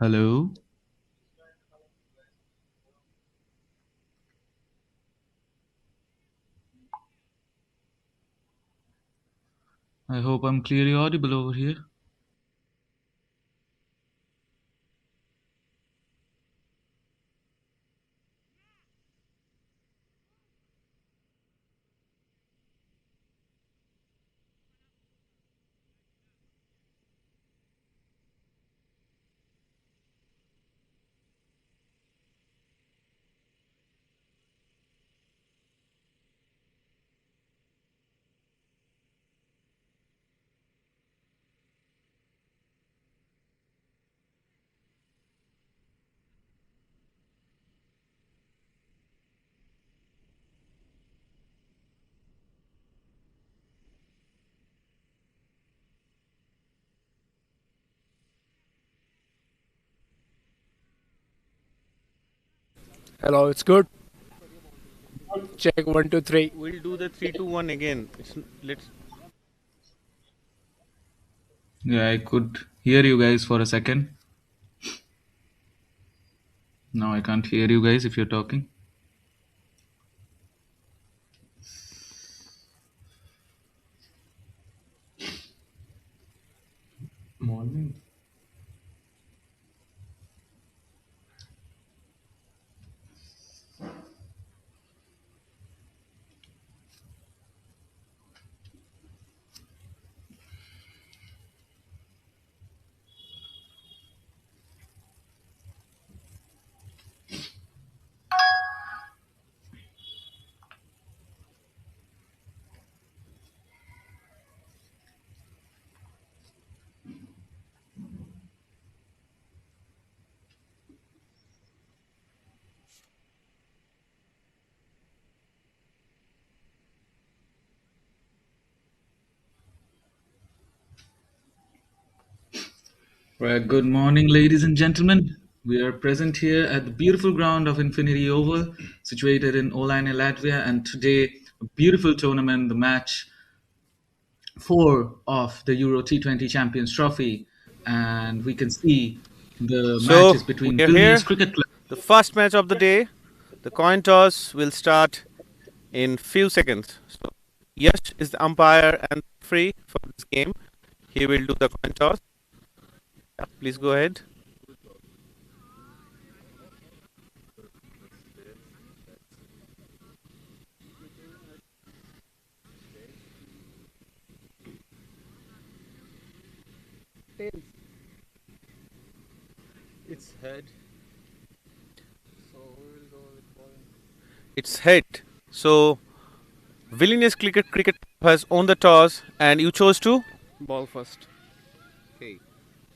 Hello. I hope I'm clearly audible over here. Hello, it's good. Check one, two, three. We'll do the 3-2-1 again. Let's. Yeah, I could hear you guys for a second. Now I can't hear you guys if you're talking. Morning. Right, good morning, ladies and gentlemen. We are present here at the beautiful ground of Infinity Oval, situated in Olaine, Latvia, and today a beautiful tournament, the match four of the Euro T20 Champions Trophy, and we can see the So matches we between are Vilnius here. Cricket Club. The first match of the day. The coin toss will start in few seconds. So Yash is the umpire and free for this game. He will do the coin toss. Yeah, please go ahead. It's head. It's head. So Vilnius Cricket Club has won the toss, and you chose to. Ball first. Okay.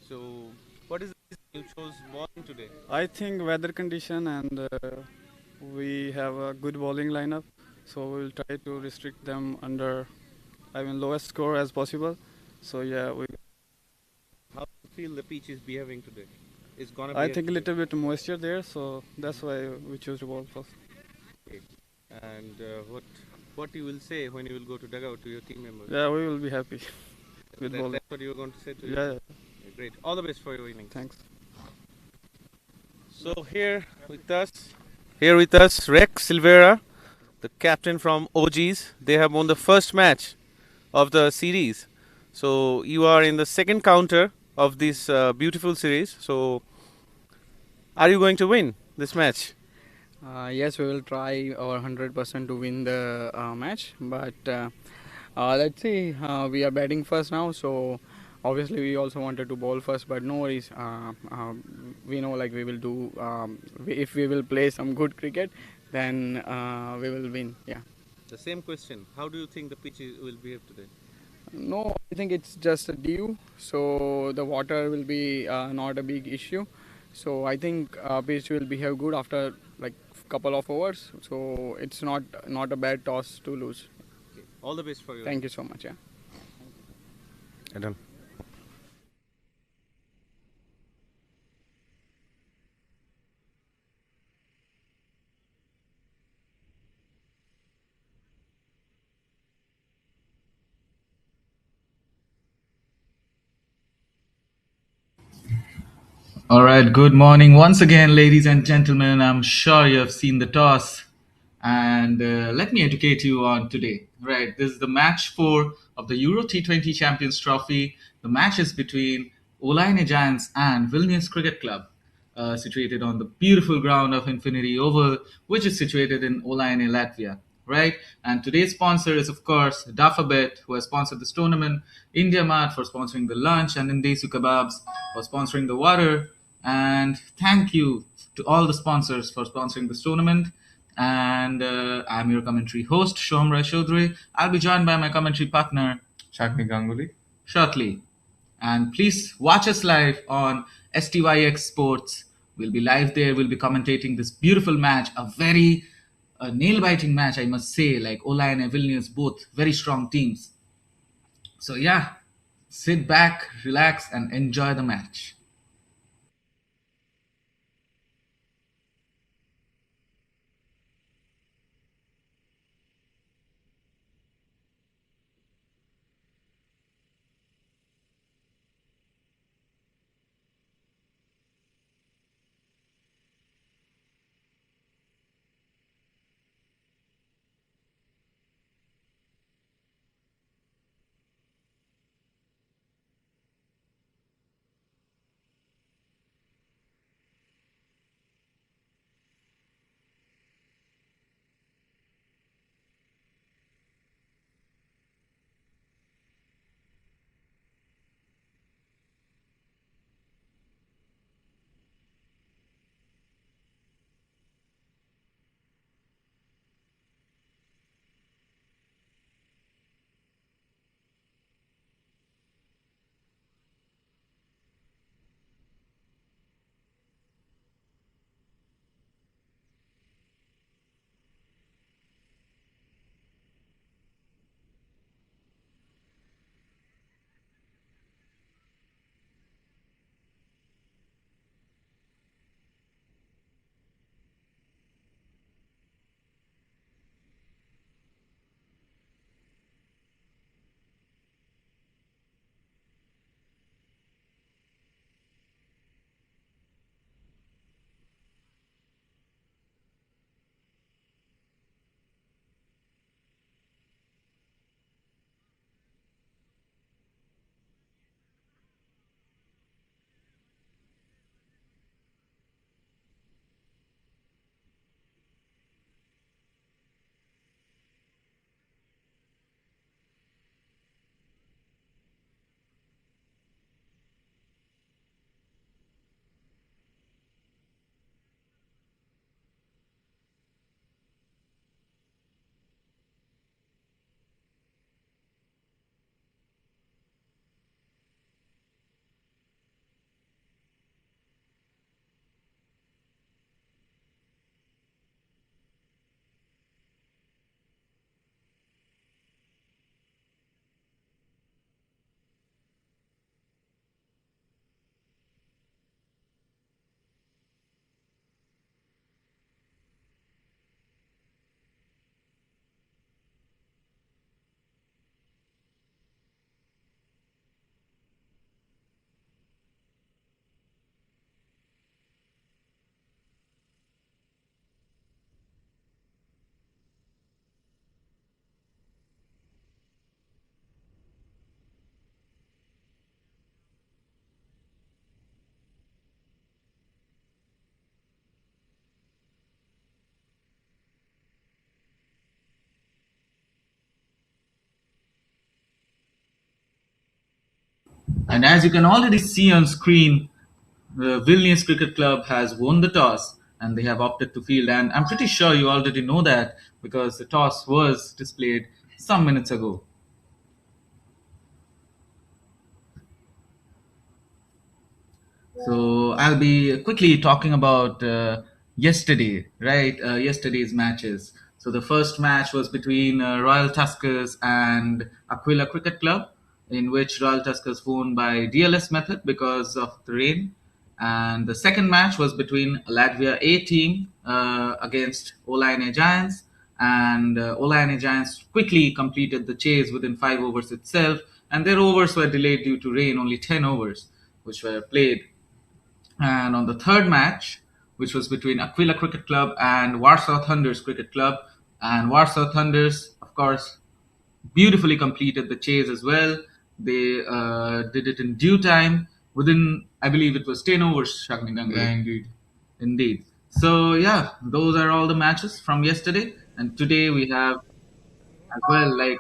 So what is the reason you chose bowling today? I think weather condition and we have a good bowling lineup, so we'll try to restrict them under, lowest score as possible. So yeah, How do you feel the pitch is behaving today? It's gonna I behave think a today. little bit moisture there, so that's why we choose to bowl first. Okay. And what you will say when you will go to dugout to your team members? Yeah, we will be happy with bowling. That's what you were going to say to your Yeah, team. yeah. Okay, great. All the best for your innings. Thanks. So here with us, Rex Silvera, the captain from OGs. They have won the first match of the series. So you are in the second counter of this beautiful series. So are you going to win this match? Yes, we will try our 100% to win the match, but let's see. We are batting first now, so obviously we also wanted to bowl first, but no worries. We know like we will do. If we will play some good cricket, then we will win. Yeah. The same question. How do you think the pitch will behave today? No, I think it's just a dew, so the water will be not a big issue. So I think pitch will behave good after like couple of overs. So it's not a bad toss to lose. Okay. All the best for your Thank you innings. so much. Yeah. I done. All right, good morning once again, ladies and gentlemen. I'm sure you have seen the toss, and let me educate you on today. Right, this is the match four of the Euro T20 Champions Trophy. The match is between Olaine Giants and Vilnius Cricket Club, situated on the beautiful ground of Infinity Oval, which is situated in Olaine, Latvia. Right, and today's sponsor is, of course, Dafabet, who has sponsored this tournament, India Mart for sponsoring the lunch, and Indesu Kebabs for sponsoring the water. And thank you to all the sponsors for sponsoring this tournament. And I'm your commentary host, Shom Rai Chaudhary. I'll be joined by my commentary partner, Shagni Ganguly. shortly. And please watch us live on STYX Sports. We'll be live there. We'll be commentating this beautiful match, a very nail biting match, I must say. Like Olaine and Vilnius, both very strong teams. So, yeah, sit back, relax, and enjoy the match. And as you can already see on screen, the Vilnius Cricket Club has won the toss and they have opted to field. And I'm pretty sure you already know that because the toss was displayed some minutes ago. So I'll be quickly talking about yesterday, right? Yesterday's matches. So the first match was between Royal Tuskers and Aquila Cricket Club, in which Royal Tuskers won by DLS method because of the rain. And the second match was between Latvia A team against Olaine Giants, and Olaine Giants quickly completed the chase within 5 overs itself, and their overs were delayed due to rain. Only 10 overs, which were played. And on the third match, which was between Aquila Cricket Club and Warsaw Thunders Cricket Club, and Warsaw Thunders, of course, beautifully completed the chase as well. They did it in due time within, I believe it was 10 overs, Yeah, Shagniganga. indeed. Indeed. So, yeah, those are all the matches from yesterday. And today we have as well, like,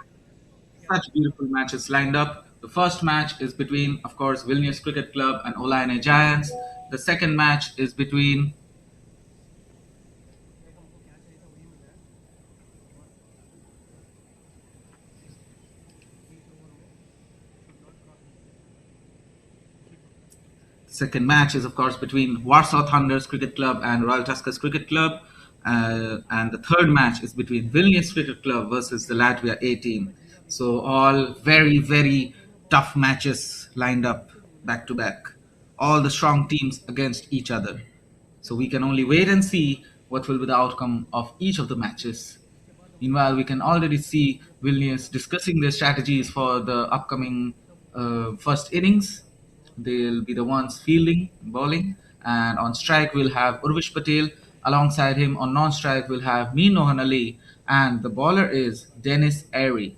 such beautiful matches lined up. The first match is between, of course, Vilnius Cricket Club and Olaine Giants. The second match is between Second match is, of course, between Warsaw Thunders Cricket Club and Royal Tuskers Cricket Club. And the third match is between Vilnius Cricket Club versus the Latvia A team. So, all very, very tough matches lined up back to back. All the strong teams against each other. So, we can only wait and see what will be the outcome of each of the matches. Meanwhile, we can already see Vilnius discussing their strategies for the upcoming first innings. They'll be the ones fielding, bowling, and on strike we'll have Urvish Patel. Alongside him on non-strike we'll have Minohan Ali, and the bowler is Dennis Airy.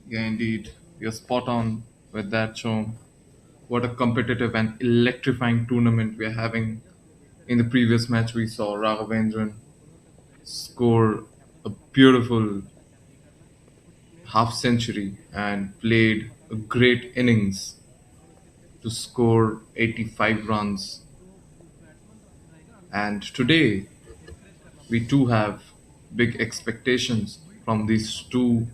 Yeah, indeed. You're spot on with that, Chom. What a competitive and electrifying tournament we're having. In the previous match, we saw Raghavendran score a beautiful half century and played a great innings to score 85 runs. And today, we too have big expectations from these two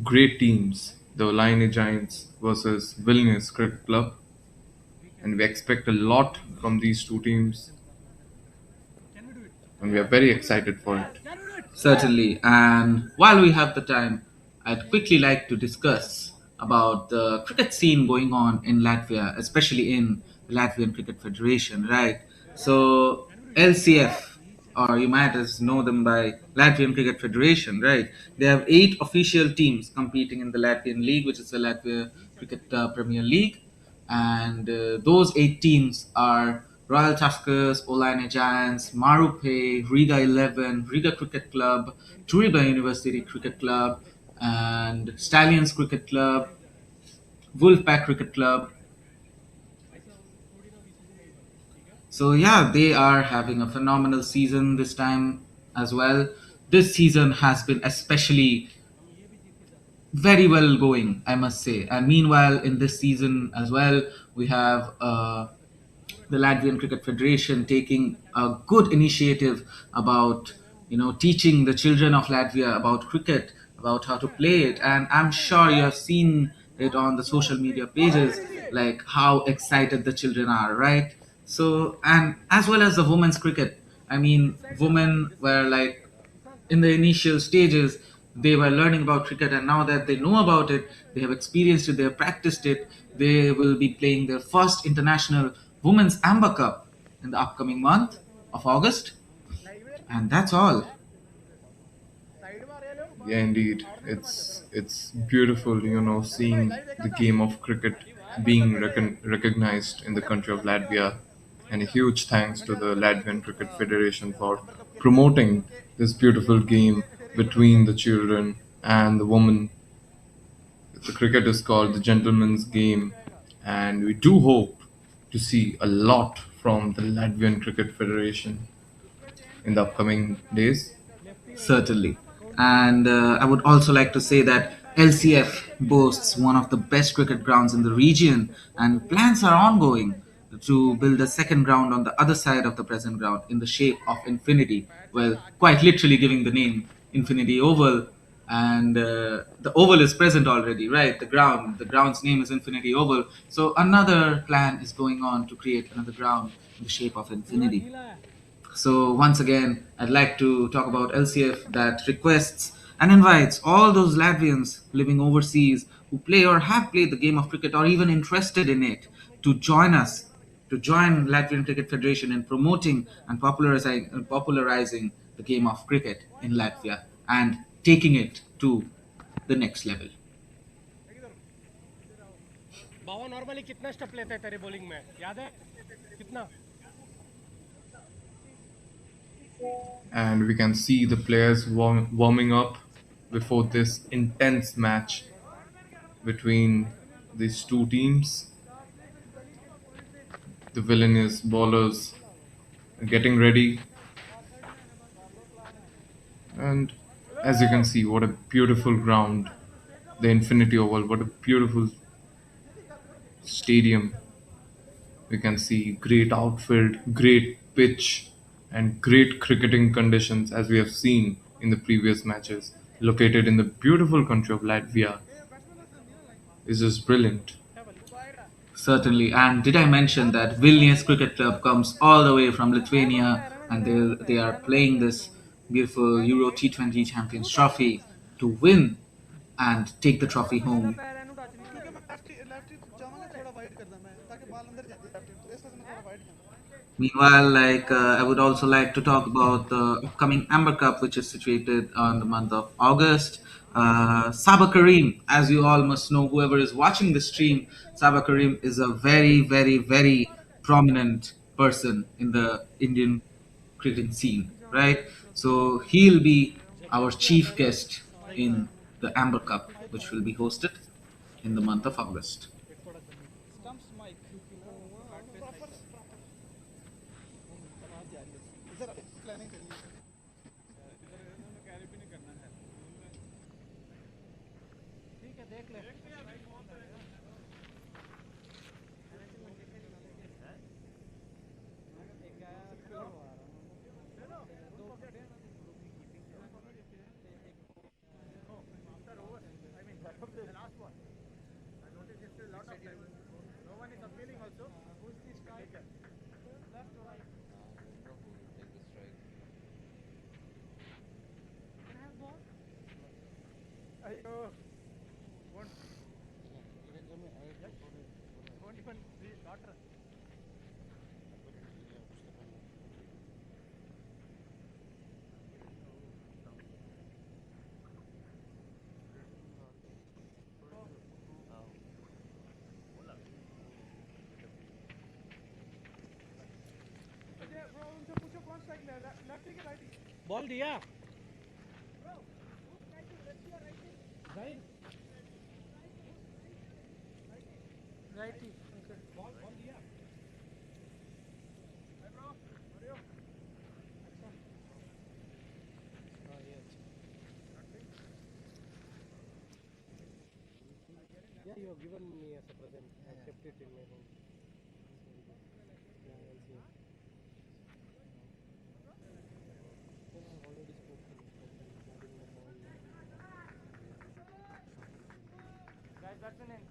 great teams, the Olaine Giants versus Vilnius Cricket Club. And we expect a lot from these two teams, and we are very excited for it. Certainly. And while we have the time, I'd quickly like to discuss about the cricket scene going on in Latvia, especially in the Latvian Cricket Federation, right? So, LCF, or you might as know them by Latvian Cricket Federation, right? They have 8 official teams competing in the Latvian League, which is the Latvia Cricket Premier League. And those 8 teams are Royal Tuskers, Olaine Giants, Marupe, Riga 11, Riga Cricket Club, Turiba University Cricket Club, and Stallions Cricket Club, Wolfpack Cricket Club. So, yeah, they are having a phenomenal season this time as well. This season has been especially very well going, I must say. And meanwhile, in this season as well, we have the Latvian Cricket Federation taking a good initiative about teaching the children of Latvia about cricket, about how to play it, and I'm sure you have seen it on the social media pages, like how excited the children are, right? So, and as well as the women's cricket, I mean, women were like in the initial stages they were learning about cricket, and now that they know about it, they have experienced it, they have practiced it, they will be playing their first international women's amber cup in the upcoming month of August. And that's all. Yeah, indeed. It's beautiful, seeing the game of cricket being recognized in the country of Latvia. And a huge thanks to the Latvian Cricket Federation for promoting this beautiful game between the children and the women. The cricket is called the gentleman's game, and we do hope to see a lot from the Latvian Cricket Federation in the upcoming days. Certainly. And I would also like to say that LCF boasts one of the best cricket grounds in the region, and plans are ongoing to build a second ground on the other side of the present ground in the shape of Infinity. Well, quite literally giving the name Infinity Oval. And the oval is present already, right? The ground's name is Infinity Oval. So another plan is going on to create another ground in the shape of Infinity. So once again, I'd like to talk about LCF that requests and invites all those Latvians living overseas who play or have played the game of cricket or even interested in it to join us, to join Latvian Cricket Federation in promoting and popularizing the game of cricket in Latvia and taking it to the next level. Baba normally कितना step लेते हैं तेरे bowling में याद है कितना And we can see the players warming up before this intense match between these two teams. The villainous bowlers are getting ready, and as you can see, what a beautiful ground, the Infinity Oval, what a beautiful stadium. We can see great outfield, great pitch, and great cricketing conditions as we have seen in the previous matches. Located in the beautiful country of Latvia, is just brilliant. Certainly. And did I mention that Vilnius Cricket Club comes all the way from Lithuania, and they are playing this beautiful Euro T20 Champions Trophy to win and take the trophy home. Meanwhile, I would also like to talk about the upcoming Amber Cup, which is situated on the month of August. Saba Karim, as you all must know, whoever is watching the stream, Saba Karim is a very, very, very prominent person in the Indian cricketing scene, right? So he'll be our chief guest in the Amber Cup, which will be hosted in the month of August. Ball दिया right right ball ball दिया Yeah, you have given me as a present. I kept it in my home. Yeah, I'll see. I've already spoken regarding the ball. Guys, that's an end.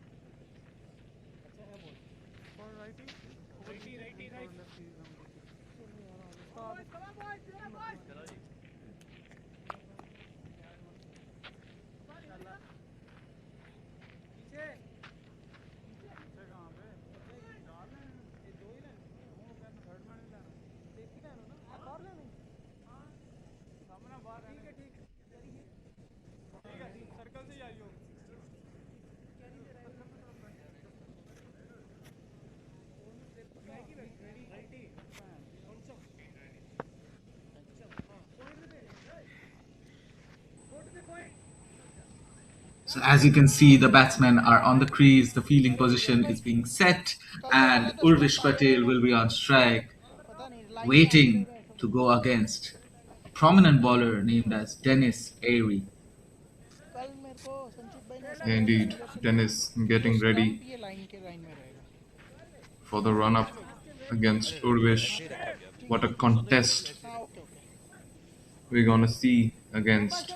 अच्छा है ball. For righty? Righty, righty, right. Come on, boys. So as you can see, the batsmen are on the crease, the fielding position is being set, and Urvish Patel will be on strike, waiting to go against a prominent bowler named as Dennis Airy. Yeah, indeed, Dennis getting ready for the run up against Urvish. What a contest we're gonna see against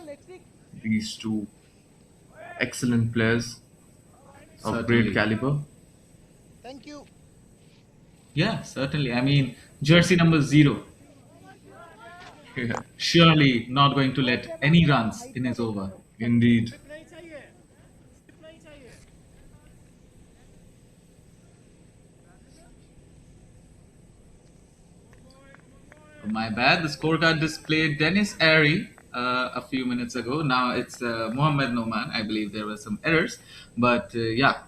these two excellent players of great Certainly. caliber. Yeah, certainly. I mean, jersey number 0, Yeah, surely not going to let any runs in his over. indeed. नहीं चाहिए नहीं चाहिए My bad. The scorecard displayed Dennis Airy a few minutes ago. Now it's Mohammad Noman. I believe there were some errors, but yeah.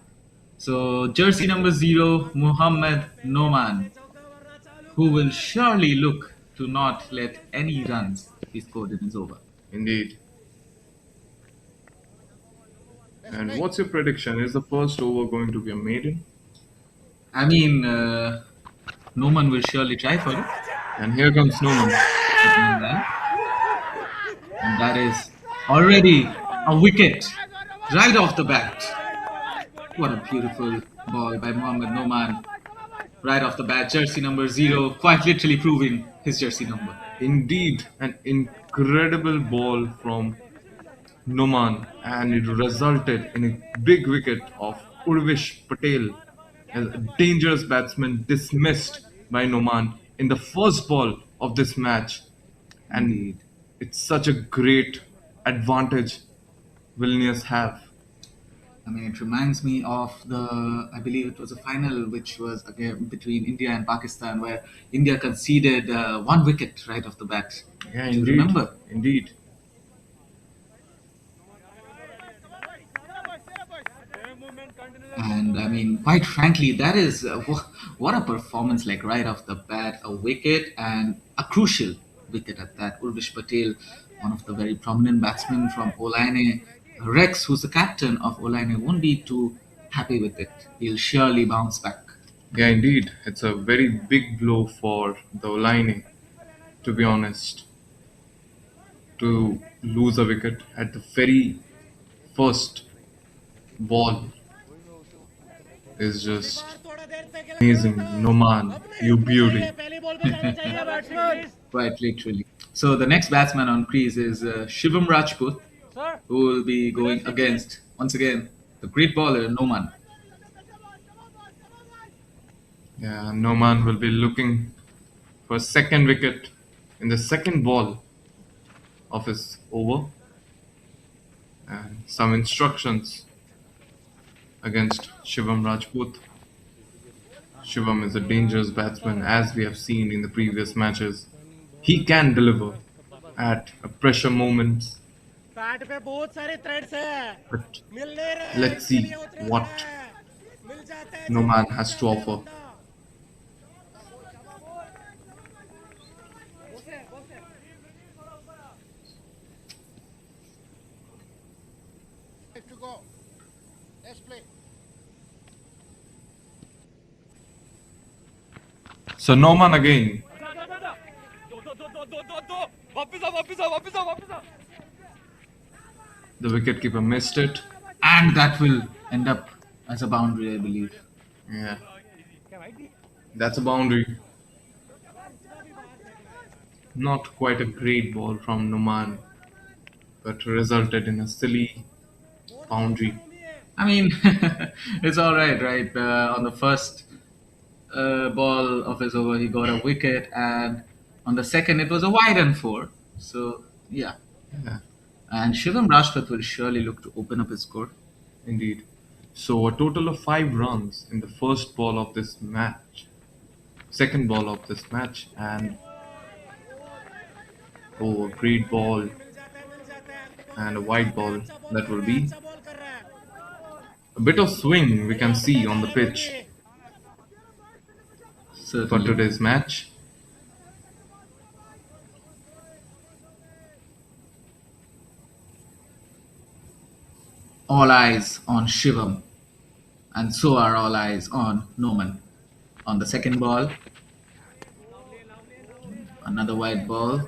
So, jersey number 0, Muhammad Noman, who will surely look to not let any runs be scored in his over. Indeed. And what's your prediction? Is the first over going to be a maiden? I mean, Noman will surely try for it. And here comes Noman. Opening ball. And that is already a wicket right off the bat. What a beautiful ball by Mohammad Noman right off the bat. Jersey number 0, quite literally proving his jersey number. Indeed, an incredible ball from Noman, and it resulted in a big wicket of Urvish Patel, a dangerous batsman dismissed by Noman in the first ball of this match. And Indeed. it's such a great advantage Vilnius have. I mean, it reminds me of I believe it was a final which was again between India and Pakistan, where India conceded one wicket right off the bat. Yeah, Do you indeed, remember? indeed. And I mean, quite frankly, that is what a performance like right off the bat. A wicket and a crucial wicket at that. Urvish Patel, one of the very prominent batsmen from Olaine. Rex, who's the captain of Olaine, won't be too happy with it. He'll surely bounce back. Yeah, indeed. It's a very big blow for the Olaine, to be honest, to lose a wicket at the very first ball is just amazing. Noman, you beauty. Quite literally. So the next batsman on crease is Shivam Rajput, who will be going against, once again, the great bowler Noman. Yeah, Noman will be looking for a second wicket in the second ball of his over, and some instructions against Shivam Rajput. Shivam is a dangerous batsman, as we have seen in the previous matches. He can deliver at a pressure moments, PAT पे बहुत सारे threads हैं but मिल नहीं रहे let's इसके see लिए उतरे what मिल जाते हैं जब Noman has to offer. to go let's play So Noman again. The wicketkeeper missed it. And that will end up as a boundary, I believe. Yeah, that's a boundary. Not quite a great ball from Noman, but resulted in a silly boundary. I mean, it's all right, right? On the first ball of his over, he got a wicket, and on the second, it was a wide and four. So, yeah. Yeah, And Shivam Rajput will surely look to open up his score. indeed. So a total of 5 runs in the first ball of this match, second ball of this match, and oh, a great ball and a wide ball that will be a bit of swing we can see on the pitch for Certainly. today's match. All eyes on Shivam, and so are all eyes on Noman. On the second ball, another wide ball.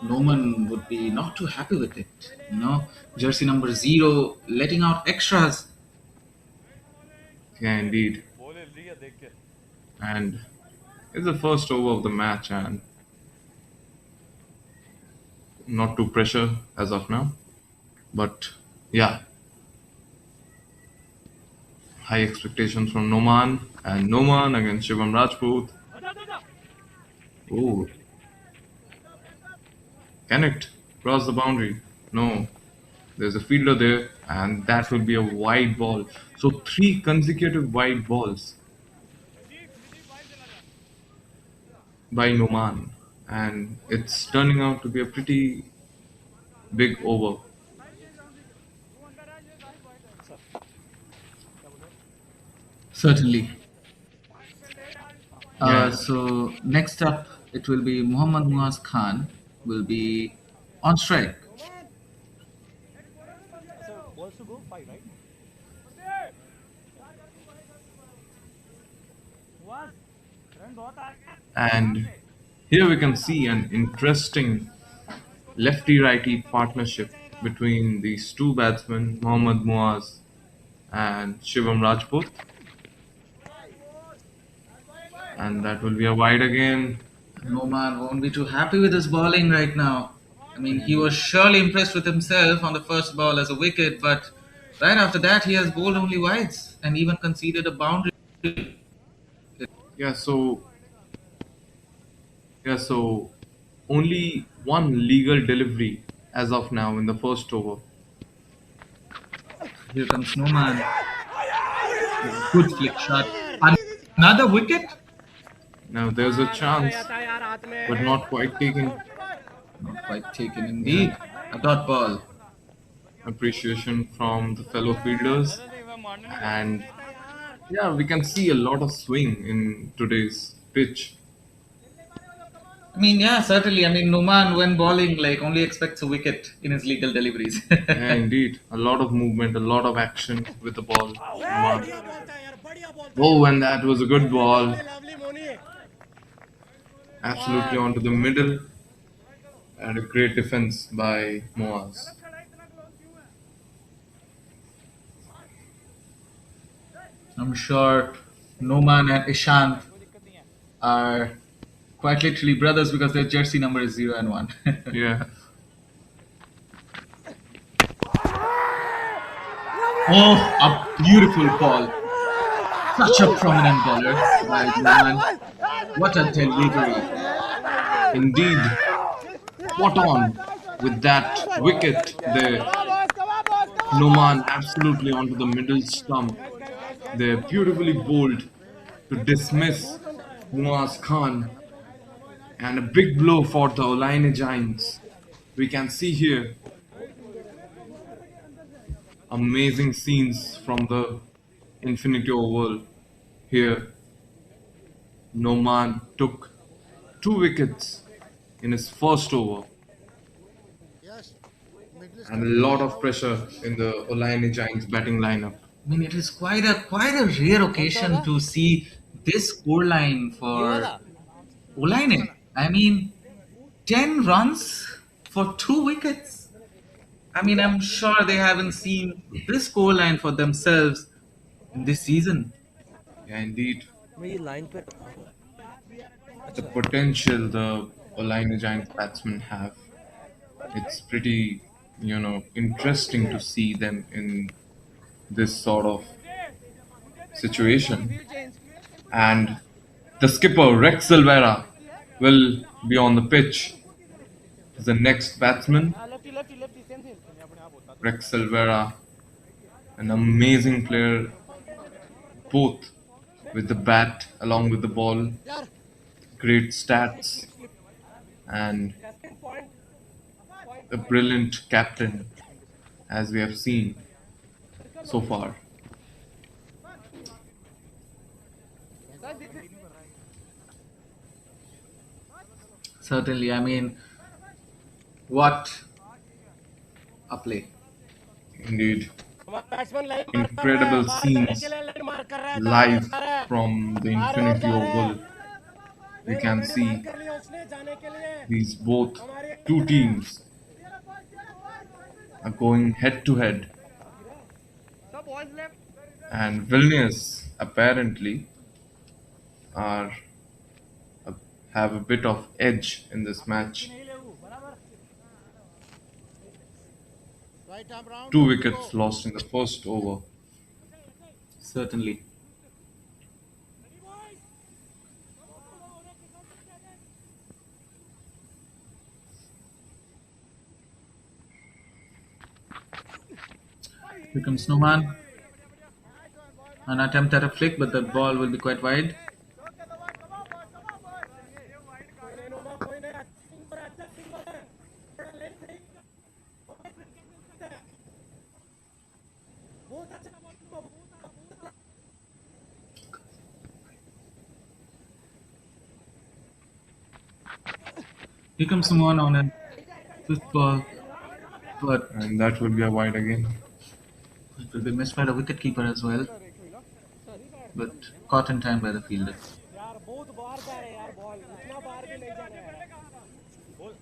Noman would be not too happy with it. Jersey number 0 letting out extras. Yeah, indeed. And it's the first over of the match, and not too pressure as of now. But yeah, high expectations from Noman, and Noman against Shivam Rajput. Oh, can it cross the boundary? No. There's a fielder there, and that will be a wide ball. So 3 consecutive wide balls by Noman, and it's turning out to be a pretty big over. Certainly. Yeah, So next up, it will be Muhammad Muaz Khan will be on strike. So balls to go 5, right? Was run बहुत आ गया आराम and से here we can see an interesting lefty-righty partnership between these two batsmen, Mohammad Muaz and Shivam Rajput, and that will be a wide again. Noman won't be too happy with his bowling right now. I mean, he was surely impressed with himself on the first ball as a wicket, but right after that, he has bowled only wides and even conceded a boundary. Yeah, so so only one legal delivery as of now in the first over. Here comes Noman. Good flick shot. Another wicket? Now there's a run chance, था यार हाथ but में not quite taken. Not quite taken Yeah, indeed. A dot ball. appreciation from the fellow fielders, नहीं मैं मारने नहीं गया and yeah, we can see a lot of swing in today's pitch. I mean, yeah, certainly. I mean, Numan, when bowling, like only expects a wicket in his legal deliveries. Yeah, indeed, a lot of movement, a lot of action with the ball. Numan. बढ़िया ball था यार बढ़िया ball था Oh, यार and that was a good ball, lovely lovely मोनी absolutely onto the middle, and a great defense by Moaz. I'm sure Noman and Ishant are quite literally brothers because their jersey number is 0 and 1. Yeah, Oh, a beautiful ball. Such a prominent bowler by Noman. What a delivery. indeed, spot on with that wicket there. Noman absolutely onto the middle stump. They're beautifully bowled to dismiss Muaz Khan, and a big blow for the Olaine Giants. We can see here amazing scenes from the Infinity Oval. Here, Noman took 2 wickets in his first over, and a lot of pressure in the Olaine Giants batting lineup. I mean, it is quite a rare occasion to see this scoreline for Olaine. I mean, 10 runs for 2 wickets. I mean, I'm sure they haven't seen this scoreline for themselves in this season. Yeah, indeed, मैं ये line पे the potential the Olaine Giants batsmen have. It's pretty, interesting to see them in this sort of situation. And the skipper, Rex Silvera, will be on the pitch as the next batsman. Lefty lefty lefty same same अपने आप होता Rex Silvera, an amazing player, both with the bat along with the ball, great stats, and a brilliant captain, as we have seen so far. Certainly, I mean, what a play. Indeed, batsman line मार कर रहा है incredible बाहर जाने के scenes लिए line मार कर रहा है दाएं live जा रहा है from the बाहर और Infinity जा रहा है Oval. We can ऑलरेडी मार see कर लिया उसने जाने के लिए these both two teams are going head to head, सब balls left and Vilnius apparently are have a bit of edge in this match. 2 wickets lost in the first over. Certainly. Here comes Snowman. An attempt at a flick, but the ball will be quite wide. Here comes someone on a fifth ball, but and that will be a wide again. it will be missed by the wicketkeeper as well, but caught in time by the fielder. यार बहुत बार जा रहे हैं यार ball उतना बार भी नहीं जाना है बोल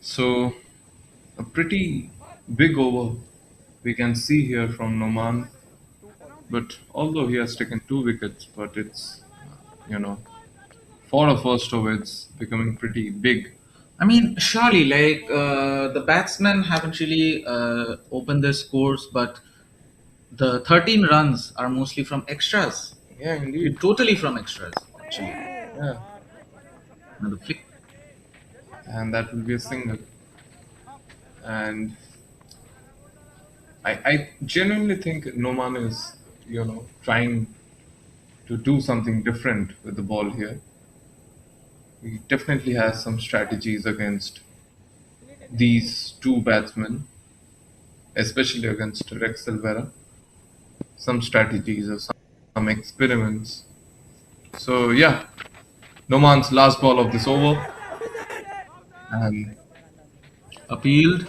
So, a pretty big over we can see here from Noman. But although he has taken 2 wickets, but it's, you know, for a first over, it's becoming pretty big. I mean, surely, like the batsmen haven't really opened their scores, but the 13 runs are mostly from extras. Yeah, indeed. Totally from extras, actually. Yeah, Another flick. and that will be a single. And I genuinely think Noman is, trying to do something different with the ball here. He definitely has some strategies against these two batsmen, especially against Rex Silvera. Some strategies or some experiments. So yeah, Noman's last ball of this over, and Appealed,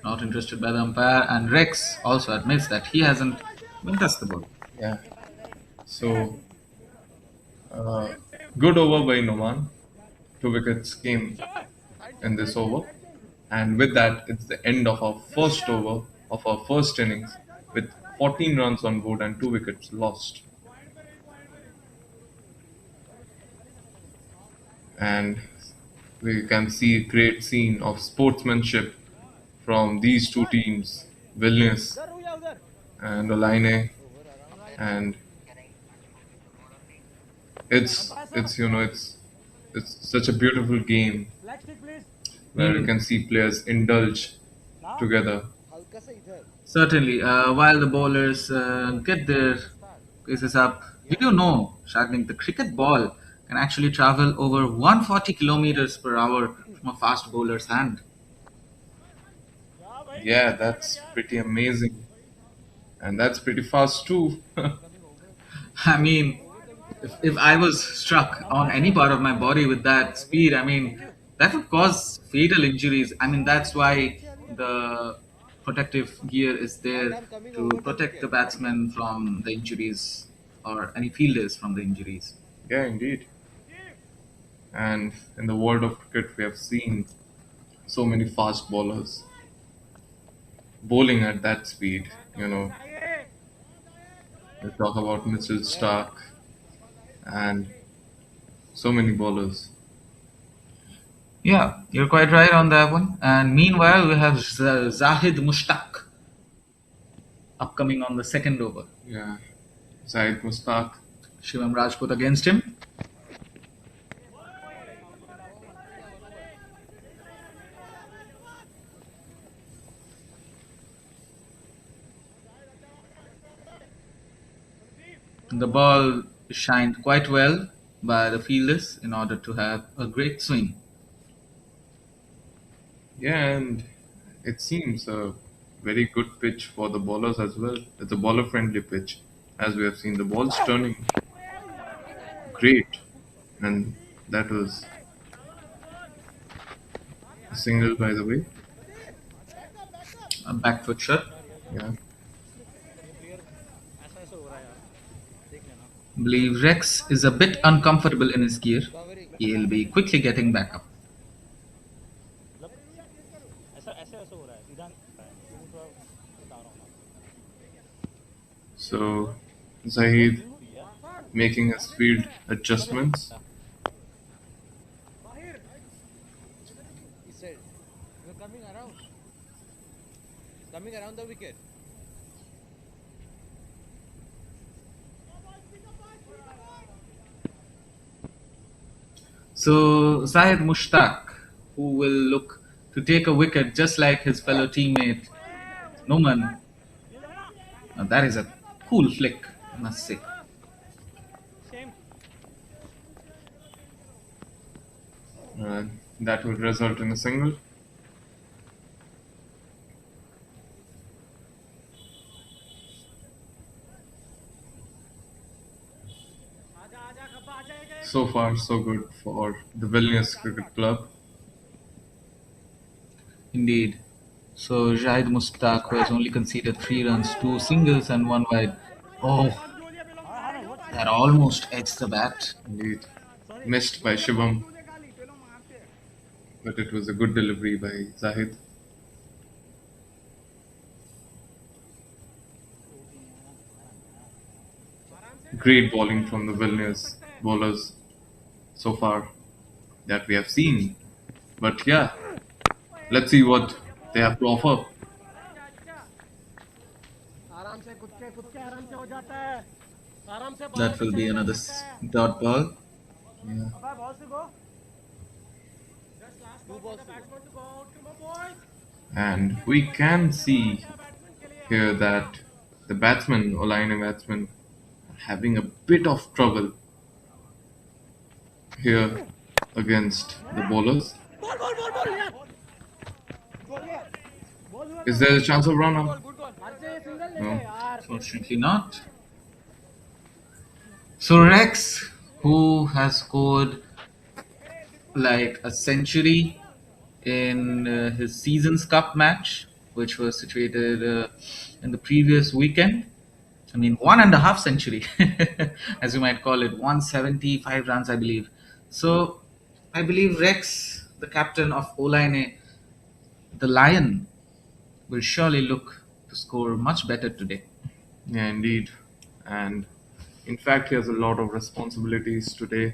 not interested by the umpire, and Rex also admits that he hasn't been touched the ball. yeah, so uh, good over by Noman. 2 wickets came in this over, and with that, it's the end of our first over of our first innings with 14 runs on board and 2 wickets lost. And we can see a great scene of sportsmanship from these two teams, Vilnius उधर रुक जा उधर and Olaine, and it's such a beautiful game flag stick please where you can see players indulge together. Certainly, while the bowlers get their paces up, did you know, Shagnik, the cricket ball can actually travel over 140 kilometers per hour from a fast bowler's hand? Yeah, that's pretty amazing, and that's pretty fast too. I mean, if I was struck on any part of my body with that speed, I mean, that would cause fatal injuries. I mean, that's why the protective gear is there to protect the batsmen from the injuries or any fielders from the injuries. Yeah, indeed. And in the world of cricket, we have seen so many fast bowlers bowling at that speed. We talk about Mitchell Stark and so many bowlers. Yeah, you're quite right on that one. And meanwhile, we have Zahid Mushtaq upcoming on the second over. Yeah, Zaid Mustak. Shivam Rajput against him. The ball shined quite well by the fielders in order to have a great swing. Yeah, and it seems a very good pitch for the bowlers as well. It's a bowler friendly pitch, as we have seen. The ball's turning great, and that was a single, by the way. A back foot shot. Yeah, ऐसा ऐसा हो रहा है यार देख लेना Believe Rex is a bit uncomfortable in his gear. He'll be quickly getting back up. ऐसा ऐसे ऐसे हो रहा है सीधा नहीं हो रहा है वो थोड़ा बता रहा हूँ so Zahid making his field adjustments. He said, "You're coming around the wicket." So Zahid Mushtaq, who will look to take a wicket just like his fellow teammate Noman. Now that is a cool flick, I must say. Same That will result in a single. so far so good for the Vilnius Cricket Club. Indeed. So Jahid Mushtaq, who has only conceded 3 runs, 2 singles, and 1 wide. Oh, that almost edged the bat. Indeed, missed by Shivam, but it was a good delivery by Zahid. Great bowling from the Vilnius bowlers so far that we have seen. But yeah, let's see what they have to offer. आराम से कूद के आराम से हो जाता है आराम से बॉल That पे will be चले जा another सकते हैं dot ball. Yeah. अब बॉल से go just last ball for the batsman to go out come on boys And we can see here that the batsman, Olaine batsman, having a bit of trouble here against the bowlers. Ball ball ball ball यार Is there a chance of run up? अच्छे single ले No. यार Fortunately not. So Rex, who has scored like a century in his Seasons Cup match, which was situated in the previous weekend. I mean, 1.5 century, as you might call it, 175 runs, I believe. So I believe Rex, the captain of Olaine, the Lion, will surely look to score much better today. Yeah, indeed. And in fact, he has a lot of responsibilities today.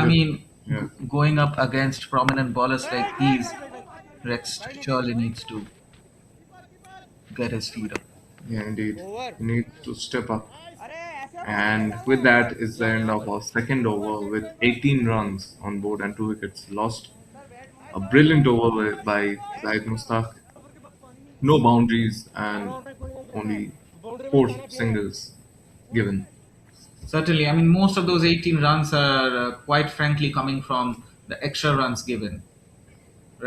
I mean, Yeah, going up against prominent bowlers like these, Rex surely needs to get his feet up. yeah, indeed. He needs to step up. And with that is the end of our second over with 18 runs on board and 2 wickets lost. A brilliant over by Zaid Mustak. No boundaries and only 4 singles given. Certainly, I mean, most of those 18 runs are quite frankly coming from the extra runs given,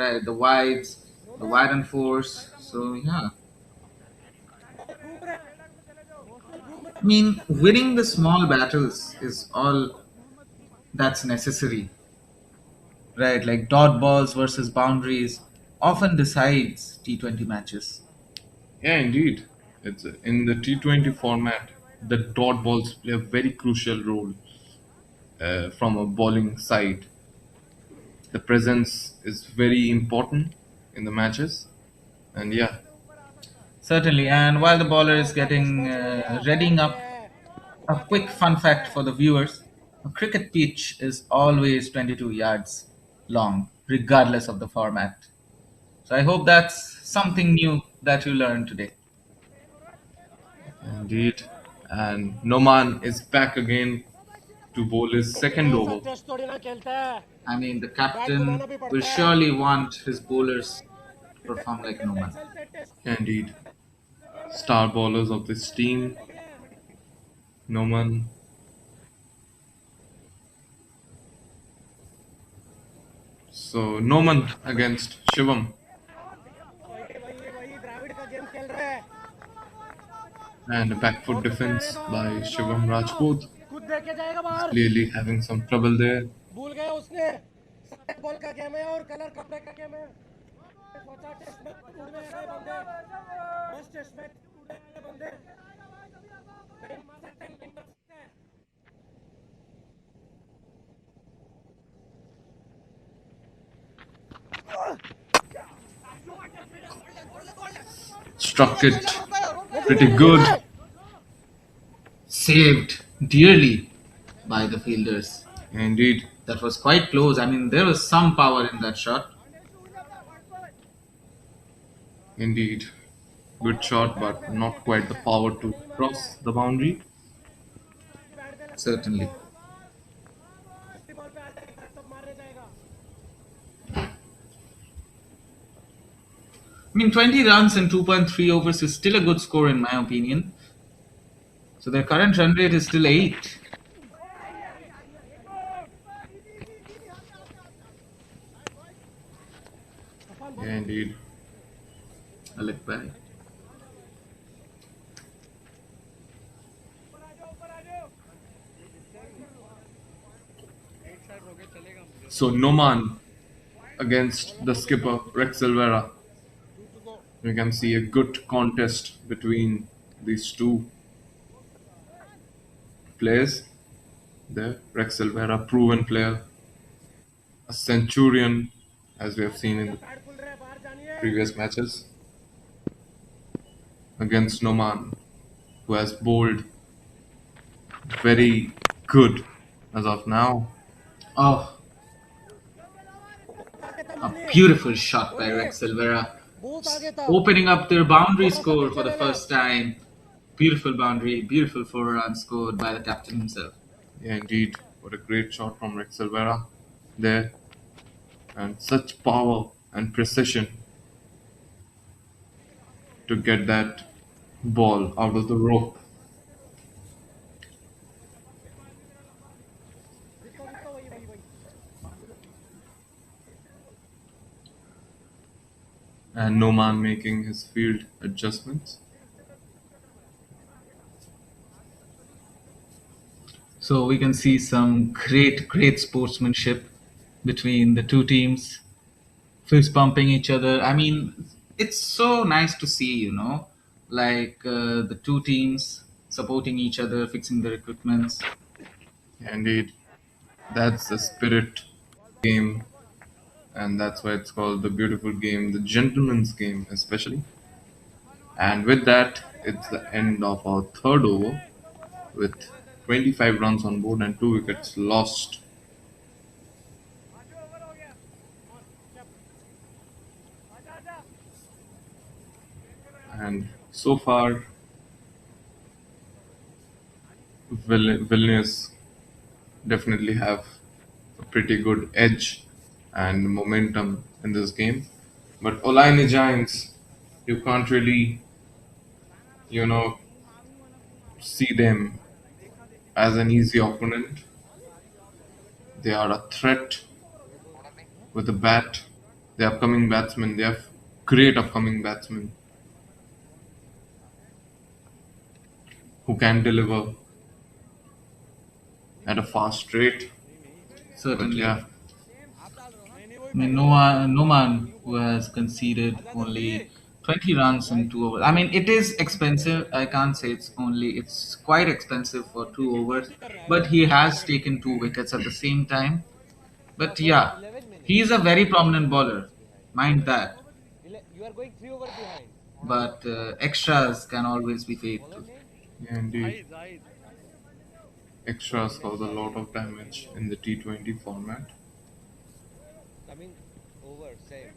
right? The wides, the wide and fours. So, yeah. I mean, winning the small battles is all that's necessary, right? Like dot balls versus boundaries often decides T20 matches. Yeah, indeed. It's in the T20 format. The dot balls play a very crucial role from a bowling side. The presence is very important in the matches, and yeah, Certainly, and while the bowler is getting readying up, a quick fun fact for the viewers: a cricket pitch is always 22 yards long, regardless of the format. So I hope that's something new that you learned today. indeed. And Noman is back again to bowl his second ऐसा over. Test थोड़ी ना खेलता है I mean, the bat घुमाना captain भी will पड़ता है surely want his bowlers to perform like no man. चलते test Yeah, indeed. Star bowlers of this team, Noman. So Noman against Shivam, वही द्राविड का गेम खेल रहे हैं and a back foot defense by Shivam Rajput. खुद देके जाएगा बाहर Clearly having some trouble there. भूल गया उसने सफेद बॉल का गेम है और कलर कपड़े का गेम है सोचा टेस्ट में उड़ने आए बंदे बस टेस्ट में उड़ने आए बंदे नहीं मार सकते नहीं मार सकते Struck it pretty good. Saved dearly by the fielders. Indeed, That was quite close. I mean, there was some power in that shot. indeed. Good shot, but not quite the power to cross the boundary. Certainly. Ball पे आ जाएगा तब मारने जाएगा I mean, 20 runs in 2.3 overs is still a good score, in my opinion. So their current run rate is still 8. Yeah, indeed. I look back. So Noman against the skipper Rex Silvera. You can see a good contest between these two players. There, Rex Silvera, proven player, a centurion, as we have seen in the pad खुल रहे हैं बाहर जानिए previous matches, against Noman, who has bowled very good as of now. Oh, आगे था a Munni beautiful shot by बोलिए Rex Silvera, बहुत आगे था opening up their boundary थोड़ा सा score for पीछे the ले गए first time. Beautiful boundary, beautiful 4 runs scored by the captain himself. Yeah, indeed, what a great shot from Rex Silvera there, and such power and precision to get that ball out of the rope. जितना जितना वही वही वही And Noman making his field adjustments. So we can see some great sportsmanship between the two teams, fist pumping each other. I mean, it's so nice to see, like the two teams supporting each other, fixing their equipments. Yeah, indeed, that's the spirit game, and that's why it's called the beautiful game, the gentleman's game, especially. And with that, it's the end of our third over with 25 runs on board and 2 wickets lost. And so far, Vilnius definitely have a pretty good edge and momentum in this game. But Olaine Giants, you can't really, you know, see them as an easy opponent. They are a threat with a bat. The upcoming batsmen, they have great upcoming batsmen who can deliver at a fast rate. But Certainly. yeah, I mean, no man who has conceded only 20 runs in 2 overs. I mean, it is expensive. I can't say it's quite expensive for 2 overs, but he has taken 2 wickets at the same time. But yeah, he is a very prominent bowler, mind that. You are going 3 over behind. But extras can always be faithful. yeah, indeed. Extras cause a lot of damage in the T20 format. Coming over, same.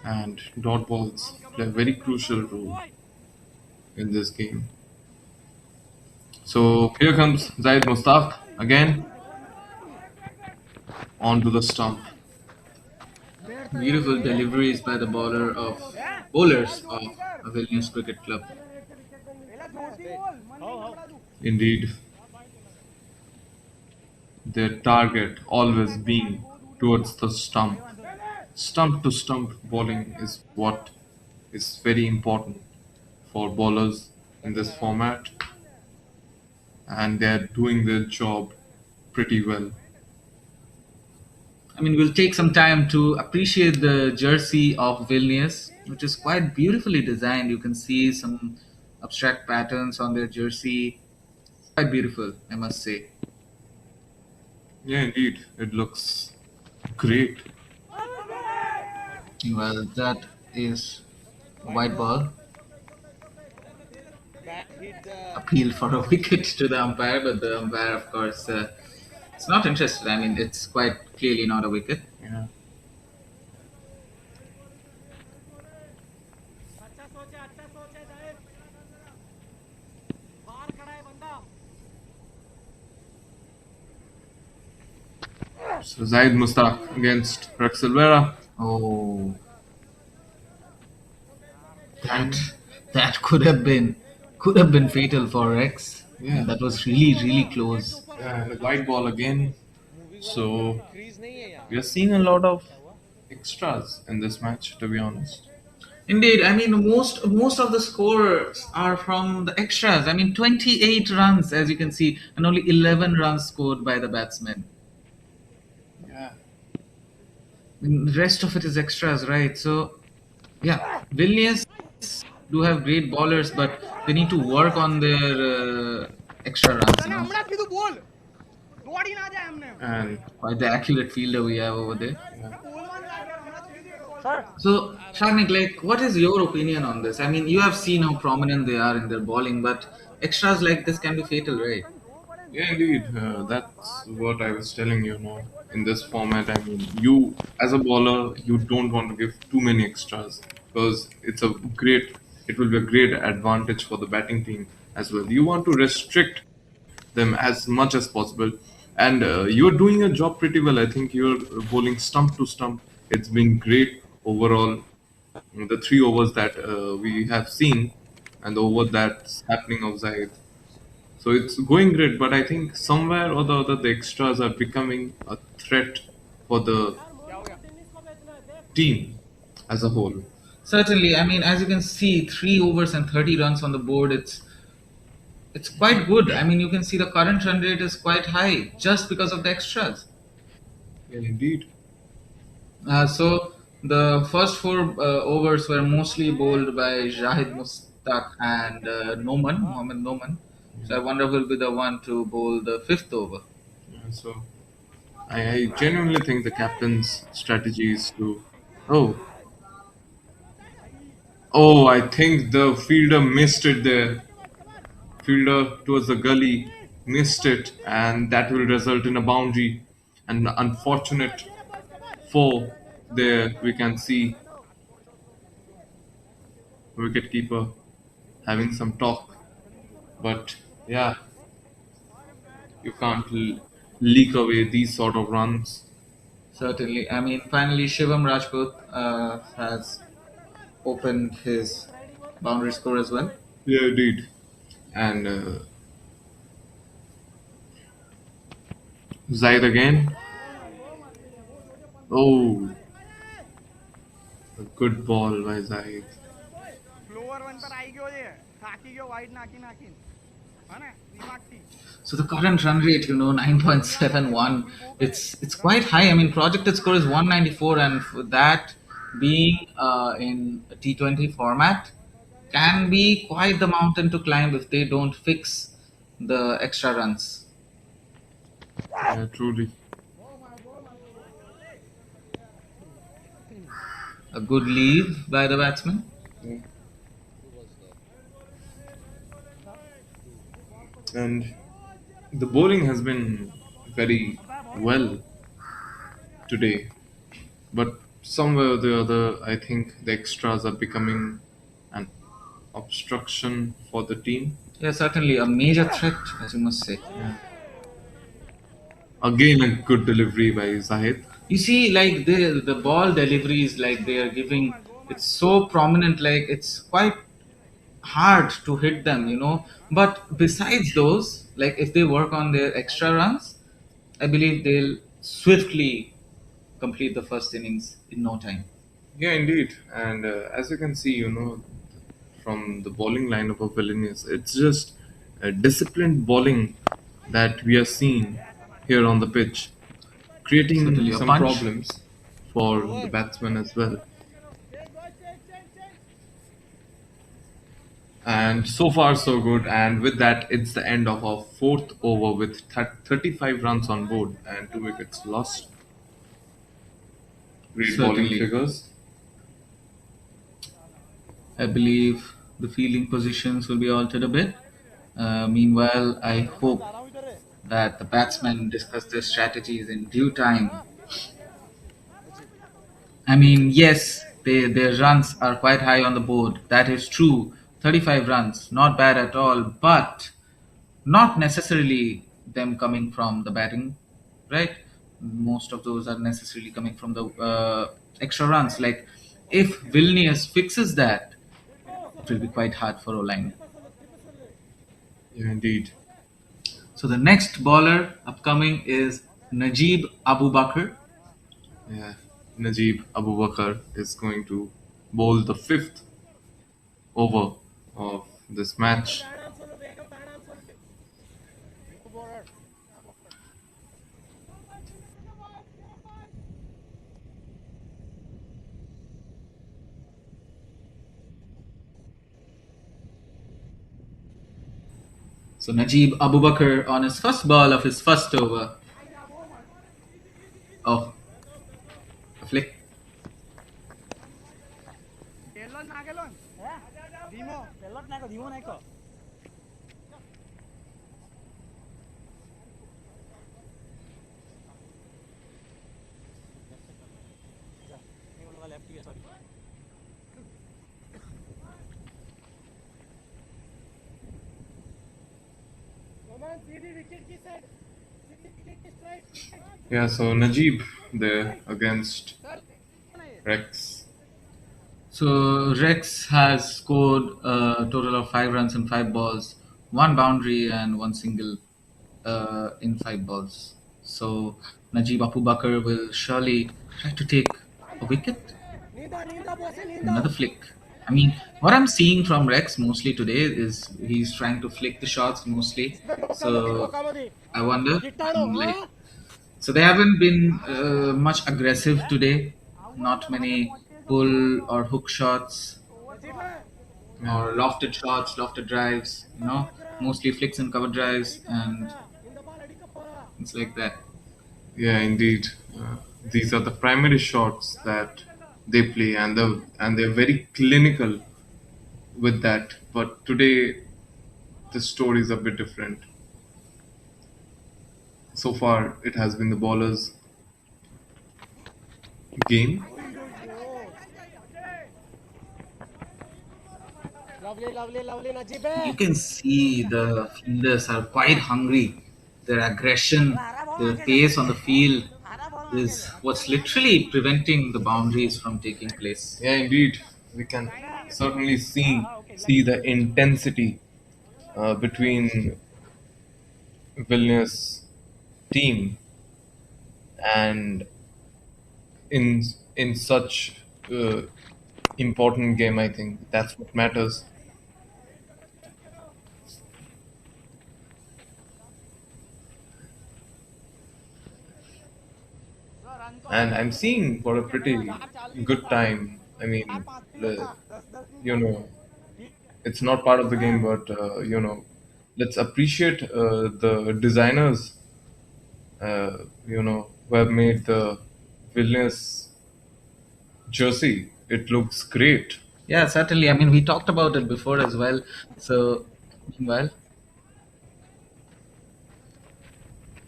And dot balls play a very crucial role in this game. So here comes Zaid Mustaq again onto the stump. Beautiful deliveries by the bowlers of Vilnius Cricket Club. Indeed, their target always being towards the stump. Stump to stump bowling is what is very important for bowlers in this format, and they're doing their job pretty well. I mean, we'll take some time to appreciate the jersey of Vilnius, which is quite beautifully designed. You can see some abstract patterns on their jersey. Quite beautiful, I must say. Yeah, indeed, it looks great. Well, that is a white ball. Bat hit the Appeal for a wicket to the umpire, but the umpire, of course, is not interested. I mean, it's quite clearly not a wicket. Yeah. अच्छा सोचे जाहिर बाहर खड़ा है बंदा So Zaid Mustaq against Rex Silvera. Oh, that that could have been fatal for Rex. Yeah. That was really close. And a white ball again. So crease नहीं है यहाँ. we are seeing a lot of extras in this match, to be honest. Indeed, I mean most of the scores are from the extras. I mean 28 runs as you can see, and only 11 runs scored by the batsmen. Yeah. I mean, the rest of it is extras, right? So yeah, Vilnius do have great bowlers, but they need to work on their extra runs. You know, And quite the accurate fielder we have over there. yeah. So, Shagnik, like, what is your opinion on this? I mean, you have seen how prominent they are in their bowling, but extras like this can be fatal, right? Yeah, indeed. That's what I was telling you. Know, in this format, I mean, you as a bowler, you don't want to give too many extras because it will be a great advantage for the batting team as well. You want to restrict them as much as possible, and you're doing your job pretty well. I think you're bowling stump to stump. It's been great overall. The 3 overs that we have seen, and the over that's happening outside, so it's going great, but I think somewhere or the other the extras are becoming a threat for the team as a whole. Certainly, I mean, as you can see, 3 overs and 30 runs on the board. It's quite good. I mean, you can see the current run rate is quite high just because of the extras. Yeah, indeed. So the first 4 overs were mostly bowled by Jahid Mustaq and Noman, Mohammad Noman. So I wonder who will be the one to bowl the fifth over. Yeah, so I genuinely think the captain's strategy is to. Oh, oh, I think the fielder missed it there. Fielder towards the gully missed it, and that will result in a boundary. An unfortunate four there. We can see wicketkeeper having some talk, but yeah, you can't leak away these sort of runs. Certainly. I mean, finally, Shivam Rajput has opened his boundary score as well. Yeah, indeed. And Zaid again. Oh, a good ball by Zaid. So the current run rate, 9.71. It's quite high. I mean, projected score is 194, and for that being in a T20 format, can be quite the mountain to climb if they don't fix the extra runs. Yeah, truly. A good leave by the batsman. Yeah. And the bowling has been very well today, but somewhere or the other, I think the extras are becoming an obstruction for the team. Yeah, certainly a major threat, as you must say. Yeah. Again, a good delivery by Zahid. You see, like the ball deliveries, like they are giving, it's so prominent. Like it's quite hard to hit them. But besides those, like if they work on their extra runs, I believe they'll swiftly complete the first innings in no time. Yeah, indeed. And as you can see, from the bowling lineup of Vilnius, it's just a disciplined bowling that we are seeing here on the pitch, creating Certainly a some punch. problems for the batsmen as well. And so far, so good. And with that, it's the end of our fourth over with 35 runs on board and 2 wickets lost. Great bowling Certainly, figures. I believe the fielding positions will be altered a bit. Meanwhile, I hope that the batsmen discuss their strategies in due time. I mean, yes, their runs are quite high on the board. That is true. 35 runs, not bad at all, but not necessarily them coming from the batting, right? Most of those are necessarily coming from the extra runs. Like, if Vilnius fixes that, it will be quite hard for Olaine. Yeah, indeed. So the next bowler upcoming is Najib Abu Bakr. Yeah, Najib Abu Bakr is going to bowl the fifth over of this match. So Najib Abubakar on his first ball of his first over. Oh, a flick. Yeah, so Najib there against Rex. So Rex has scored a total of 5 runs in 5 balls, one boundary and one single in 5 balls. So Najib Abubakar will surely try to take a wicket. Another flick. I mean, what I'm seeing from Rex mostly today is he's trying to flick the shots mostly. So I wonder, like, so they haven't been much aggressive today. Not many pull or hook shots Yeah, or lofted shots, lofted drives. Mostly flicks and cover drives and things like that. yeah, indeed. These are the primary shots that they play, and they're very clinical with that. But today, the story is a bit different. So far, it has been the bowler's game. Lovely, lovely, lovely, Najib. You can see the fielders are quite hungry. Their aggression, their pace on the field is what's literally preventing the boundaries from taking place. Yeah, indeed, we can certainly see the intensity between Vilnius team and in in such important game. I think that's what matters. And I'm seeing for a pretty good time. I mean, you know, it's not part of the game, but let's appreciate the designers, who have made the Vilnius jersey. It looks great. Yeah, certainly. I mean, we talked about it before as well. So, meanwhile,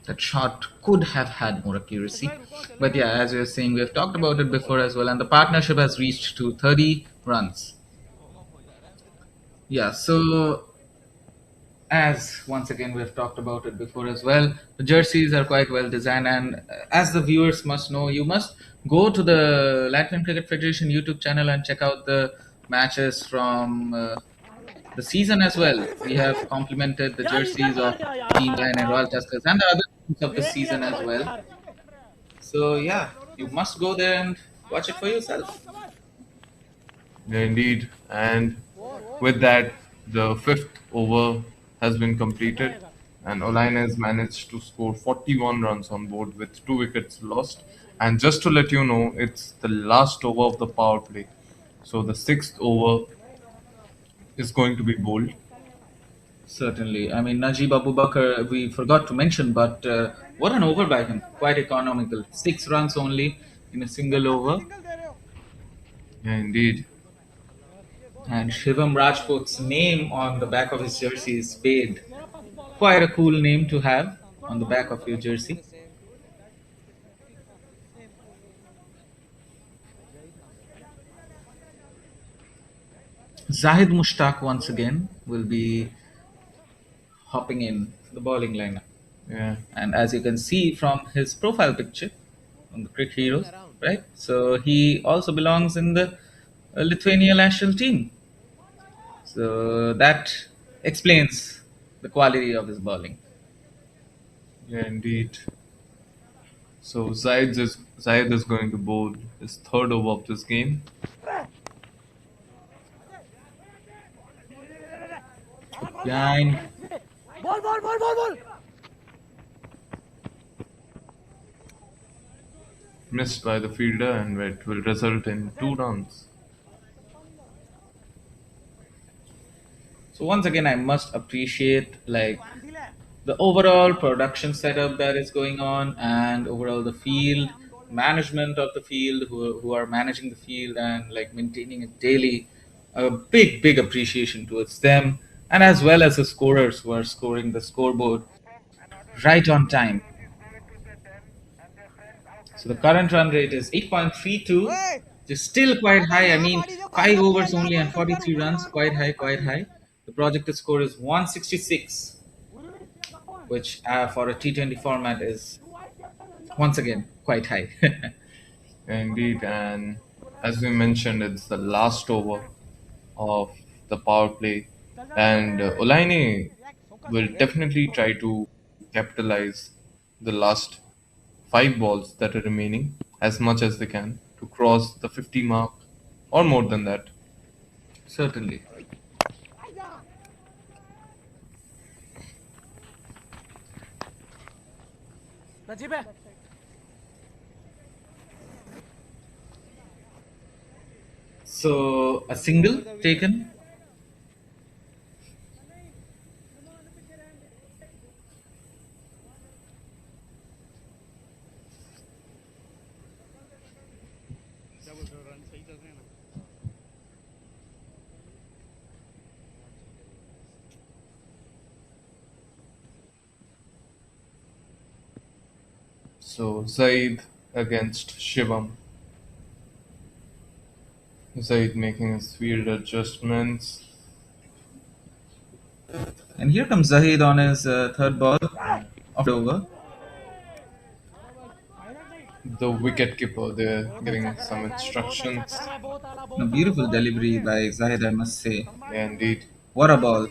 that shot could have had more accuracy. But yeah, as we were saying, we've talked about it before as well, and the partnership has reached to 30 runs. Yeah, so as once again we've talked about it before as well, the jerseys are quite well designed, and as the viewers must know, you must go to the Latvian Cricket Federation YouTube channel and check out the matches from the season as well. We have complimented the jerseys of Team Lion and Royal Tuskers and the other teams of the season as well. So yeah, you must go there and watch it for yourself. Yeah, indeed. And with that, the fifth over has been completed, and Olaine has managed to score 41 runs on board with 2 wickets lost. And just to let you know, it's the last over of the power play. So the sixth over is going to be bowled. Certainly. I mean, Najib Abubakar, we forgot to mention, but what an over by him. Quite economical. 6 runs only in a single over. Yeah, indeed. And Shivam Rajput's name on the back of his jersey is Spade. Quite a cool name to have on the back of your jersey. Zahid Mushtaq once again will be hopping in the bowling lineup. Yeah. And as you can see from his profile picture on the Cricket Heroes, right? So he also belongs in the Lithuania national team. So that explains the quality of his bowling. Yeah, indeed. So Zaid is going to bowl his third over of this game. Behind. Ball ball ball ball ball Missed by the fielder, and it will result in 2 runs. So once again, I must appreciate like the overall production setup that is going on, and overall the field management of the field, who are managing the field and like maintaining it daily. A big appreciation towards them, and as well as the scorers who are scoring the scoreboard right on time. So the current run rate is 8.32, which is still quite high. I mean, 5 overs only and 43 runs, quite high, quite high. The projected score is 166, which for a T20 format is once again quite high. Indeed, and as we mentioned, it's the last over of the power play, and Olaine will definitely try to capitalize the last 5 balls that are remaining as much as they can to cross the 50 mark or more than that. Certainly. Najeeb है So a single taken. So Zaid against Shivam. Zaid making his field adjustments. And here comes Zahid on his third ball of the over. The wicket keeper there giving some instructions. A beautiful delivery by Zahid, I must say. Yeah, indeed. What a ball.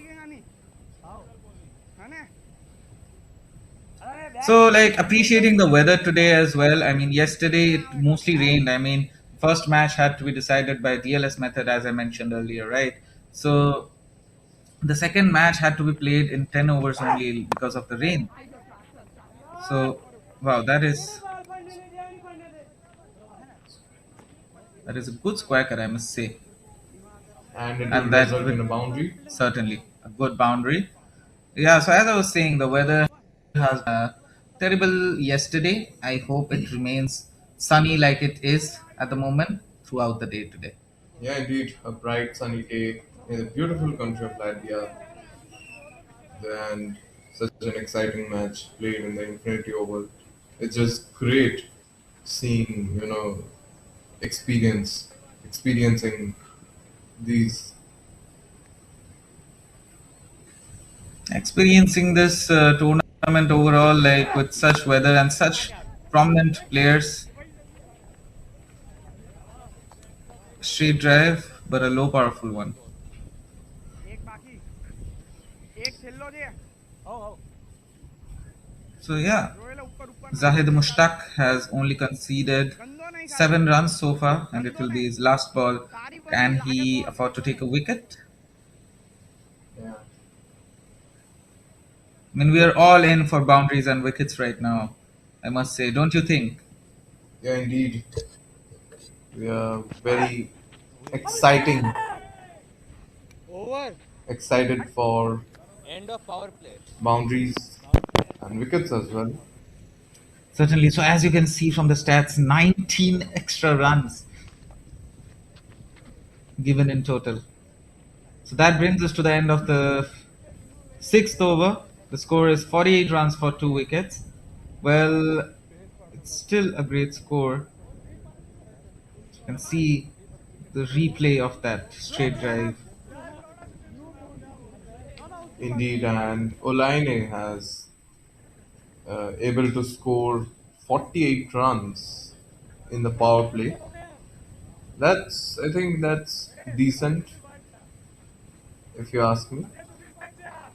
So, like, appreciating the weather today as well. I mean, yesterday it mostly rained. I mean, first match had to be decided by DLS method, as I mentioned earlier, right? So, the second match had to be played in 10 overs only because of the rain. So, wow, that is a good square cut, I must say. And it will And that result in would a boundary. certainly a good boundary. Yeah, so as I was saying, the weather has terrible yesterday. I hope it remains sunny like it is at the moment throughout the day today. Yeah, indeed. A bright sunny day in the beautiful country of Latvia. And such an exciting match played in the Infinity Oval. It's just great seeing, experiencing these. Experiencing this tournament overall, like with such weather and such prominent players, straight drive, but a low powerful one. So yeah, Zahid Mushtaq has only conceded 7 runs so far, and it will be his last ball. Can he afford to take a wicket? Yeah, I mean, we are all in for boundaries and wickets right now. I must say, don't you think? yeah, indeed. We are very exciting, Over. excited for End of power play. boundaries and wickets as well. Certainly. So as you can see from the stats, 19 extra runs given in total. So that brings us to the end of the sixth over. The score is 48 runs for 2 wickets. Well, it's still a great score. You can see the replay of that straight drive. Indeed, and Olaine has able to score 48 runs in the power play. I think that's decent if you ask me.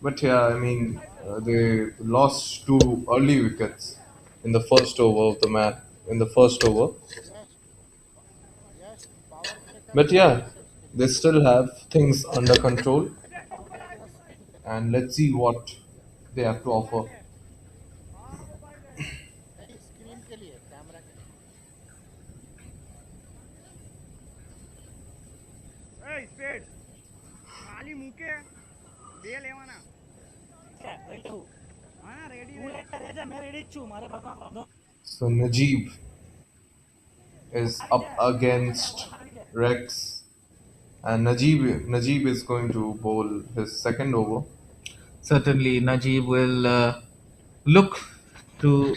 But yeah, I mean, they lost 2 early wickets in the first over of the match. In the first over, but yeah, they still have things under control. and let's see what they have to offer. So Najib is up against Rex, and Najib is going to bowl his second over. Certainly, Najib will look to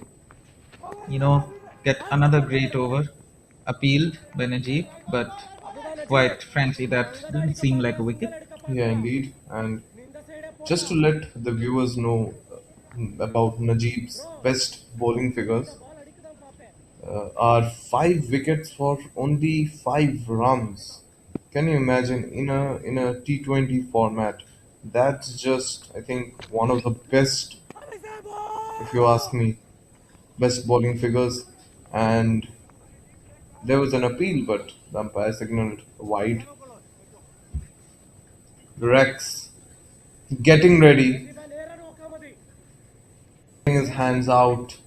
get another great over appealed by Najib, but quite frankly, that didn't seem like a wicket. Yeah, indeed. And just to let the viewers know about Najib's best bowling figures, are 5 wickets for only 5 runs. Can you imagine in a T20 format? That's just, I think, one of the best, if you ask me, best bowling figures. And there was an appeal, but the umpire signaled wide. Rex getting ready, his hands out.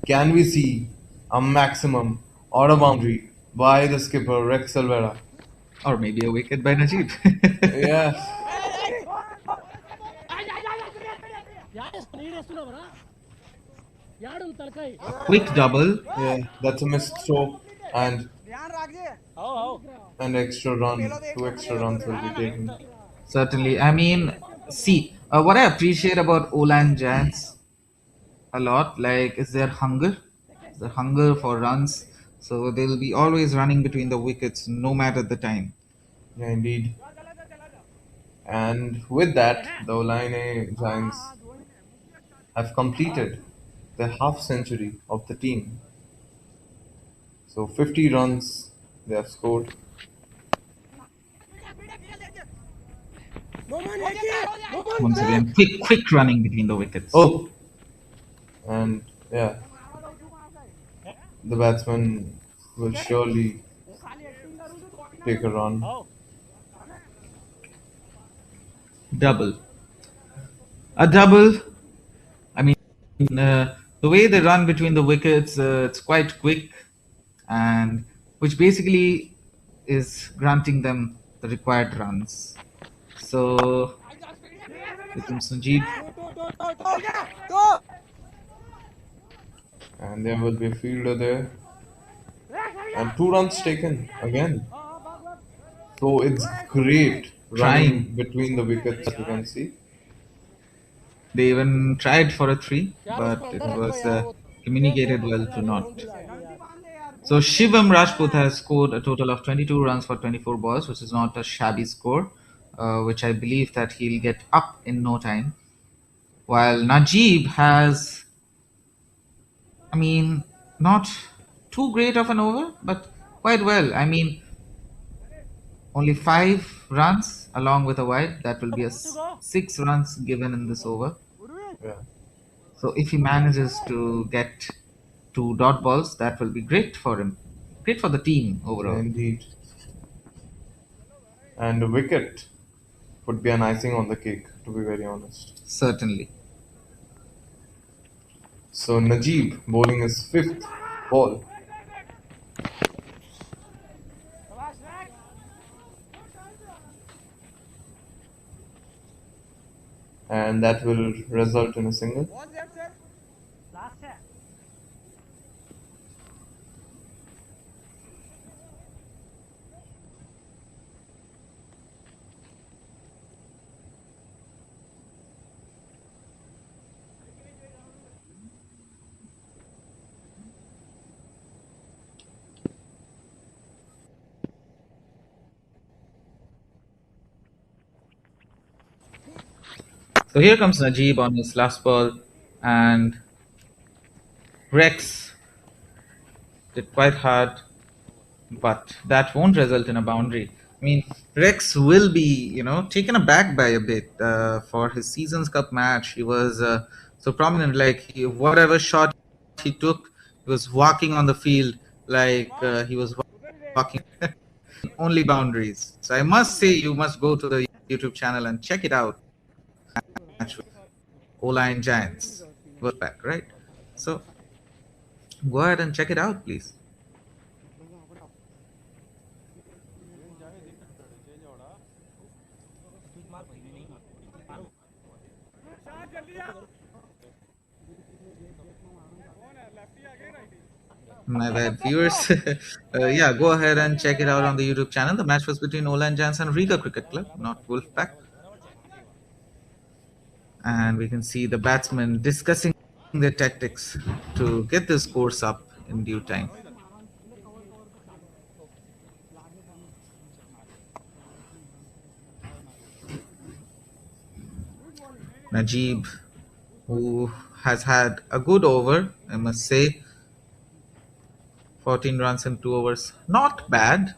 Can we see a maximum or a boundary by the skipper Rex Silvera? Or maybe a wicket by Najib. Yes. Quick double. Yeah, that's a missed throw, and an extra run, 2 extra runs will be taken. Certainly. I mean, see, what I appreciate about Olaine Giants a lot, like, is their hunger. The hunger for runs. So they'll be always running between the wickets no matter the time. Yeah, indeed. And with that, the Olaine Giants have completed the half century of the team. So 50 runs they have scored. Once again, quick running between the wickets. Oh, and yeah, the batsman will surely take a run. Double. A double. I mean, the way they run between the wickets, it's quite quick, and which basically is granting them the required runs. So, here comes Najib. And there will be a fielder there. And 2 runs taken again. So it's great running Trying. between the wickets, as you can see. They even tried for a three, but it was communicated well to not. So Shivam Rajput has scored a total of 22 runs for 24 balls, which is not a shabby score, which I believe that he'll get up in no time. While Najib has, I mean, not too great of an over, but quite well. I mean, only 5 runs along with a wide. That will be a 6 runs given in this over. Yeah. So if he manages to get 2 dot balls, that will be great for him. Great for the team overall. Indeed. And a wicket would be an icing on the cake, to be very honest. Certainly. So Najib bowling his 5th ball. And that will result in a single. So here comes Najib on his last ball, and Rex did quite hard, but that won't result in a boundary. I mean, Rex will be, taken aback by a bit. For his Seasons Cup match, he was so prominent. Like, whatever shot he took, he was walking on the field like he was walking only boundaries. So I must say, you must go to the YouTube channel and check it out. with Olaine Giants Wolfpack, right? So go ahead and check it out, please. My bad, viewers. Yeah, go ahead and check it out on the YouTube channel. The match was between Olaine Giants and Riga Cricket Club, not Wolfpack. And we can see the batsmen discussing their tactics to get the scores up in due time. Najib, who has had a good over, I must say, 14 runs in 2 overs. Not bad.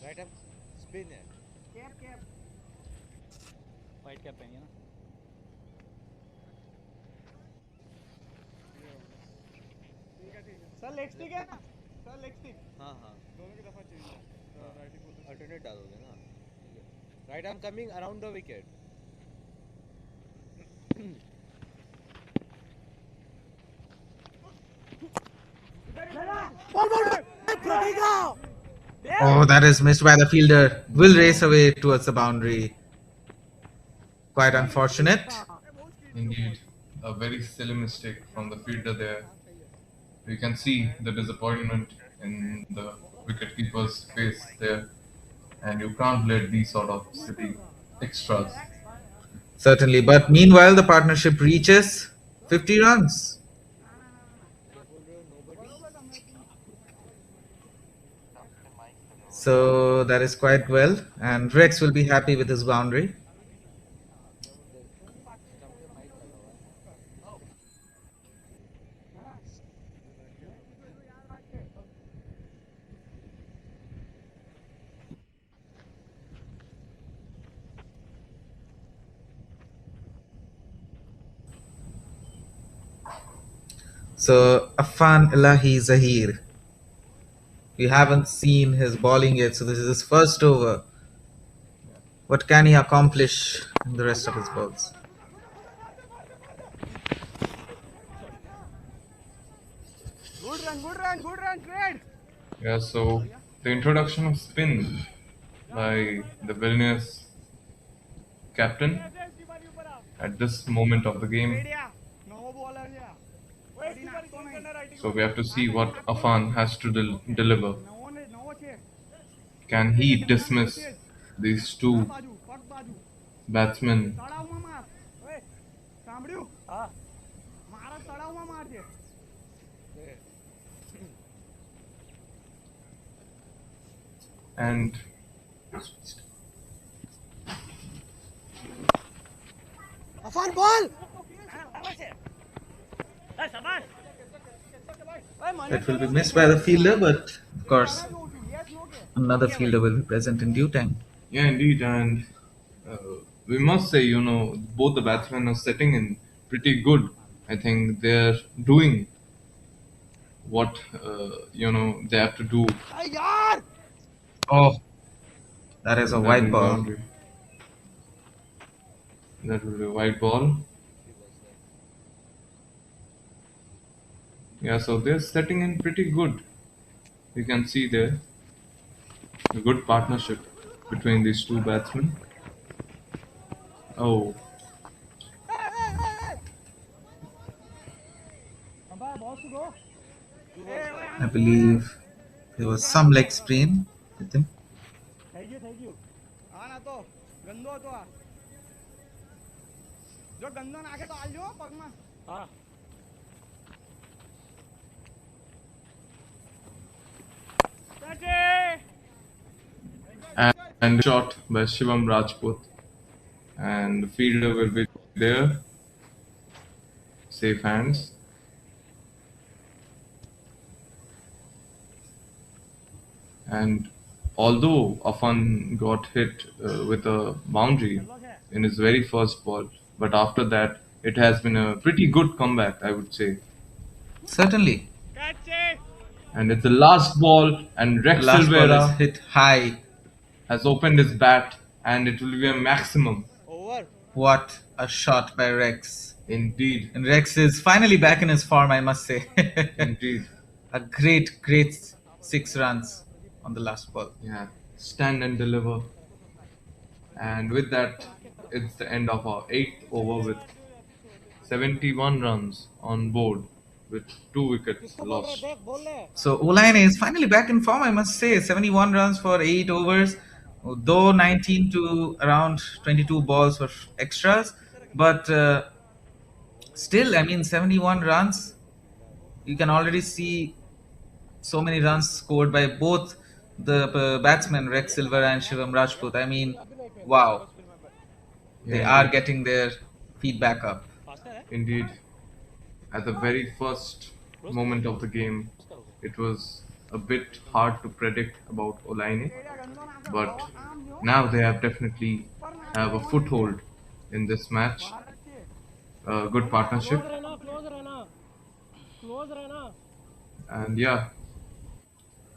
Right arm spin है. हाँ हाँ. Alternate डालोगे ना. Right arm coming around the wicket. Oh, that is missed by the fielder. Will race away towards the boundary. Quite unfortunate. Indeed, a very silly mistake from the fielder there. You can see the disappointment in the wicketkeeper's face there, and you can't let these sort of silly extras. Certainly. But meanwhile, the partnership reaches 50 runs. So that is quite well. And Rex will be happy with his boundary. So Afan Elahi Zahir. We haven't seen his bowling yet, so this is his first over. What can he accomplish in the rest of his balls? Yeah, so the introduction of spin by the Vilnius captain at this moment of the game. So we have to see what Afan has to deliver. Can he dismiss these two batsmen? And Afan ball. It will be missed by the fielder, but of course, another fielder will be present in due time. yeah, indeed, and uh, we must say, both the batsmen are setting in pretty good. I think they're doing what they have to do. Oh, that is a That wide will be ball. boundary. That will be a wide ball. Yeah, so they're setting in pretty good. You can see there a good partnership between these two batsmen. Oh, I believe there was some leg sprain with him. and shot by Shivam Rajput, and the fielder will be there, safe hands. And Although Afan got hit with a boundary in his very first ball, but after that it has been a pretty good comeback, I would say. Certainly. And it's the last ball, and The Rex last ball is Silvera hit high. has opened his bat, and it will be a maximum. Over. What a shot by Rex. Indeed, And Rex is finally back in his form, I must say. indeed. A great 6 runs on the last ball. Yeah, stand and deliver. And with that, it's the end of our eighth over with 71 runs on board with 2 wickets किसको बोल रहे lost. देख बोल रहे So Olaine is finally back in form, I must say. 71 runs for 8 overs, though 19 to around 22 balls for extras. But still, I mean, 71 runs. You can already see so many runs scored by both the batsmen, Rex Silver and Shivam Rajput. I mean, wow, Yeah, they are indeed. getting their feet back up. Indeed. At the very first moment of the game, it was a bit hard to predict about Olaine, but now they have definitely have a foothold in this match. A good partnership, close रहना and yeah,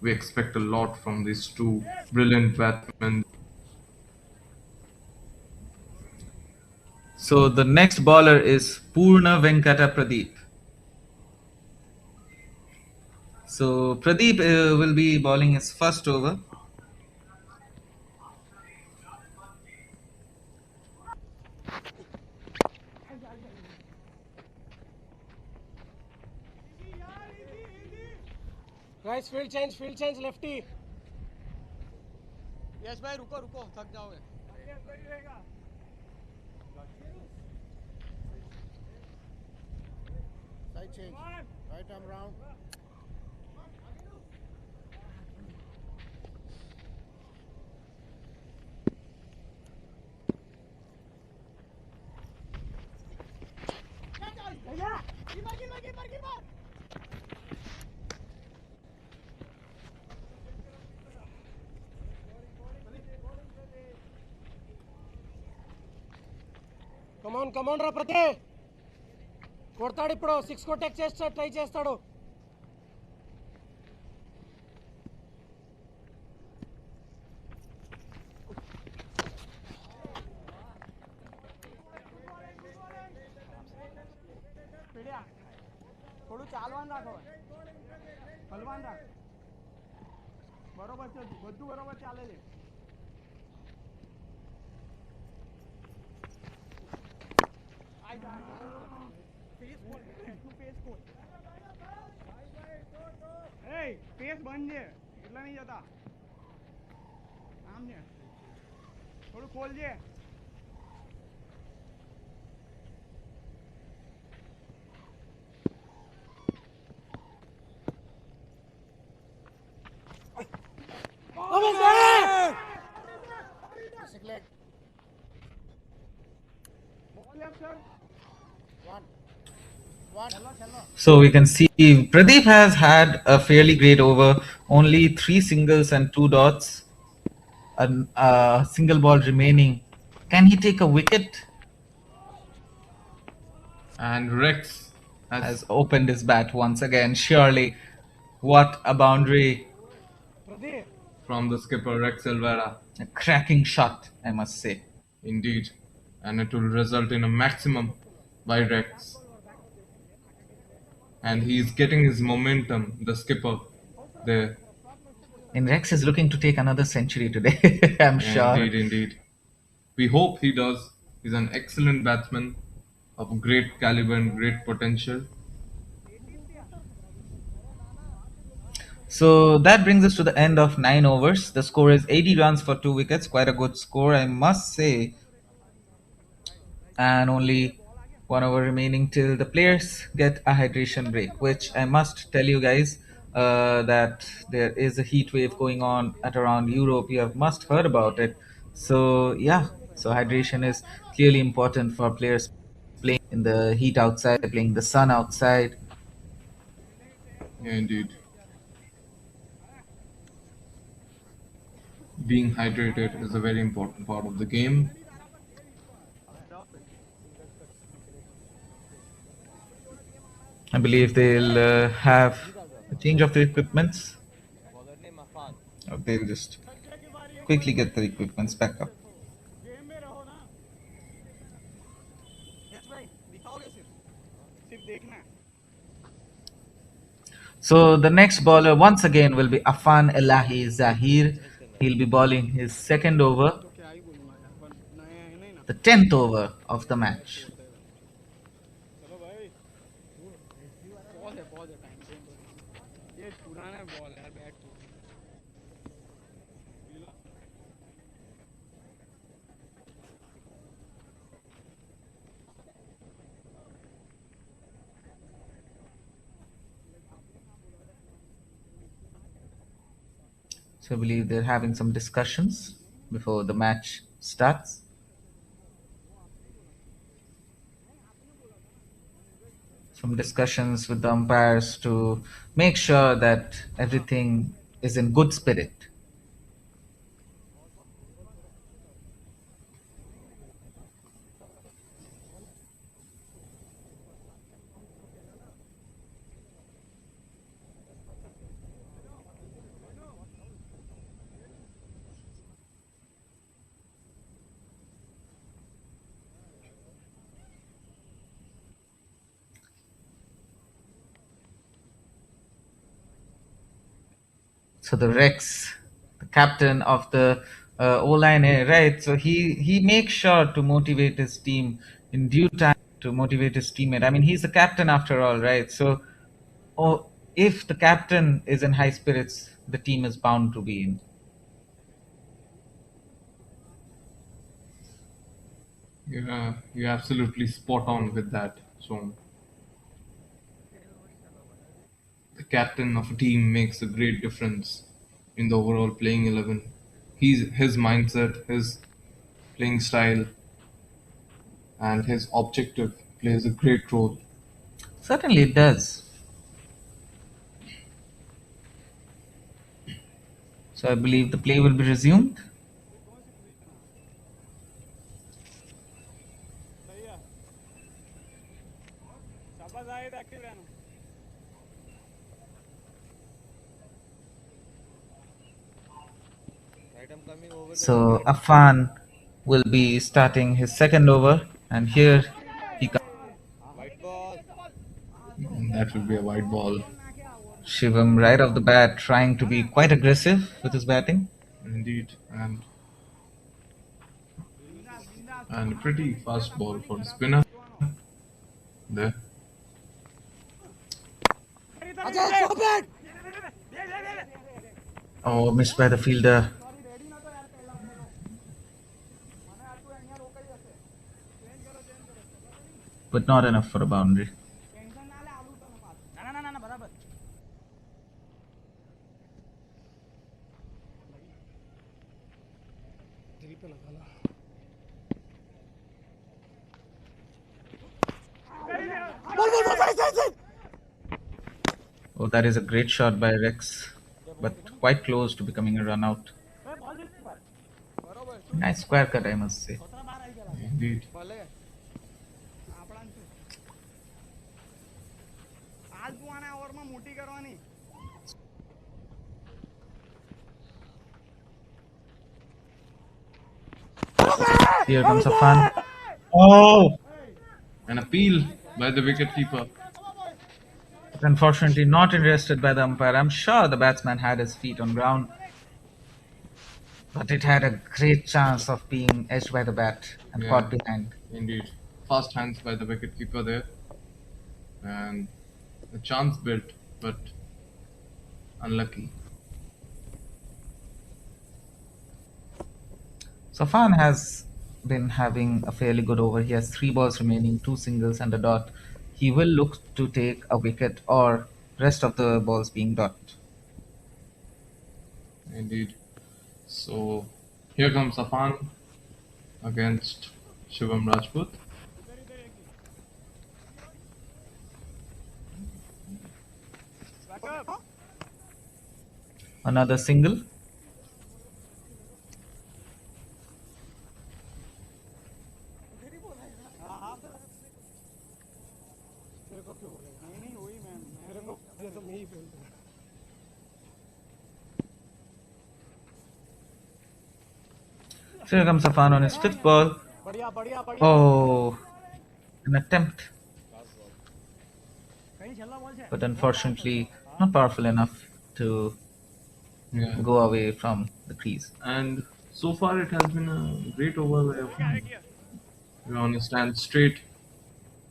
we expect a lot from these two brilliant batsmen. So the next bowler is Purna Venkata Pradeep. So Pradeep will be bowling his first over. Guys field change lefty yes भाई रुको रुको थक जाओगे side change right arm round come on రా ప్రతి కొడతాడు ఇప్పుడు 6 కొట్టేక్ చేస్తాడు ట్రై చేస్తాడు થોડું ચાલવાનું રાખો હલવાન રાખ બરોબર છે બધું બરોબર ચાલે છે પેસ બંધ છે એટલા નહીં જતા આમ છે થોડું ખોલજે So we can see Pradeep has had a fairly great over, only 3 singles and 2 dots, a single ball remaining. Can he take a wicket? And Rex Has opened his bat once again, surely. What a boundary. from the skipper Rex Silvera, A cracking shot, I must say. indeed, and it will result in a maximum by Rex. And he's getting his momentum, the skipper, there. And Rex is looking to take another century today, I'm sure. Indeed, indeed. We hope he does. He's an excellent batsman of great caliber and great potential. So that brings us to the end of 9 overs. The score is 80 runs for 2 wickets. Quite a good score, I must say. And only 1 over remaining till the players get a hydration break, which I must tell you guys that there is a heat wave going on at around Europe. You have must heard about it. So yeah, so hydration is clearly important for players playing in the heat outside, playing in the sun outside. Yeah, indeed. Being hydrated is a very important part of the game. I believe they'll have a change of the equipments. Bowler name Afan. Or they'll just quickly get the equipments back up. So the next bowler once again will be Afan Elahi Zahir. He'll be bowling his second over, the 10th over of the match. So I believe they're having some discussions before the match starts. Some discussions with the umpires to make sure that everything is in good spirit. So the Rex, the captain of the Olaine, right? So he makes sure to motivate his team in due time to motivate his teammate. I mean, he's the captain after all, right? So, oh, if the captain is in high spirits, the team is bound to be in. You're absolutely spot on with that. So the captain of a team makes a great difference in the overall playing 11. His mindset, his playing style, and his objective plays a great role. Certainly, it does. So I believe the play will be resumed. Right, I'm coming over the So wicket. Afan will be starting his second over, and here he comes. White ball. And that will be a wide ball. Shivam right off the bat trying to be quite aggressive with his batting. Indeed, and a pretty fast ball for the spinner there. Ajay, stop it! Oh, missed by the fielder, but not enough for a boundary. Bol, side. Oh, that is a great shot by Rex, but quite close to becoming a run out. Nice square cut, I must say. Indeed. Here comes Afan. Oh, An appeal by the wicketkeeper. but unfortunately not arrested by the umpire. I'm sure the batsman had his feet on ground, but it had a great chance of being edged by the bat and Yeah, caught behind. indeed. Fast hands by the wicketkeeper there. And a chance built, but unlucky. Safan has been having a fairly good over. He has three balls remaining, two singles and a dot. He will look to take a wicket or rest of the balls being dot. Indeed. So here comes Afan against Shivam Rajput. Another single. तेरे को क्यों बोलेगा? नहीं नहीं वही ma'am तेरे को ये तो मैं ही बोल दूंगा. So here comes Safan on his fifth ball. बढ़िया बढ़िया बढ़िया. Oh, an attempt, कहीं चलना बॉल से. but unfortunately not powerful enough to Yeah. go away from the crease. And so far, it has been a great over by Afan. We're on a stand straight.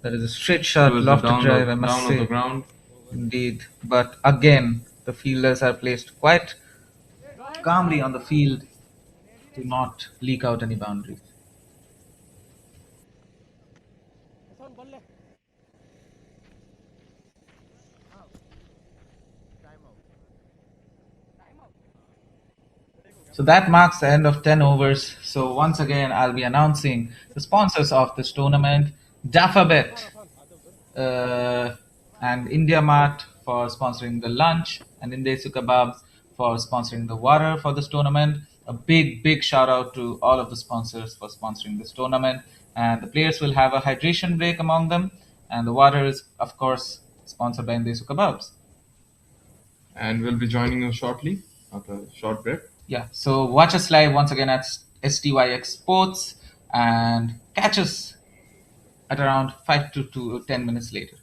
That is a straight There shot, was a lofted drive, I must down on the say. ground. Indeed. But again, the fielders are placed quite calmly on the field to not leak out any boundaries. ऐसा बोल ले. So that marks the end of 10 overs. So once again, I'll be announcing the sponsors of this tournament: Daffabet uh, and India Mart for sponsoring the lunch, and Indesu Kebabs for sponsoring the water for this tournament. A big shout out to all of the sponsors for sponsoring this tournament. And the players will have a hydration break among them, and the water is, of course, sponsored by Indesu Kebabs. And we'll be joining you shortly after a short break. Yeah, so watch us live once again at STYX Sports and catch us at around 5 to 10 minutes later.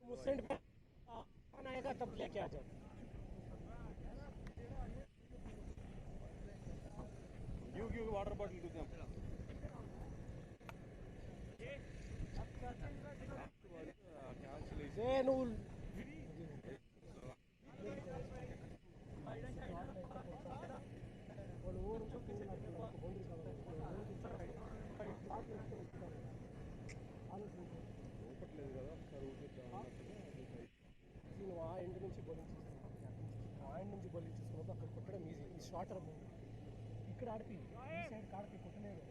मुसेंट पे आएगा तब लेके आ जाओ. Give water bottle to them. Zenul. ఆ end నుంచి bowling చేస్తున్నాను. ఆ end నుంచి బౌలింగ్ చేస్తున్నప్పుడు అక్కడ కొట్టడం ఈజీ. ఈ షార్టర్ ఇక్కడ ఆడిపి ఈ సైడ్ కాడిపి కొట్టలేదు.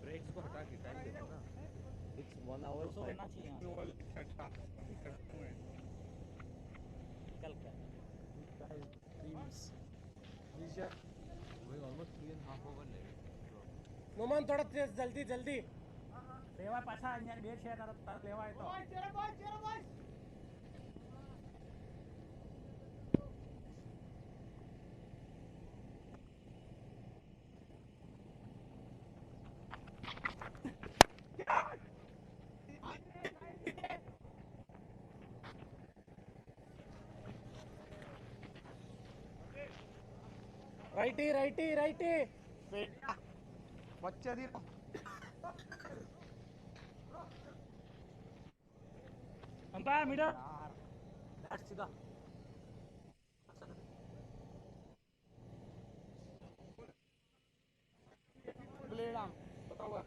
ब्रेक्स को हटा के टाइम देखो ना. It's 1 hour. तो होना चाहिए. कल क्या? We almost 3.5 over left. નોમાન થોડા તેજ જલ્દી જલ્દી લેવા પાછા અહીંયા બે છે તારા લેવાય તો righty, righty, righty. बच्चे दी अंपायर मिडल बैट सीधा ब्लेड आर्म बताओ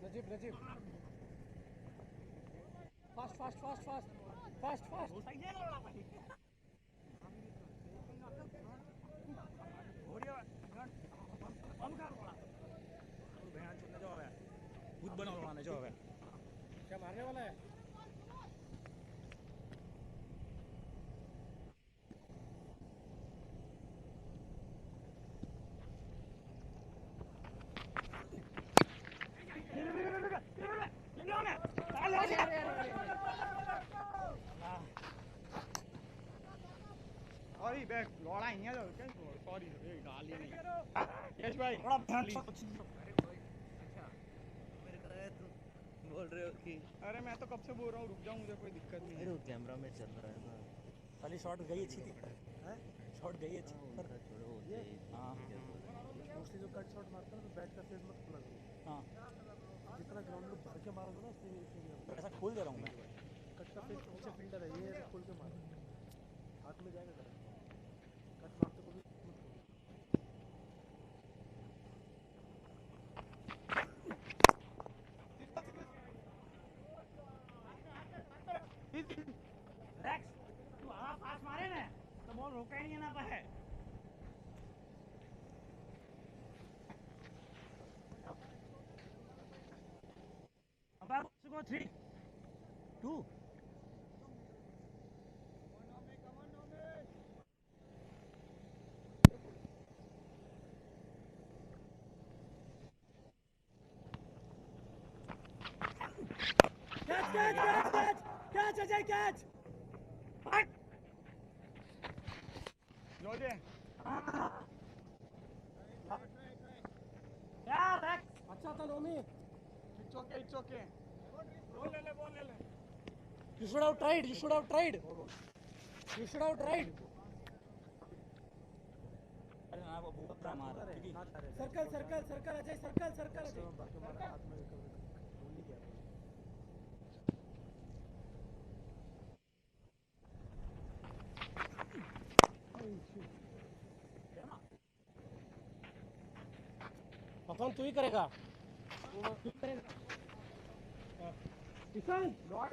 Najeeb Najeeb fast fast fast fast fast fast खुद बना बनाने जो है क्या मारने वाला है सॉरी बैक लौड़ा ही है क्या सॉरी गाल ही नहीं यश भाई थोड़ा ध्यान अच्छा मेरे को लगा तुम बोल रहे हो कि अरे मैं तो कब से बोल रहा हूँ रुक जाओ मुझे कोई दिक्कत नहीं है कैमरा में चल रहा है ना खाली शॉट गई अच्छी थी हैं शॉट गई अच्छी पर छोड़ो ये हां मोस्टली जो कट शॉट मारता है तो बैट का फेस मत खुला करो हां जितना ग्राउंड में भर के मारोगे ना उसमें ऐसा खोल दे रहा हूं मैं कट का फेस पीछे फील्डर है ये खोल के मारो हाथ में जाएगा कट मारते को भी रेक्स तू हवा पास मारे ना तो बॉल रोका ही नहीं ना पाए अब उसको 3 2 Catch, Ajay, catch! Fight! लो दे यार Rex अच्छा था नोमी it's okay बॉल ले ले you should have tried अरे ना वो बुरा मारा सर्कल अजय सर्कल हाथ में गोली क्या परफॉर्म तू ही करेगा किसान लॉट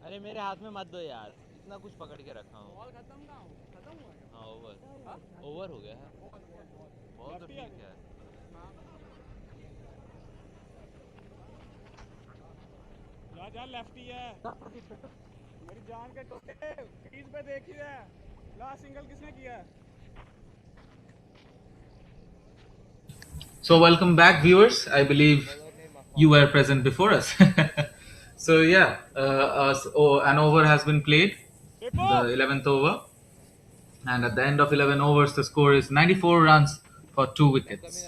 अरे मेरे हाथ में मत दो यार इतना कुछ पकड़ के रखा हूँ बॉल खत्म हुआ हाँ ओवर हो गया है बॉल तो ठीक है जा लेफ्टी है मेरी जान के टोटे क्रीज पे देखिए लास्ट सिंगल किसने किया So, welcome back, viewers. I believe you were present before us. So, yeah, an over has been played, the 11th over. And at the end of 11 overs, the score is 94 runs for 2 wickets.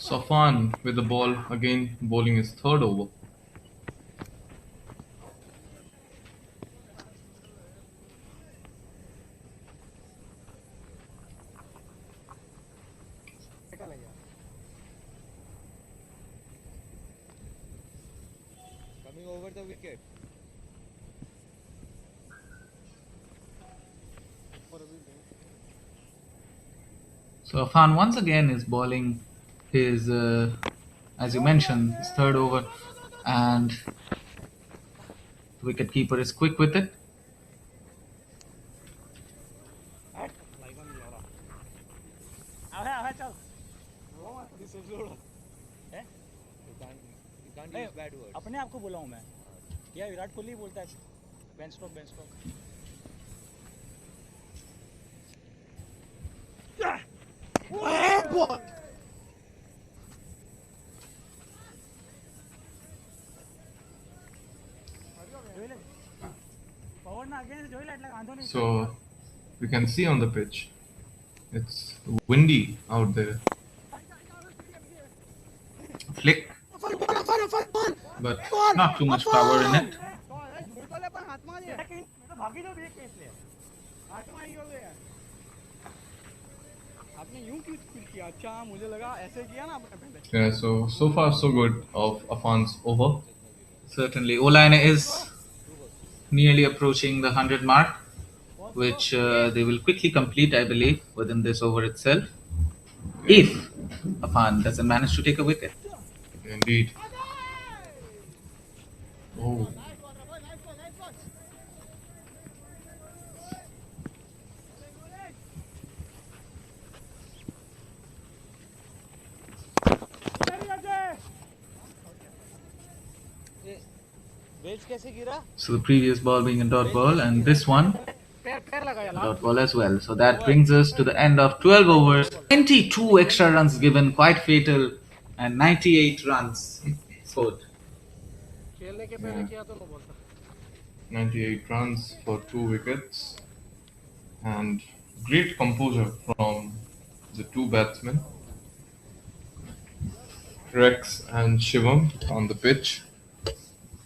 Safan with the ball again, bowling his third over. coming over the wicket So Afan once again is bowling his, as you mentioned, his third over, and the wicketkeeper is quick with it. you can't use bad words अपने आप को बोला हूँ मैं या विराट कोहली बोलता है So we can see on the pitch, it's windy out there. Flick, but not too much power in it. आपने यूं क्यों स्किल किया? अच्छा मुझे लगा ऐसे किया ना आपने पहले. yeah, so far so good of Afan's over. Certainly, Olaine is nearly approaching the 100 mark, which they will quickly complete, I believe, within this over itself, if Afan doesn't manage to take a wicket. Indeed. Oh, So the previous ball being a dot ball, and this one a dot ball as well. So that brings us to the end of 12 overs. 22 extra runs given, quite fatal, and 98 runs scored. खेलने के पहले yeah. किया तो मैं बोलता. 98 runs for 2 wickets, and great composure from the two batsmen, Rex and Shivam, on the pitch.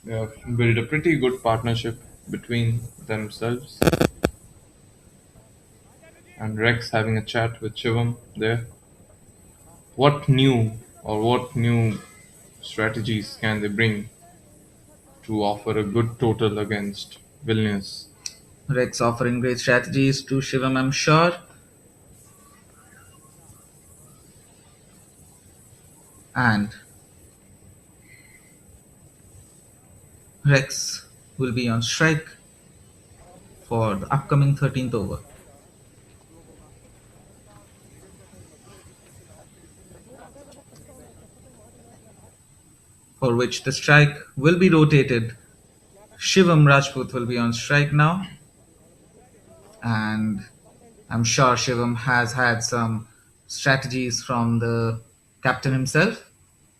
They have built a pretty good partnership between themselves. And Rex having a chat with Shivam there. What new strategies can they bring to offer a good total against Vilnius? Rex offering great strategies to Shivam, I'm sure. And Rex will be on strike for the upcoming 13th over, for which the strike will be rotated. Shivam Rajput will be on strike now, and I'm sure Shivam has had some strategies from the captain himself.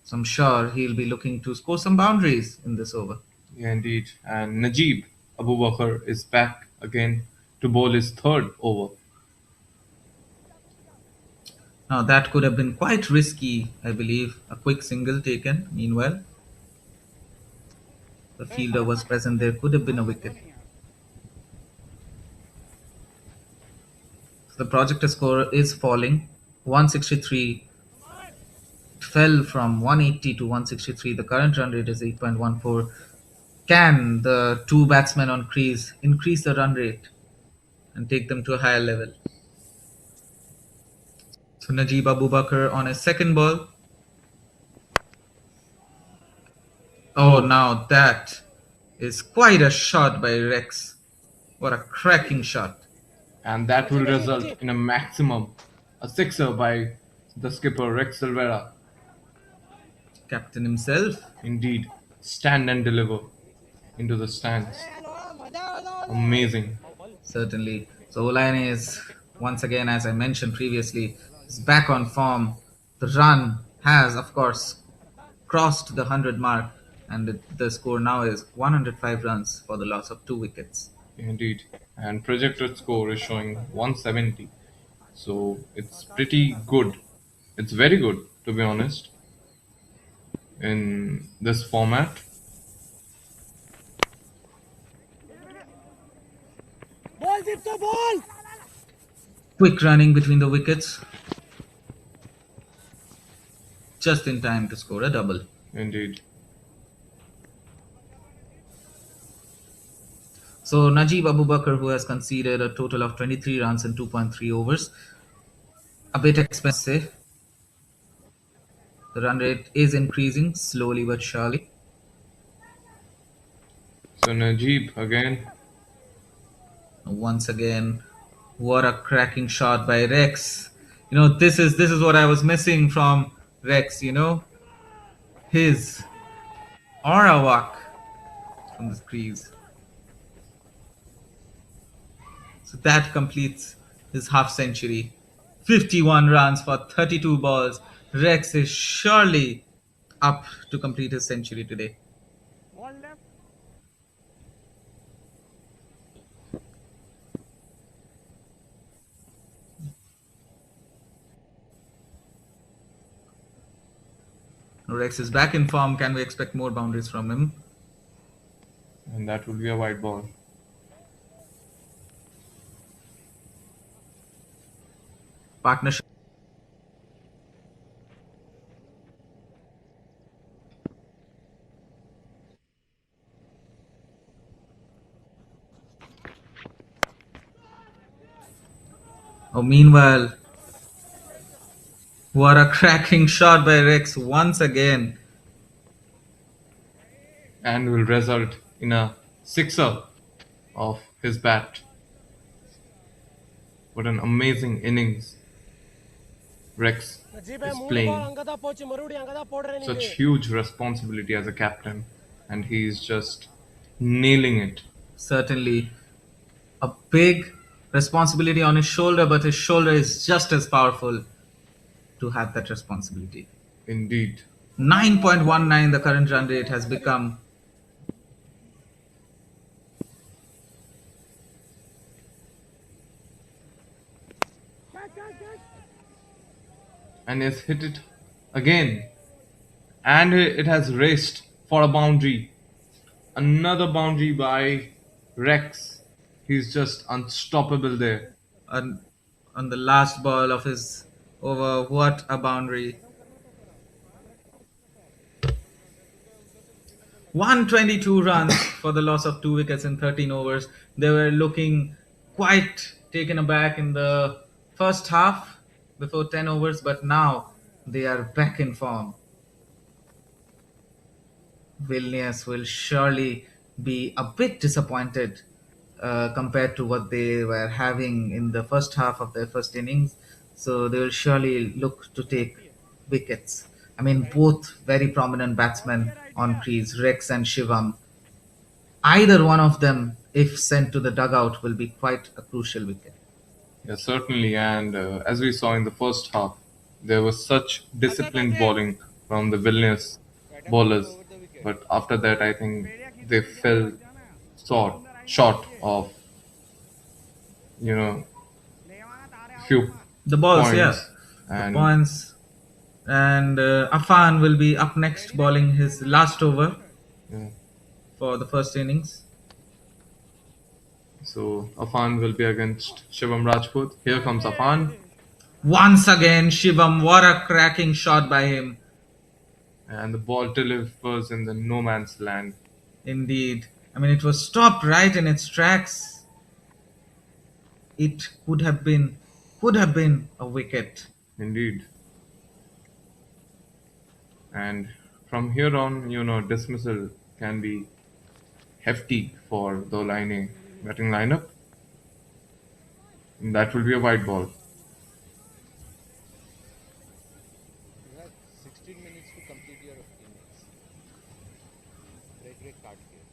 So I'm sure he'll be looking to score some boundaries in this over. Yeah, indeed. And Najib Abubakar is back again to bowl his third over. Now that could have been quite risky, I believe. A quick single taken. Meanwhile, the fielder was present. There could have been a wicket. So the projector score is falling. 163 fell from 180 to 163. The current run rate is 8.14. Can the two batsmen on crease increase the run rate and take them to a higher level? So Najib Abubakar on his second ball. Oh, now that is quite a shot by Rex. What a cracking shot. And that will result in a sixer by the skipper Rex Silvera. Captain himself. Indeed, stand and deliver into the stands. Amazing. Certainly. So Olaine is, once again, as I mentioned previously, is back on form. The run has, of course, crossed the 100 mark, and the score now is 105 runs for the loss of 2 wickets. Indeed. And projected score is showing 170. So it's pretty good. It's very good, to be honest, in this format. Ball jeep तो ball. Quick running between the wickets, just in time to score a double. Indeed. So Najib Abubakar, who has conceded a total of 23 runs in 2.3 overs, a bit expensive. The run rate is increasing slowly but surely. So Najib again. Once again, what a cracking shot by Rex. This is what I was missing from Rex, his aura walk from the crease. So that completes his half century. 51 runs for 32 balls. Rex is surely up to complete his century today. Rex is back in form. Can we expect more boundaries from him? And that will be a white ball. Partnership. Oh, meanwhile, what a cracking shot by Rex once again. And will result in a sixer of his bat. What an amazing innings Rex is playing. Such huge responsibility as a captain, and he's just nailing it. Certainly a big responsibility on his shoulder, but his shoulder is just as powerful to have that responsibility. Indeed. 9.19 the current run rate has become. And has hit it again. And it has raced for a boundary. Another boundary by Rex. He's just unstoppable there. On the last ball of his over. What a boundary. 122 runs for the loss of 2 wickets in 13 overs. They were looking quite taken aback in the first half before 10 overs, but now they are back in form. Vilnius will surely be a bit disappointed compared to what they were having in the first half of their first innings. So they will surely look to take wickets. I mean, both very prominent batsmen on crease, Rex and Shivam. Either one of them, if sent to the dugout, will be quite a crucial wicket. Yeah, certainly. And as we saw in the first half, there was such disciplined bowling from the Vilnius bowlers. But after that, I think they fell short of, you know, few The balls, yeah. points. The And points. And Afan will be up next, bowling his last over yeah, for the first innings. so Afan will be against Shivam Rajput. Here comes Afan. Once again, Shivam, what a cracking shot by him. And the ball delivers in the no man's land. Indeed. I mean, it was stopped right in its tracks. It could have been a wicket. Indeed. And from here on, dismissal can be hefty for the Olaine batting lineup. And that will be a white ball. You have 16 minutes to complete your innings. Red card here.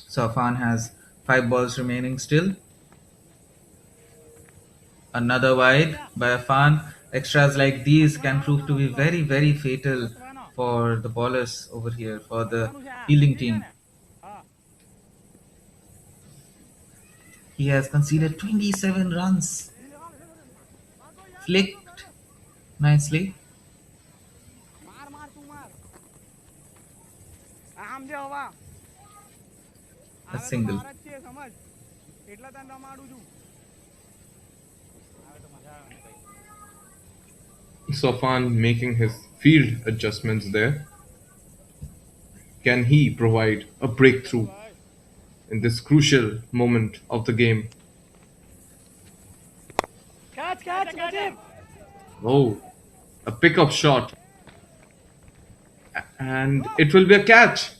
So Afan has 5 balls remaining still. Another wide by Afan. Extras like these can prove to be very, very fatal for the bowlers over here, for the fielding team. He has conceded 27 runs. Flicked nicely. A single. Sofan making his field adjustments there. Can he provide a breakthrough in this crucial moment of the game? Oh, a pickup shot. And it will be a catch.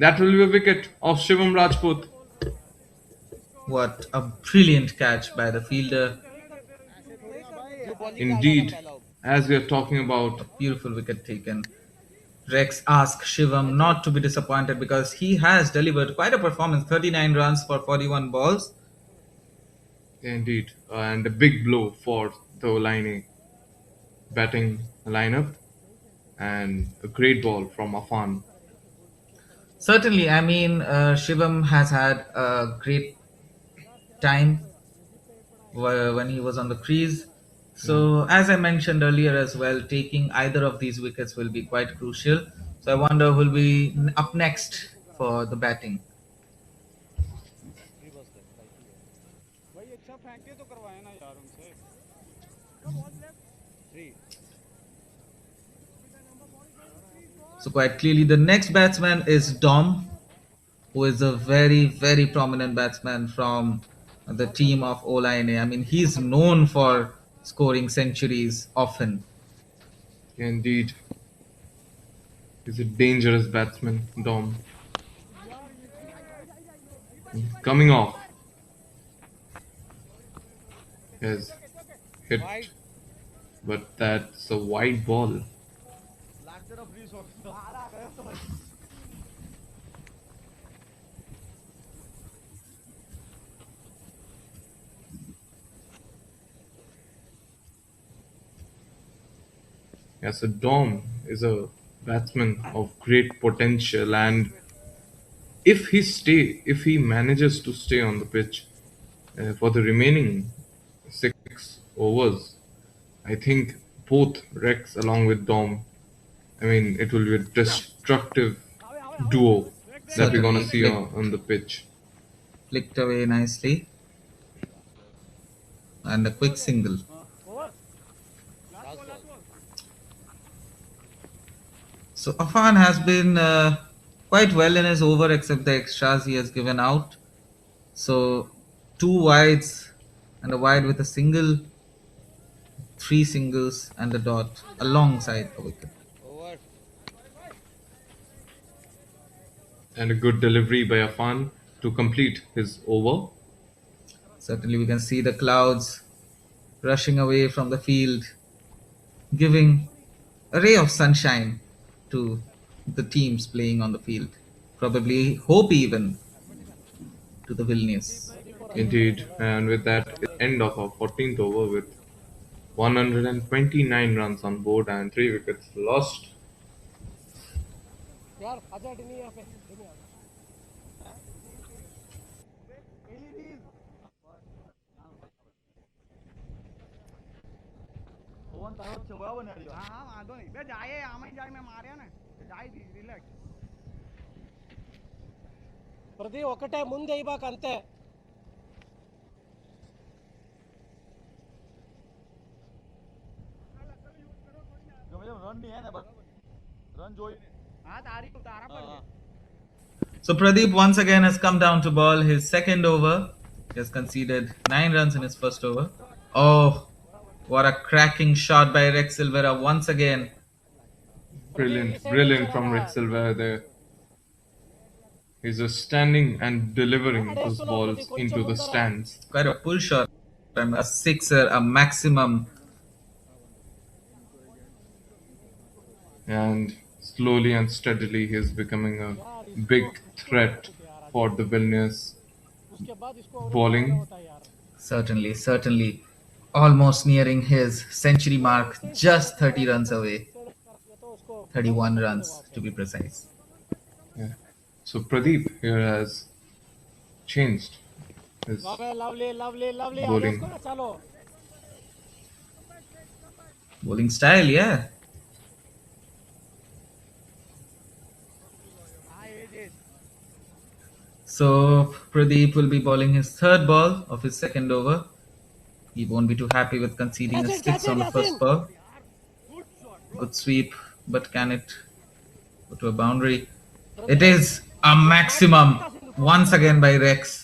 That will be a wicket of Shivam Rajput. What a brilliant catch by the fielder. Indeed, as we are talking about Beautiful wicket taken. Rex asked Shivam not to be disappointed because he has delivered quite a performance, 39 runs for 41 balls. Indeed, and a big blow for the Olaine batting lineup, and a great ball from Afan. Certainly, I mean, Shivam has had a great time when he was on the crease. Yeah. So, as I mentioned earlier as well, taking either of these wickets will be quite crucial. So, I wonder who will be up next for the batting. भाई अच्छा फेंक के तो करवाए ना यार उनसे So, quite clearly, the next batsman is Dom, who is a very, very prominent batsman from the team of Olaine. I mean, he's known for scoring centuries often. Indeed, he's a dangerous batsman, Dom. Coming off, has hit, but that's a wide ball. Yes, so Dom is a batsman of great potential, and if he manages to stay on the pitch for the remaining 6 overs, I think both Rex along with Dom, I mean, it will be a destructive duo that we're gonna Certainly see on the pitch. flicked away nicely, and a quick single. So Afan has been quite well in his over, except the extras he has given out. So two wides and a wide with a single, three singles and a dot alongside the wicket. And a good delivery by Afan to complete his over. Certainly, we can see the clouds rushing away from the field, giving a ray of sunshine to the teams playing on the field. Probably hope even to the Vilnius. Indeed, and with that, it's end of our 14th over with 129 runs on board and 3 wickets lost. यार आजा नहीं यहाँ पे हाँ वांधो नहीं बे जाए आम ही जाए मैं मारे ना जाए रिलैक्स ప్రతి ఒకటే ముందు వేయబాక అంతే हाँ तारी उतारा पड़ So Pradeep once again has come down to ball his second over. He has conceded 9 runs in his first over. Oh, what a cracking shot by Rex Silvera once again. Brilliant, brilliant from Rick Silva there. He's just standing and delivering those balls into the stands. Quite a pull shot and a sixer, a maximum. And slowly and steadily, he's becoming a big threat for the Vilnius उसके बाद इसको bowling. Certainly, certainly. Almost nearing his century mark, just 30 runs away. 31 runs to be precise. Yeah. So Pradeep here has changed his lovely lovely lovely Bowling. चलो Bowling style, yeah. So Pradeep will be bowling his third ball of his second over. He won't be too happy with conceding a six on the first ball. Good sweep, but can it go to a boundary? It is a maximum once again by Rex.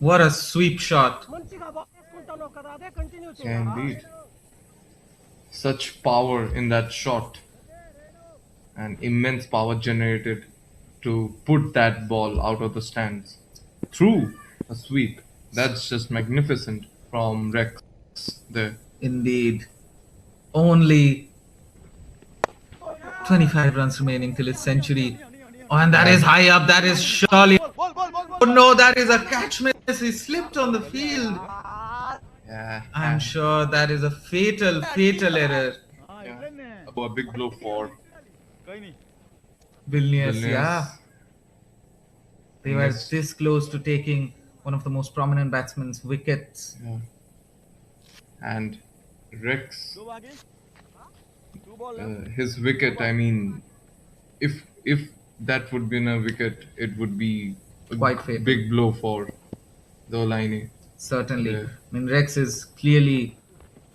What a sweep shot. మంచిగా ball వేసుకుంటాను కదా అదే continue Yeah, indeed. Such power in that shot and immense power generated to put that ball out of the stands through a sweep. That's just magnificent from Rex there. Indeed. Only 25 runs remaining till his century. Oh, and that is high up. That is surely. Oh no, that is a catch miss. He slipped on the field. Yeah, I'm sure that is a fatal, fatal error. yeah. A big blow for Vilnius, yeah. Vilnius. They were Missed. this close to taking one of the most prominent batsmen's wickets. Yeah. And Rex, his wicket. I mean, if that would be a wicket, it would be a Quite fatal. big blow for the Olaine. Certainly. Yeah. I mean, Rex is clearly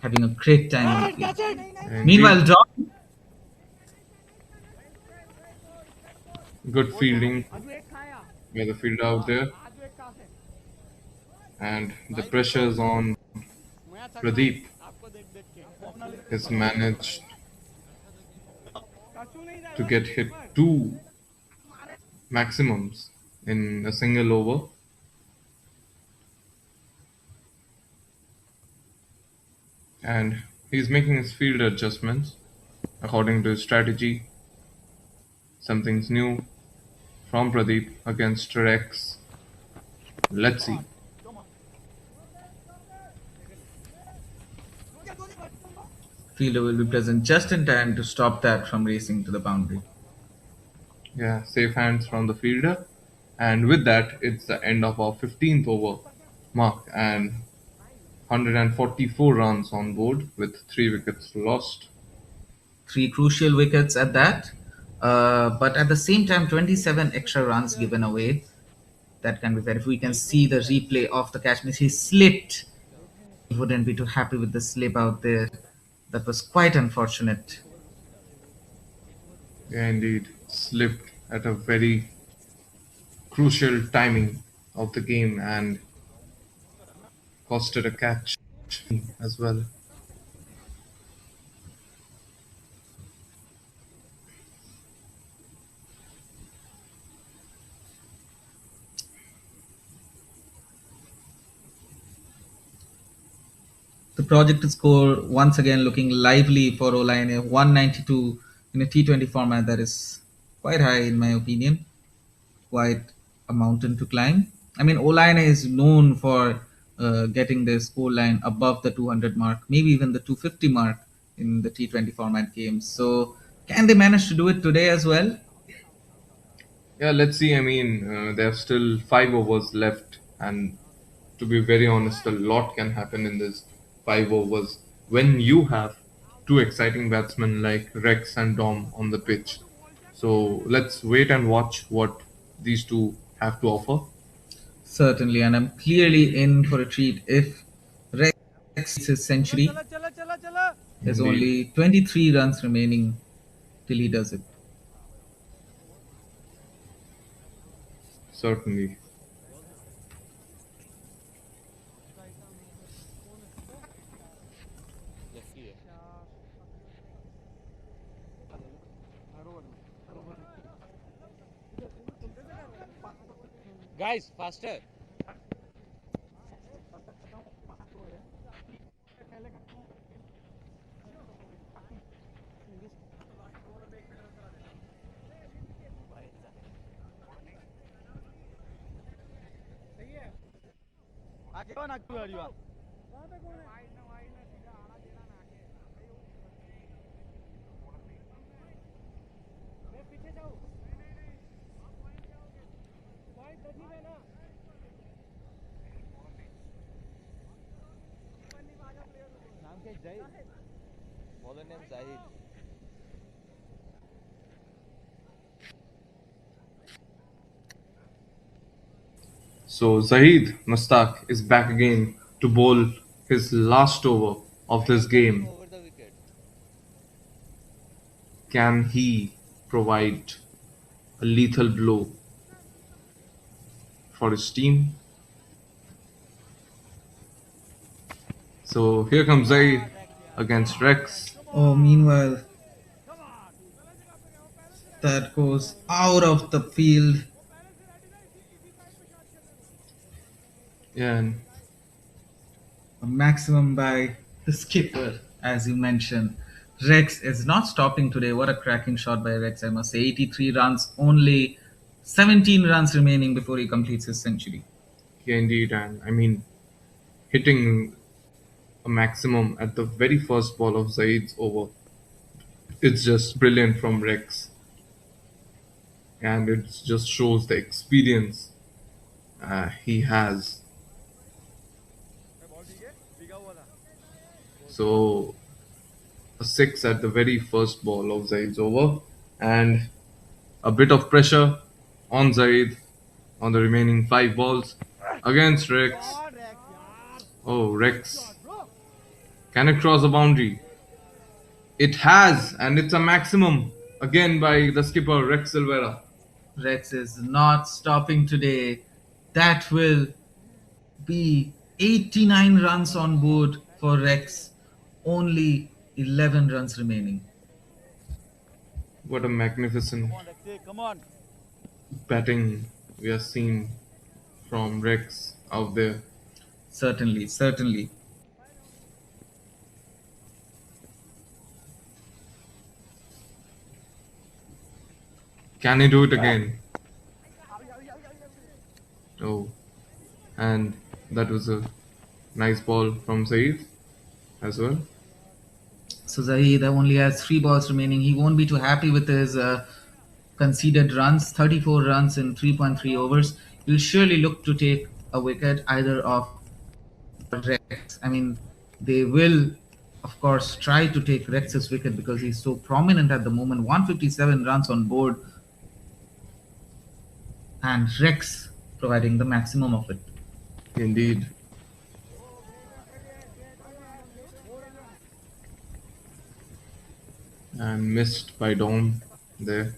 having a great time on the field. Indeed, Meanwhile, John, good fielding by the fielder out there, and the pressures on Pradeep has managed to get hit two maximums in a single over. And he's making his field adjustments according to his strategy. Something's new from Pradeep against Rex. Let's see. fielder will be present just in time to stop that from racing to the boundary. Yeah, safe hands from the fielder. And with that, it's the end of our 15th over mark and 144 runs on board with 3 wickets lost. Three crucial wickets at that. But at the same time, 27 extra runs given away. That can be fair. If we can see the replay of the catch miss, he slipped. He wouldn't be too happy with the slip out there. That was quite unfortunate. Yeah, indeed, slipped at a very crucial timing of the game and costed a catch as well. The projected score once again looking lively for Olaine, 192 in a T20 format. That is quite high in my opinion. Quite a mountain to climb. I mean, Olaine is known for getting the score line above the 200 mark, maybe even the 250 mark in the T20 format games. So, can they manage to do it today as well? Yeah, let's see. I mean, there are still 5 overs left, and to be very honest, a lot can happen in this 5 overs when you have two exciting batsmen like Rex and Dom on the pitch. So let's wait and watch what these two have to offer. Certainly, and I'm clearly in for a treat if Rex hits his century. There's Indeed. only 23 runs remaining till he does it. Certainly. Guys, faster. Bowler name Zahid. So Zahid Mustaq is back again to bowl his last over of this game. Over the wicket. Can he provide a lethal blow for his team? So here comes Zahid against Rex. Oh, meanwhile, that goes out of the field. Yeah, and A maximum by the skipper, as you mentioned. Rex is not stopping today. What a cracking shot by Rex, I must say. 83 runs, only 17 runs remaining before he completes his century. Yeah, indeed. And I mean, hitting a maximum at the very first ball of Zaid's over. It's just brilliant from Rex. And it just shows the experience he has. So, a six at the very first ball of Zaid's over. And a bit of pressure on Zaid on the remaining five balls against Rex. Oh, Rex. Can it cross the boundary? It has, and it's a maximum again by the skipper Rex Silvera. Rex is not stopping today. That will be 89 runs on board for Rex. Only 11 runs remaining. What a magnificent batting we have seen from Rex out there. Certainly, certainly. Can he do it again? Oh, and that was a nice ball from Saeed as well. So Zahid only has three balls remaining. He won't be too happy with his conceded runs, 34 runs in 3.3 overs. He'll surely look to take a wicket either of Rex. I mean, they will, of course, try to take Rex's wicket because he's so prominent at the moment. 157 runs on board, and Rex providing the maximum of it. Indeed. And missed by Dom there.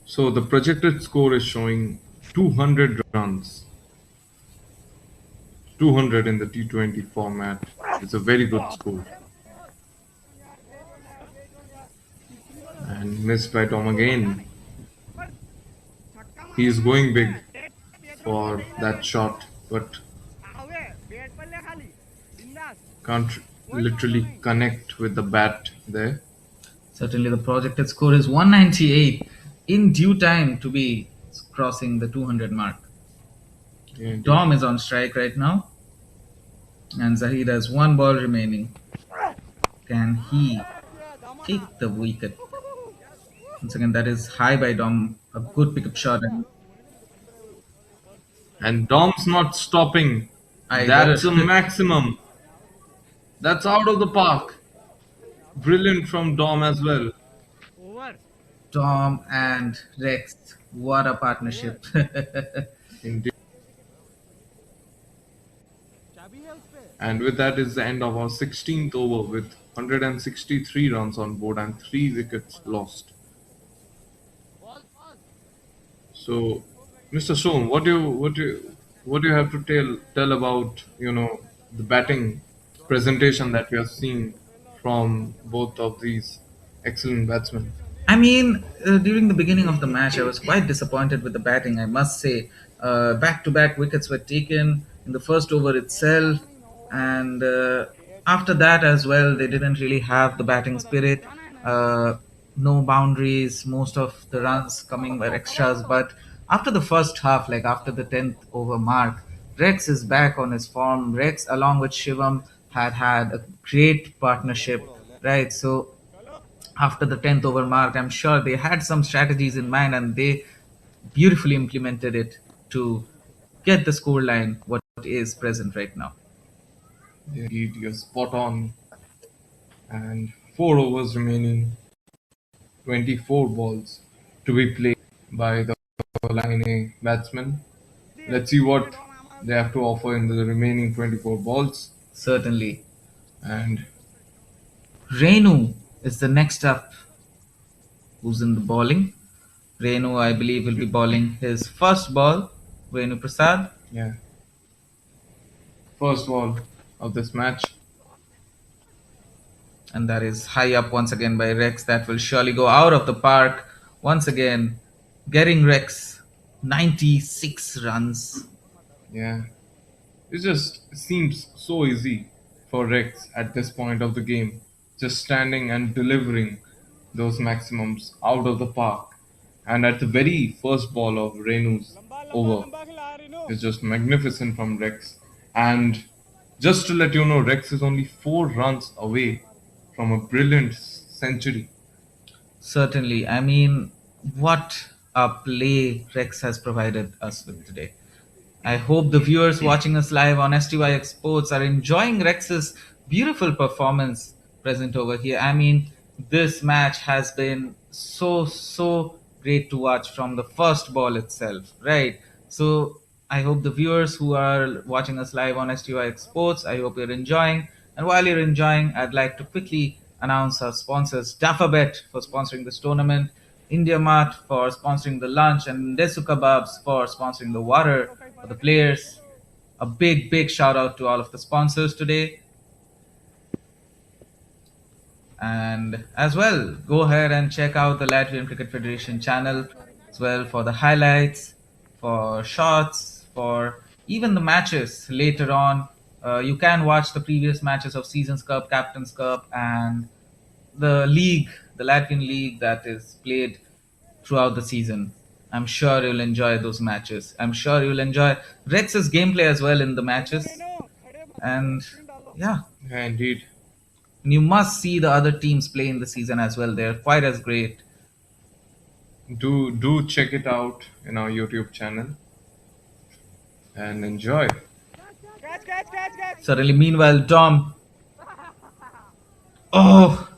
So the projected score is showing 200 runs. 200 in the T20 format is a very good score. And missed by Tom again. He is going big for that shot, but can't literally connect with the bat there. Certainly, the projected score is 198 in due time to be crossing the 200 mark. Yeah, Dom is on strike right now, and Zahid has one ball remaining. Can he take the wicket? Once again, that is high by Dom. A good pickup shot. And Dom's not stopping. Either. That's a maximum. That's out of the park. Brilliant from Dom as well. Dom and Rex. What a partnership. Indeed. And with that is the end of our 16th over with 163 runs on board and 3 wickets lost. So, Mr. Sohn, what do you have to tell about the batting presentation that we are seeing from both of these excellent batsmen? I mean, during the beginning of the match, I was quite disappointed with the batting, I must say. Back to back wickets were taken in the first over itself, and after that as well, they didn't really have the batting spirit. No boundaries, most of the runs coming were extras. But after the first half, like after the 10th over mark, Rex is back on his form. Rex, along with Shivam, had a great partnership, right? So after the 10th over mark, I'm sure they had some strategies in mind and they beautifully implemented it to get the scoreline what is present right now. Indeed, you're spot on. And 4 overs remaining, 24 balls to be played by the Olaine batsmen. Let's see what they have to offer in the remaining 24 balls. Certainly. And Renu is the next up who's in the bowling. Renu, I believe, will be bowling his first ball. Renu Prasad. yeah, first ball of this match. And that is high up once again by Rex. That will surely go out of the park. Once again, getting Rex 96 runs. Yeah, It just seems so easy for Rex at this point of the game, just standing and delivering those maximums out of the park. And at the very first ball of Renu's over, is just magnificent from Rex. And just to let you know, Rex is only 4 runs away from a brilliant century. Certainly. I mean, what a play Rex has provided us with today. I hope the viewers watching us live on STY Exports are enjoying Rex's beautiful performance present over here. I mean, this match has been so great to watch from the first ball itself, right? So I hope the viewers who are watching us live on STY Exports, I hope you're enjoying. And while you're enjoying, I'd like to quickly announce our sponsors: Daffabet for sponsoring this tournament, India Mart for sponsoring the lunch, and Desu Kebabs for sponsoring the water for the players. A big shout out to all of the sponsors today. And as well, go ahead and check out the Latvian Cricket Federation channel as well for the highlights, for shots, for even the matches later on. You can watch the previous matches of Seasons Cup, Captain's Cup, and the league, the Latvian league that is played throughout the season. I'm sure you'll enjoy those matches. I'm sure you'll enjoy Rex's gameplay as well in the matches. And yeah, Yeah, indeed. and you must see the other teams play in the season as well. They're quite as great. Do check it out in our YouTube channel and enjoy. Certainly, meanwhile, Dom. Oh,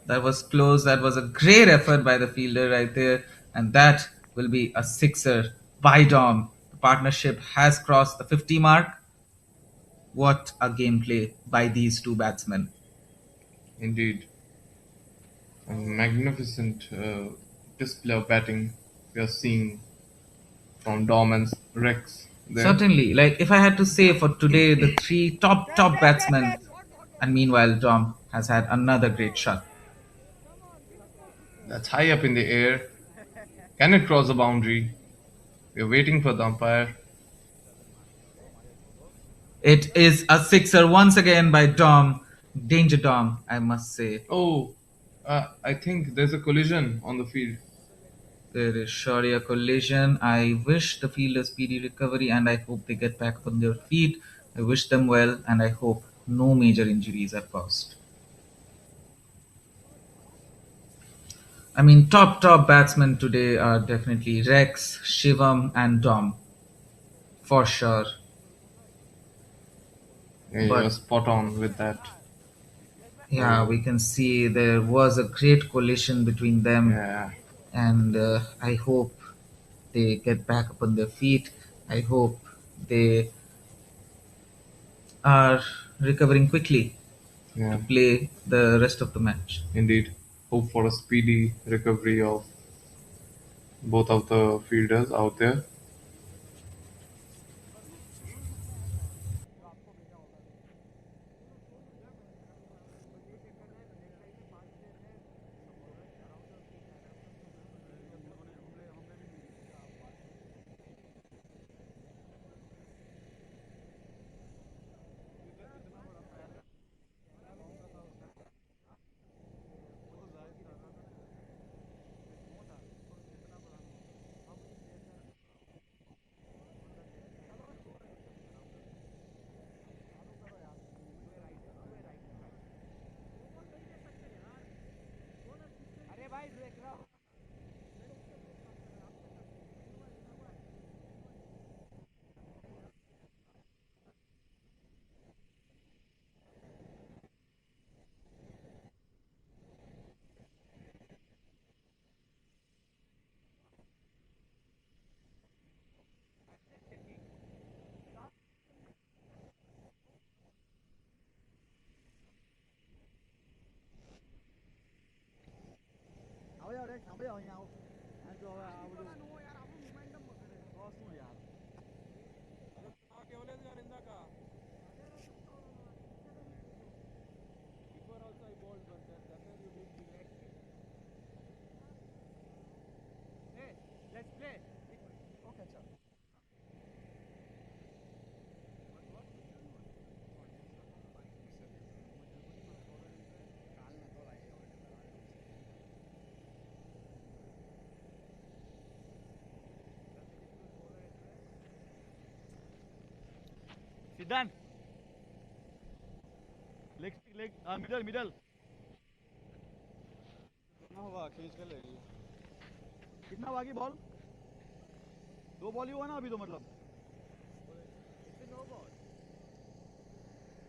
that was close. That was a great effort by the fielder right there. And that will be a sixer by Dom. The partnership has crossed the 50 mark. What a gameplay by these two batsmen. Indeed. A magnificent display of batting we are seeing from Dom and Rex there. Certainly, like if I had to say for today, the three top batsmen, and meanwhile, Dom has had another great shot. That's high up in the air. Can it cross the boundary? We're waiting for the umpire. It is a sixer once again by Dom. Danger Dom, I must say. Oh, I think there's a collision on the field. There is surely a collision. I wish the field a speedy recovery and I hope they get back on their feet. I wish them well and I hope no major injuries are caused. I mean, top batsmen today are definitely Rex, Shivam, and Dom, for sure. Yeah, you're But spot on with that. yeah, we can see there was a great collision between them, Yeah, and I hope they get back up on their feet. I hope they are recovering quickly to yeah, play the rest of the match. indeed. Hope for a speedy recovery of both of the fielders out there. Siddhan. Leg, middle. कितना हुआ खींच कर ले कितना हुआ की ball दो ball ही हुआ ना अभी तो मतलब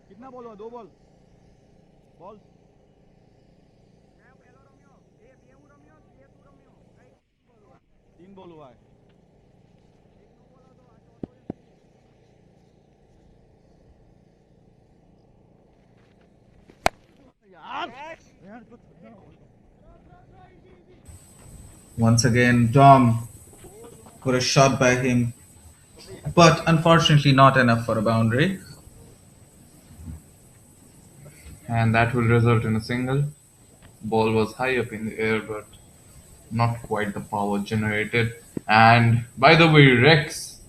कितना बॉल हुआ दो बॉल बॉल तीन बॉल हुआ है यार यार कुछ Once again, Dom got a shot by him, but unfortunately not enough for a boundary. And that will result in a single. Ball was high up in the air, but not quite the power generated. And by the way, Rex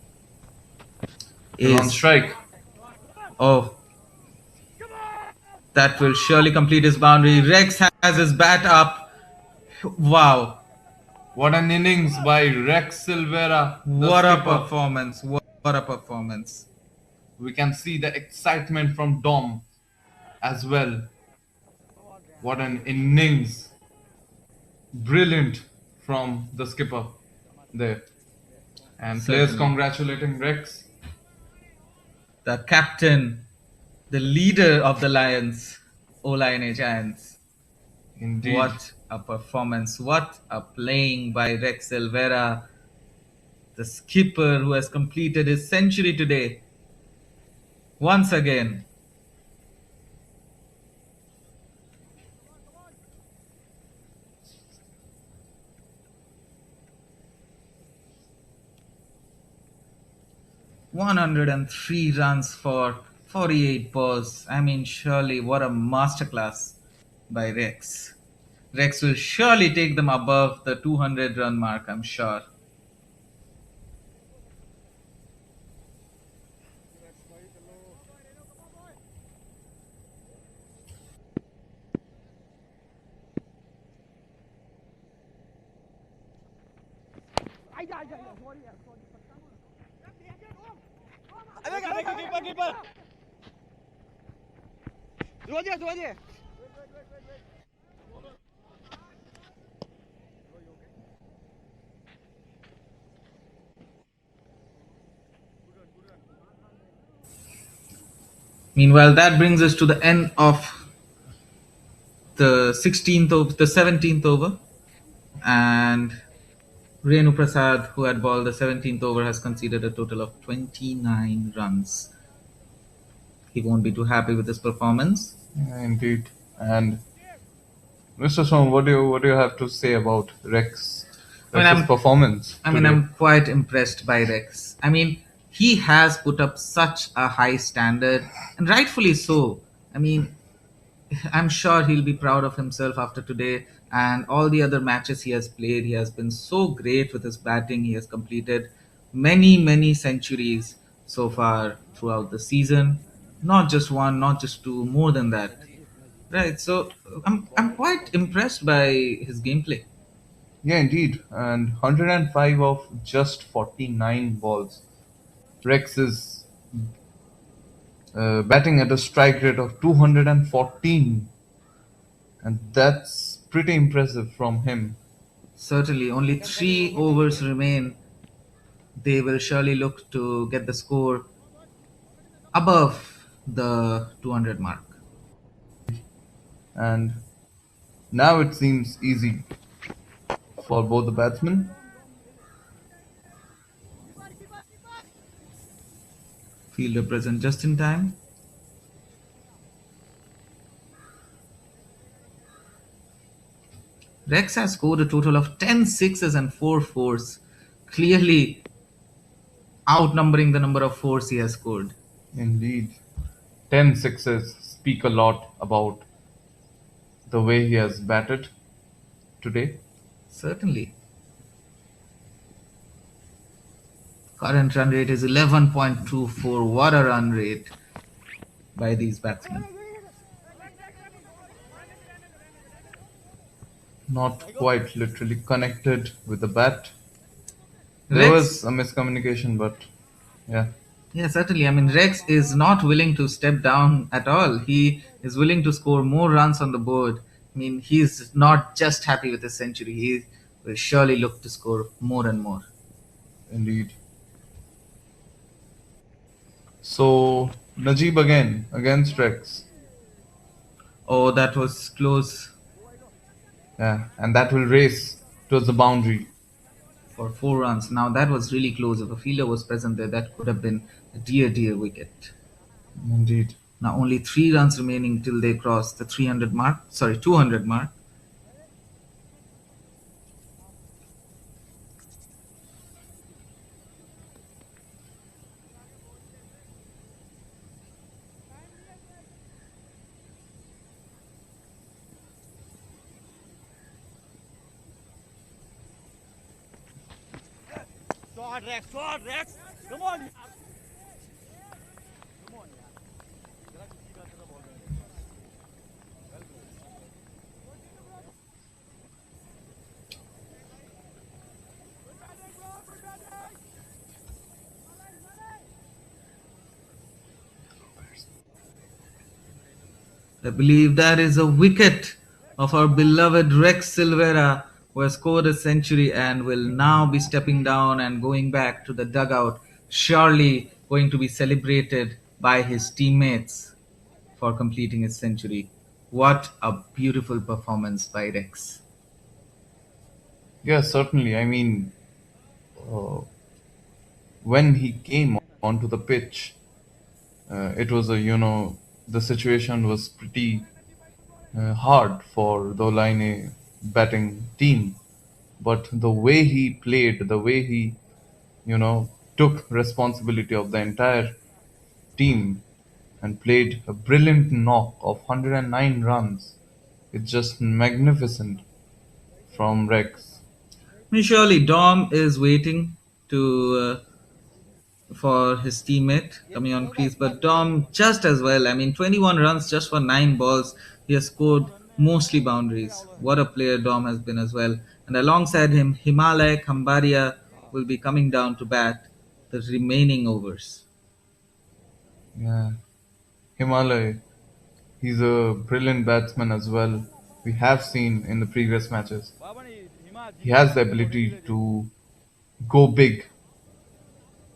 is on Is strike. oh, that will surely complete his boundary. Rex has his bat up. Wow, What an innings by Rex Silvera, the what a skipper. performance! What a performance! We can see the excitement from Dom as well. What an innings. Brilliant from the skipper there. And players Certainly, congratulating Rex. the captain, the leader of the Lions, Olaine Giants. Indeed. What a performance! What a playing by Rex Silvera, the skipper who has completed his century today. Once again, 103 runs for 48 balls. I mean, surely what a masterclass by Rex. Rex will surely take them above the 200 run mark, I'm sure. Keeper Subhaji Meanwhile, that brings us to the end of the 16th over, the 17th over, and Renu Prasad, who had bowled the 17th over, has conceded a total of 29 runs. He won't be too happy with his performance. Indeed. And Mr. Song, what do you have to say about Rex? I mean, Rex's performance today? I'm quite impressed by Rex. I mean, he has put up such a high standard, and rightfully so. I mean, I'm sure he'll be proud of himself after today and all the other matches he has played. He has been so great with his batting. He has completed many centuries so far throughout the season. Not just one, not just two, more than that. Right. So I'm quite impressed by his gameplay. Yeah, indeed. And 105 of just 49 balls. Rex is batting at a strike rate of 214. And that's pretty impressive from him. Certainly, only 3 overs remain. They will surely look to get the score above the 200 mark. And now it seems easy for both the batsmen. Fielder present just in time. Rex has scored a total of 10 sixes and 4 fours, clearly outnumbering the number of fours he has scored. Indeed. 10 sixes speak a lot about the way he has batted today. Certainly. Current run rate is 11.24. What a run rate by these batsmen. Not quite literally connected with the bat. There Rex, was a miscommunication, but yeah. Yeah, certainly. I mean, Rex is not willing to step down at all. He is willing to score more runs on the board. I mean, he's not just happy with his century. He will surely look to score more and more. Indeed. So Najib again against Rex. Oh, that was close Yeah, and that will race towards the boundary. for 4 runs. Now, that was really close. If a fielder was present there, that could have been a dear, dear wicket. Indeed. Now, only 3 runs remaining till they cross the 300 mark. Sorry, 200 mark. Shot, Rex, shot, Rex. Come on. I believe that is a wicket of our beloved Rex Silvera, who has scored a century and will now be stepping down and going back to the dugout, surely going to be celebrated by his teammates for completing his century. What a beautiful performance by Rex. Yeah, certainly. I mean, uh, when he came onto the pitch, it was a the situation was pretty hard for the Olaine batting team, but the way he played, the way he took responsibility of the entire team and played a brilliant knock of 109 runs. It's just magnificent from Rex. I mean, surely Dom is waiting for his teammate coming on crease, but Dom just as well. I mean, 21 runs just for 9 balls. He has scored mostly boundaries. What a player Dom has been as well. And alongside him, Himalaya Kambaria will be coming down to bat the remaining overs. Yeah, Himalay. He's a brilliant batsman as well. We have seen in the previous matches. He has the ability to go big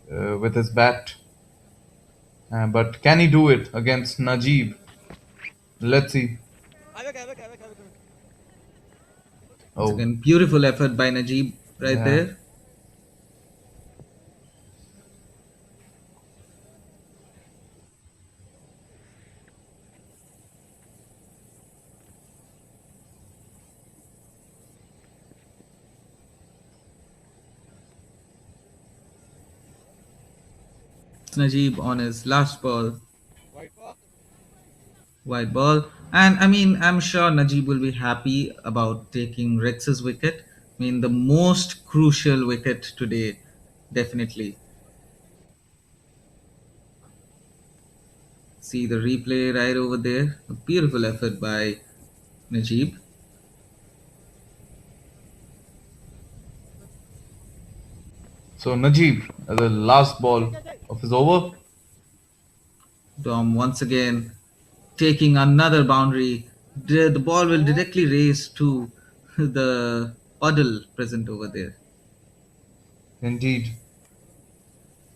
with his bat. But can he do it against Najib? Let's see. Once Oh, again, beautiful effort by Najib right yeah. there. Najib on his last ball, white ball. And I mean, I'm sure Najib will be happy about taking Rex's wicket. I mean, the most crucial wicket today, definitely. See the replay right over there. A beautiful effort by Najib. So Najib, the last ball of his over. Dom once again taking another boundary. The ball will directly race to the puddle present over there. Indeed,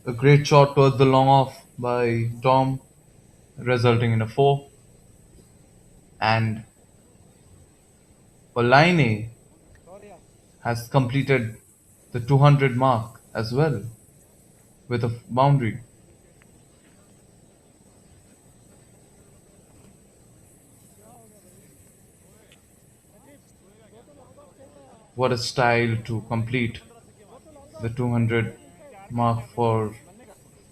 a great shot towards the long off by Tom, resulting in a four. And Olaine has completed the 200 mark as well with a boundary. What a style to complete the 200 mark for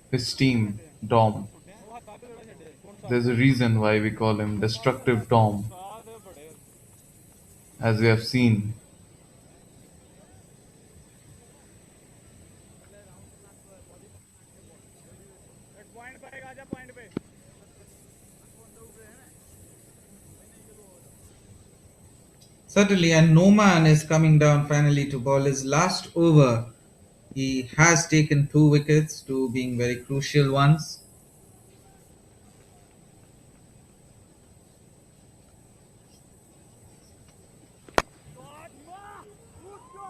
his team, Dom. There's a reason why we call him Destructive Dom, as we have seen. Certainly, and Noman is coming down finally to ball his last over. He has taken two wickets, two being very crucial ones.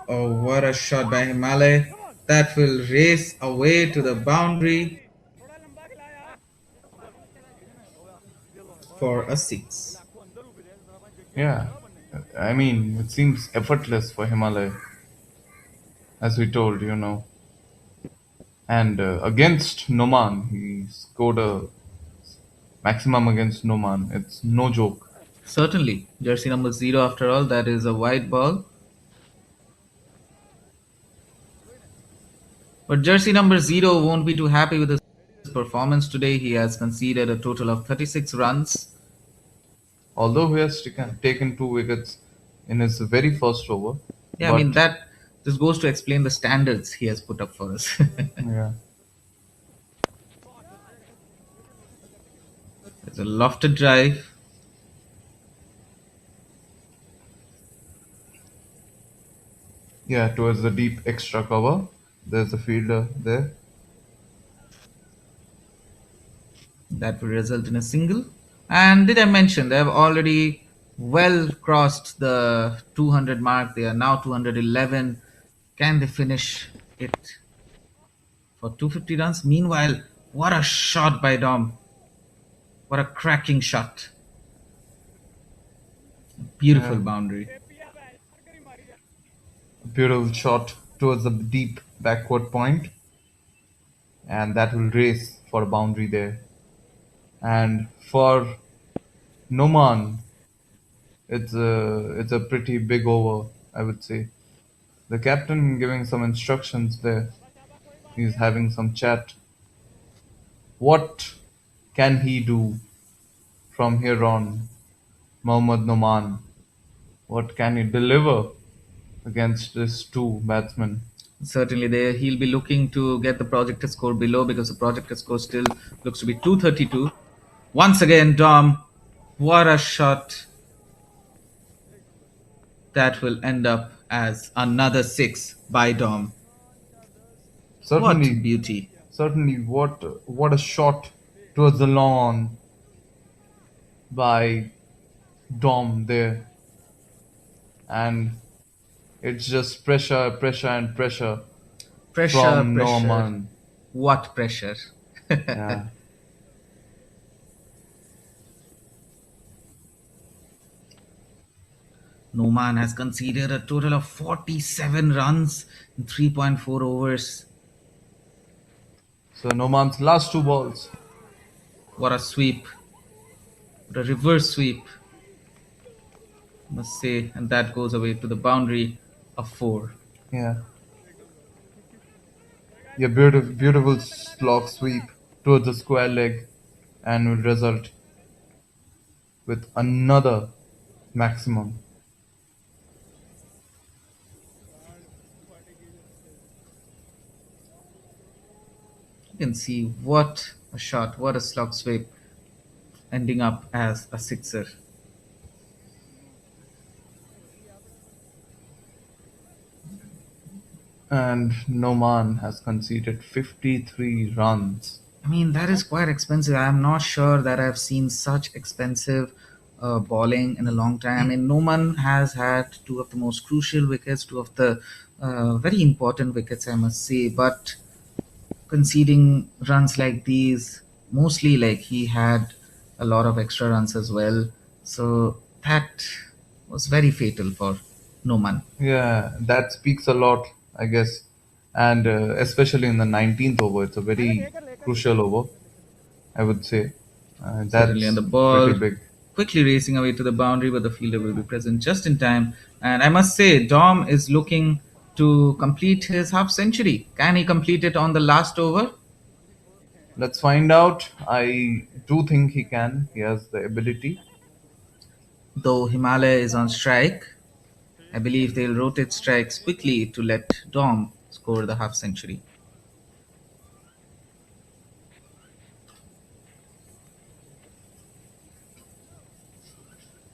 Oh, what a shot by Himalay. That will race away to the boundary for a six. Yeah, I mean, it seems effortless for Himalaya, as we told, And against Noman, he scored a maximum against Noman. It's no joke. Certainly, jersey number zero, after all, that is a white ball. But jersey number zero won't be too happy with his performance today. He has conceded a total of 36 runs. Although he has taken two wickets in his very first over, Yeah, I mean, but that just goes to explain the standards he has put up for us. yeah, It's a lofted drive. yeah, towards the deep extra cover. There's a fielder there. That will result in a single. And did I mention they have already well crossed the 200 mark? They are now 211. Can they finish it for 250 runs? Meanwhile, what a shot by Dom! What a cracking shot! Beautiful Yeah, boundary. beautiful shot towards the deep backward point, and that will race for a boundary there. And for Noman, it's a pretty big over, I would say. The captain giving some instructions there. He's having some chat. What can he do from here on, Mohammad Noman? What can he deliver against these two batsmen? Certainly, there he'll be looking to get the projected score below because the projected score still looks to be 232. Once again, Dom, what a shot that will end up as another six by Dom. What Certainly, beauty! certainly, what a shot towards the lawn by Dom there, and it's just pressure, pressure, and pressure Pressure, from pressure. Norman. What pressure? Yeah, Noman has conceded a total of 47 runs in 3.4 overs. so Norman's last two balls. What a sweep! What a reverse sweep, must say, and that goes away to the boundary of four. Yeah, yeah, beautiful slog sweep towards the square leg, and will result with another maximum. You can see what a shot, what a slog sweep, ending up as a sixer. And Noman has conceded 53 runs. I mean, that is quite expensive. I'm not sure that I've seen such expensive bowling in a long time. I mean, Noman has had two of the most crucial wickets, two of the very important wickets, I must say. But conceding runs like these, mostly like he had a lot of extra runs as well. So that was very fatal for Noman. Yeah, that speaks a lot, I guess. And especially in the 19th over, it's a very crucial over, I would say. Certainly, and That's the pretty ball big. quickly racing away to the boundary, but the fielder will be present just in time. And I must say, Dom is looking to complete his half century. Can he complete it on the last over? Let's find out. I do think he can. He has the ability. Though Himalaya is on strike, I believe they'll rotate strikes quickly to let Dom score the half century.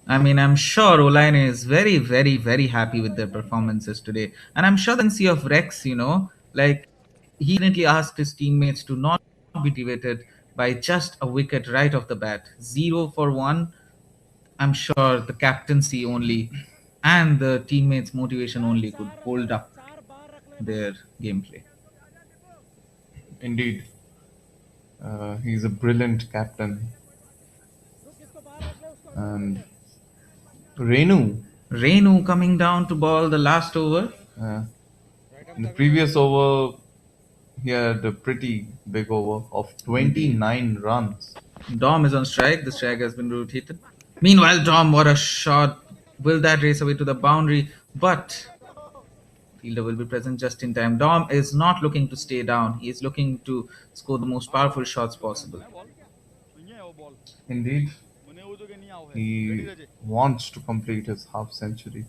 I mean, I'm sure Olaine is very, very, very happy with their performances today. And I'm sure the sea of Rex, Like, he didn't asked his teammates to not be deviated by just a wicket right off the bat. 0 for 1. I'm sure the captaincy only and the teammates' motivation only could hold up their gameplay. Indeed, he's a brilliant captain. And Renu, Renu coming down to ball the last over. uh, in the previous over, he had a pretty big over of 29 runs. Dom is on strike. The strike has been rotated. Meanwhile, Dom, what a shot. Will that race away to the boundary? But fielder will be present just in time. Dom is not looking to stay down. He is looking to score the most powerful shots possible. Ball नहीं है वो ball Indeed, मैंने वो तो के नहीं आओ है रेडी he रहे wants to complete his half century.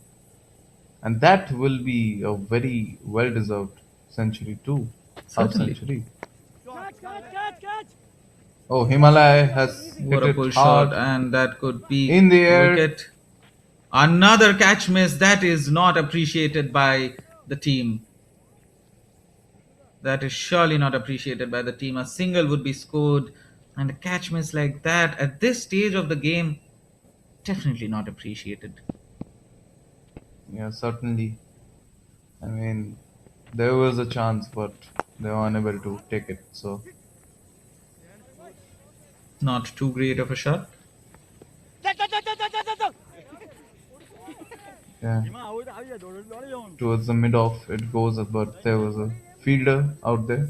And that will be a very well deserved century too. Half Certainly. century. Catch, catch, catch, catch. Oh, Himalaya has hit What a it pull hard shot, and that could be in the air. wicket. Another catch miss. That is not appreciated by the team. That is surely not appreciated by the team. A single would be scored, and a catch miss like that at this stage of the game, definitely not appreciated. Yeah, certainly. I mean, there was a chance, but they were unable to take it. So, Not too great of a shot. yeah, हिमा आओ तो आइए दौड़ दौड़ जाओ towards the mid off it goes, but there was a fielder out there.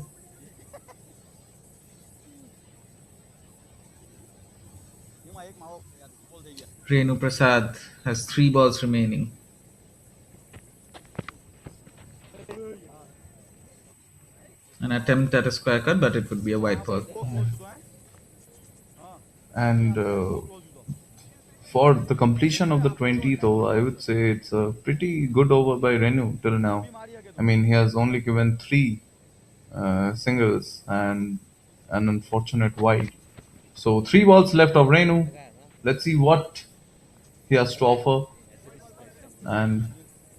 हिमा एक माओ यार ball दे गया Renu Prasad has 3 balls remaining. An attempt at a square cut, but it would be a white ball. And for the completion of the 20, though, I would say it's a pretty good over by Renu till now. I mean, he has only given 3 singles and an unfortunate wide. So 3 balls left of Renu. Let's see what he has to offer. And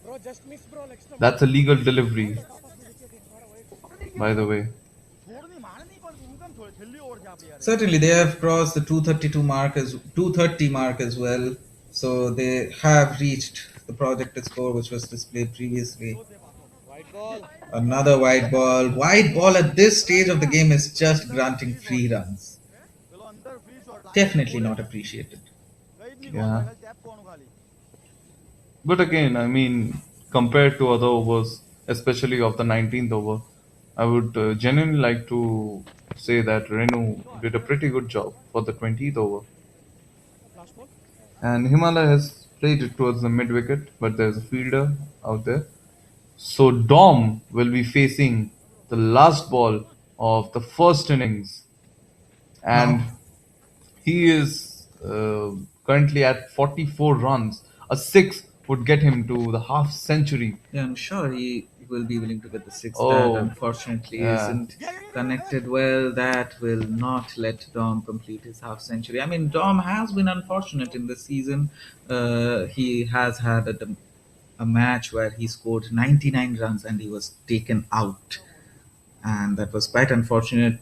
Bro, just miss, bro. Extra. that's a legal delivery, by the way. छोड़ नहीं मारने नहीं पर उनका थोड़ी जल्दी over जा पे यार Certainly, they have crossed the 230 mark as well. So they have reached the projected score, which was displayed previously. Another white ball. White ball at this stage of the game is just granting free runs. चलो अंदर free shot Definitely not appreciated. गई नहीं Yeah. Ball tap कौन खाली But again, I mean, compared to other overs, especially of the 19th over, I would genuinely like to say that Renu did a pretty good job for the 20th over. And Himalaya has played it towards the mid wicket, but there's a fielder out there. So Dom will be facing the last ball of the first innings. And he is currently at 44 runs. A six would get him to the half century. Yeah, I'm sure he will be willing to get the sixth. Oh, That unfortunately yeah. isn't connected well. That will not let Dom complete his half century. I mean, Dom has been unfortunate in this season. He has had a match where he scored 99 runs and he was taken out. And that was quite unfortunate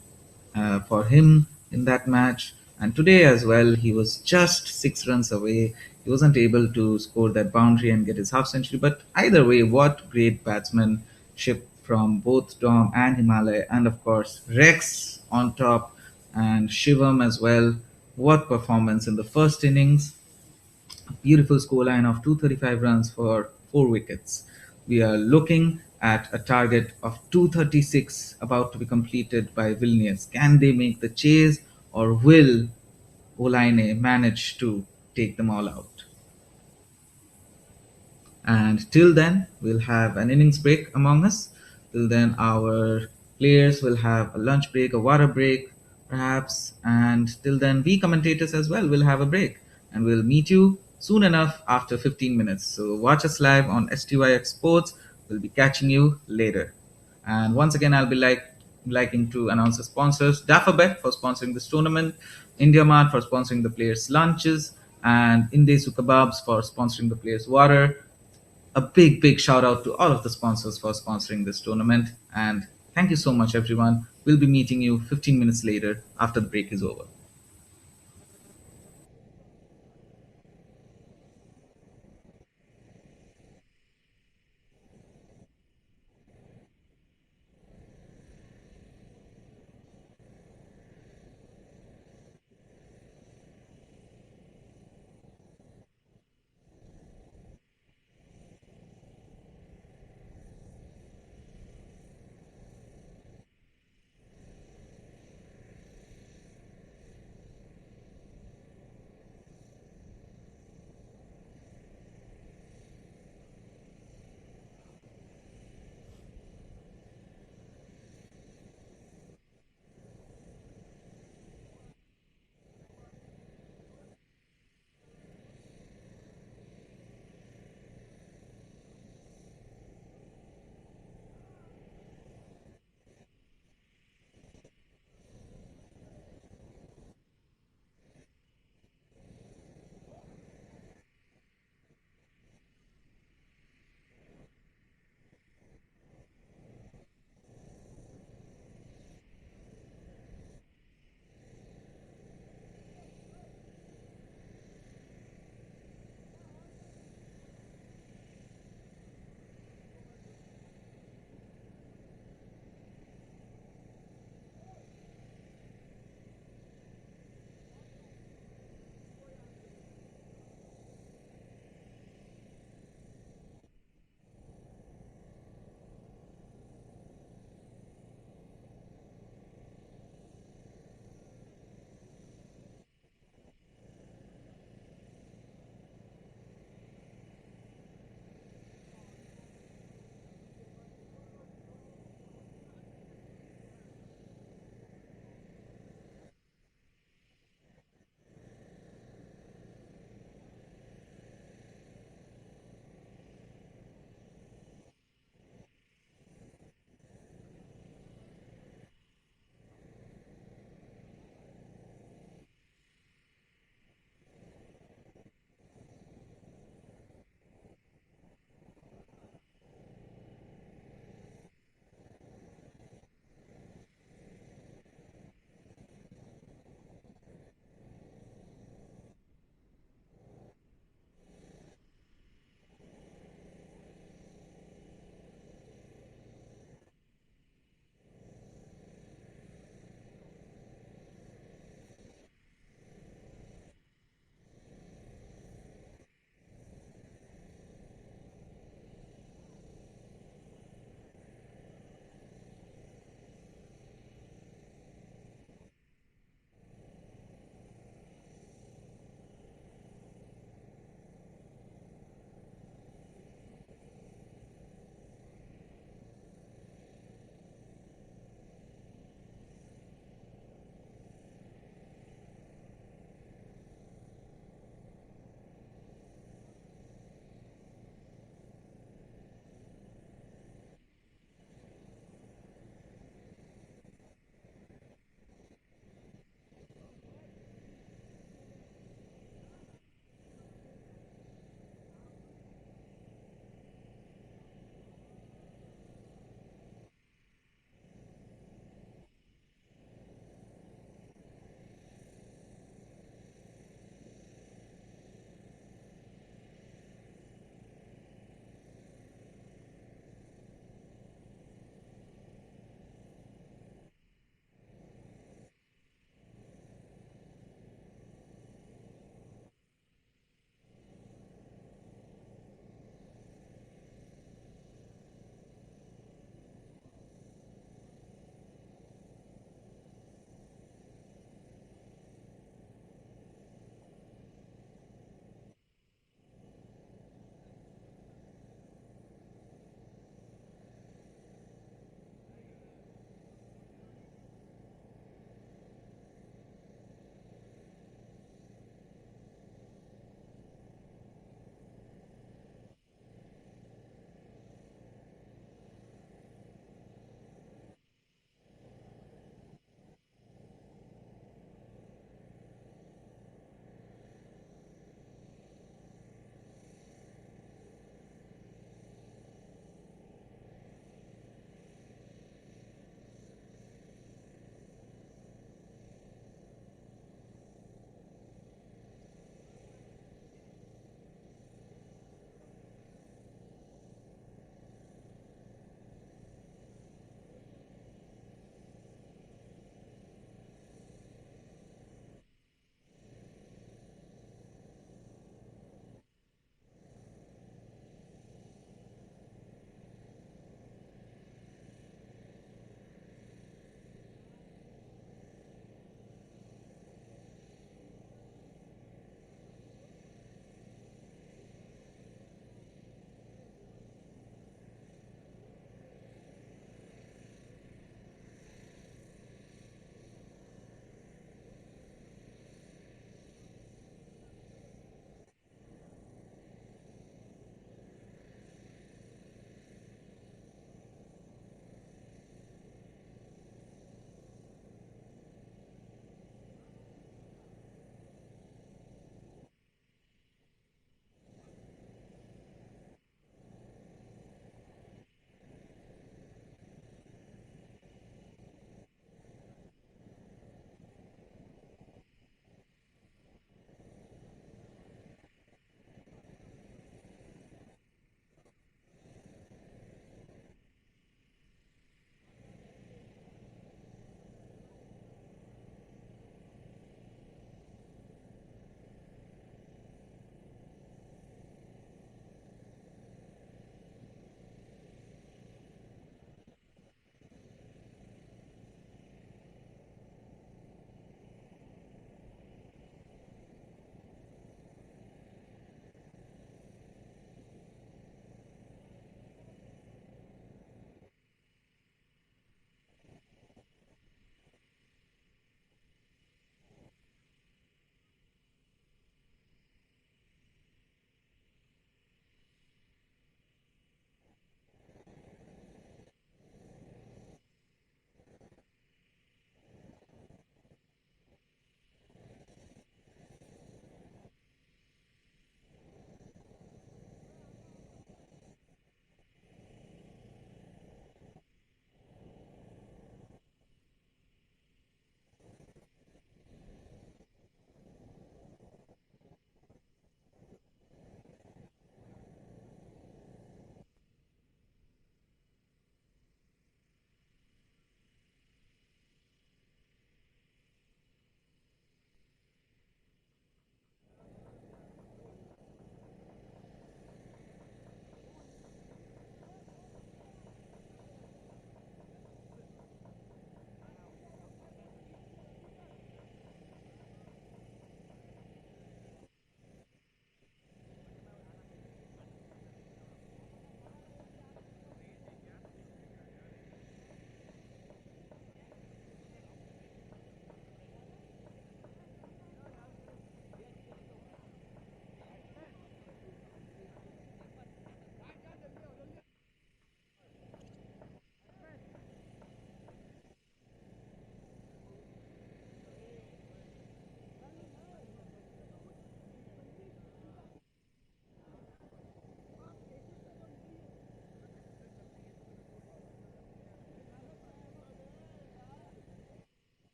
for him in that match. And today as well, he was just 6 runs away. He wasn't able to score that boundary and get his half century. But either way, what great batsmanship from both Dom and Himalaya, and of course Rex on top and Shivam as well. What performance in the first innings! A beautiful scoreline of 235 runs for 4 wickets. We are looking at a target of 236 about to be completed by Vilnius. Can they make the chase, or will Olaine manage to take them all out? And till then, we'll have an innings break among us. Till then, our players will have a lunch break, a water break, perhaps. And till then, we commentators as well will have a break. And we'll meet you soon enough after 15 minutes. So watch us live on STYX Sports. We'll be catching you later. And once again, I'll be liking to announce the sponsors: Daffabet for sponsoring this tournament, India Mart for sponsoring the players' lunches, and Indesu Kebabs for sponsoring the players' water. A big shout out to all of the sponsors for sponsoring this tournament. And Thank you so much, everyone. We'll be meeting you 15 minutes later after the break is over.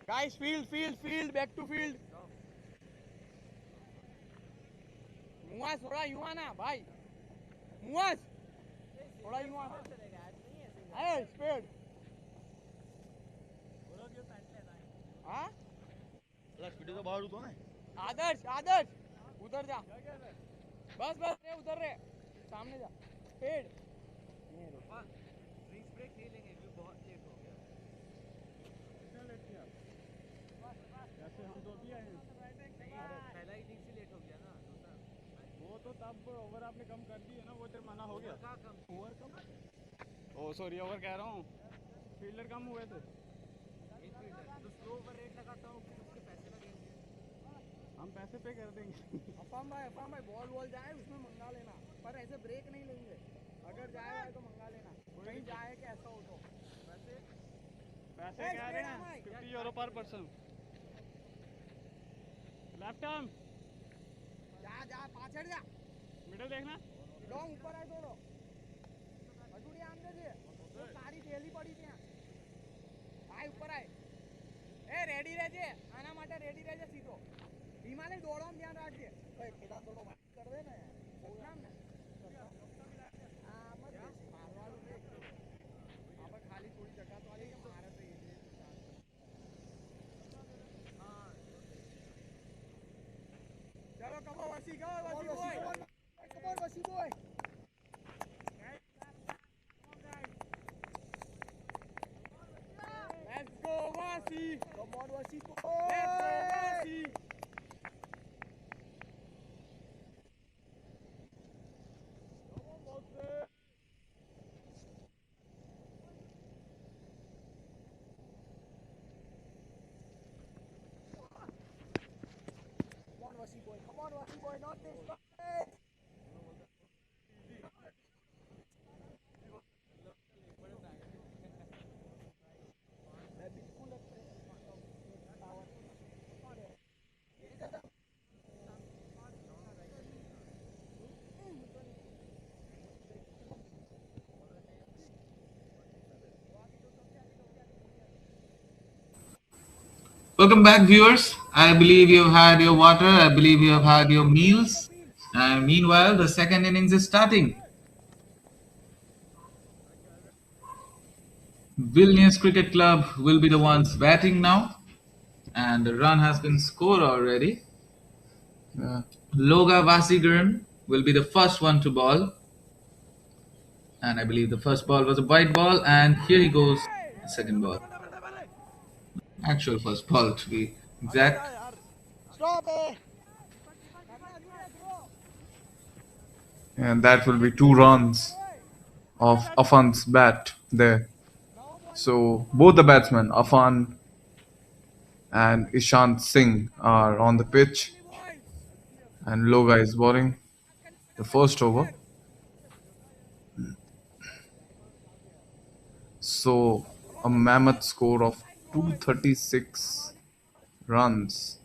Guys, field, back to field. Muaz थोड़ा यूं आना भाई, मुआज थोड़ा यूं आना. Hey, speed. हाँ? Speed तो बाहर उतो ना. आदर्श उधर जा. बस रे उधर रे. सामने जा. Speed. ऐसे हम तो अभी आए हैं. पहला इनिंग से लेट हो गया ना. वो तो तब ओवर आपने कम कर दिए ना, वो मना हो गया. ओवर कम. ओ सॉरी, ओवर कह रहा हूँ. फील्डर कम हुए थे. तो स्लो ओवर रेट लगाता हूँ, उसके पैसे लगेंगे. हम पैसे पे कर देंगे. अफाम भाई बॉल जाए उसमें मंगा लेना, पर ऐसे ब्रेक नहीं लेंगे. अगर जाए तो मंगा लेना. कहीं जाए कि ऐसा हो तो पैसे कह रहे हैं €50 पर पर्सन. Left arm. जा पाछड़ जा. मिडल देखना. लॉन्ग ऊपर आए थोड़ो. हजूड़ी आम दे वो सारी थેલી પડી ત્યાં. આય ઉપર આય. એ રેડી રહેજે, આના માટે રેડી રહેજે સીધો. હિમાલય દોડવામાં ધ્યાન રાખજે. ઓય પેલા થોડો વાત કર દે ને. પ્રોગ્રામ ને આ મત મારવાનું નહીં. આપણે ખાલી થોડી જગ્યા તો આલી કે મારે તો એ ચલો કમો વસી ગયો વસી બોય. કમો વસી boy. Let's go Wasi. Come on Wasi boy. Let's go Wasi. Come on Wasi boy, not this. Welcome back, viewers. I believe you've had your water. I believe you have had your meals. And meanwhile, the second innings is starting. Vilnius Cricket Club will be the ones batting now. And the run has been scored already. Loga Vasigaran will be the first one to ball. And I believe the first ball was a white ball. And here he goes, the second ball. Actual first ball to be exact. Stop it. And that will be 2 runs of Afan's bat there. So both the batsmen, Afan and Ishant Singh, are on the pitch, and Loga is bowling the first over. So a mammoth score of 236 runs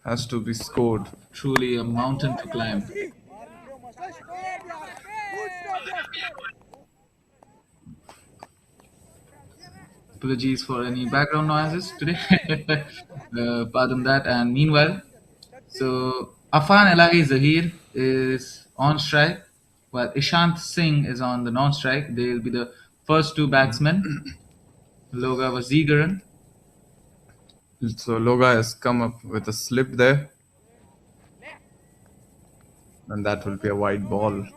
has to be scored. Truly a mountain to climb. Apologies for any background noises today. Pardon that. And meanwhile, so Afan Elahi Zahir is on strike, while Ishant Singh is on the non-strike. They'll be the first two batsmen. Loga Vasigaran. So Loga has come up with a slip there, and that will be a wide ball.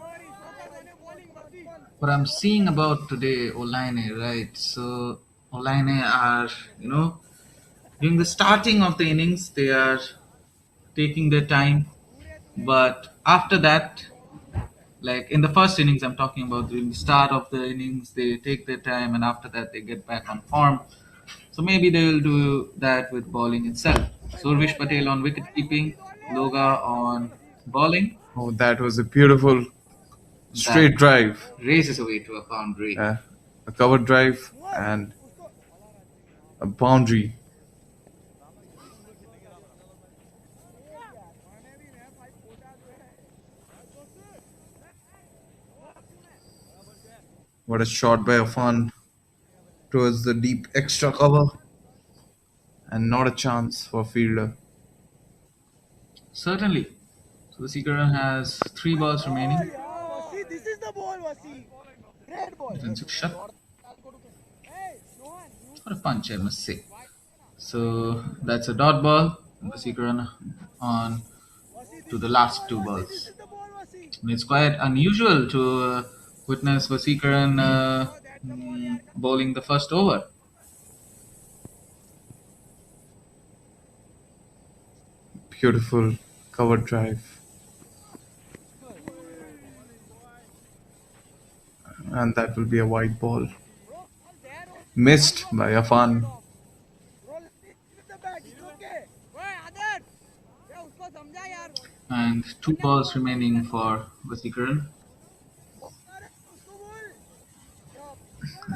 What I'm seeing about today, Olaine, right? So Olaine are, during the starting of the innings, they are taking their time, but after that, like in the first innings, I'm talking about during the start of the innings, they take their time, and after that, they get back on form. So maybe they will do that with bowling itself. Survish Patel on wicket keeping, Loga on bowling. Oh, that was a beautiful straight drive. Races away to a boundary. A covered drive and a boundary. What a shot by Afan towards the deep extra cover, and not a chance for fielder. Certainly. So Vasikaran has 3 balls Ball, remaining. yeah, Wasi. This is the ball, Wasi. Great ball. Defensive shot. Hey, Rohan, you What a punch, I must say. So that's a dot ball. And Vasikaran on Wasi, to this the is the last ball, two Wasi. This balls. is the ball, Wasi. And it's quite unusual to witness Vasikaran Oh, that's the ball, yaar. bowling the first over. Beautiful cover drive, and that will be a wide ball. Bro, ball there. Missed by Afan. Bro, let me with the bat. It's okay. Hey, Adarsh. Yeah, usko samjha yaar. And 2 balls remaining for Vasikaran. अरे, उसको बोल. Yeah,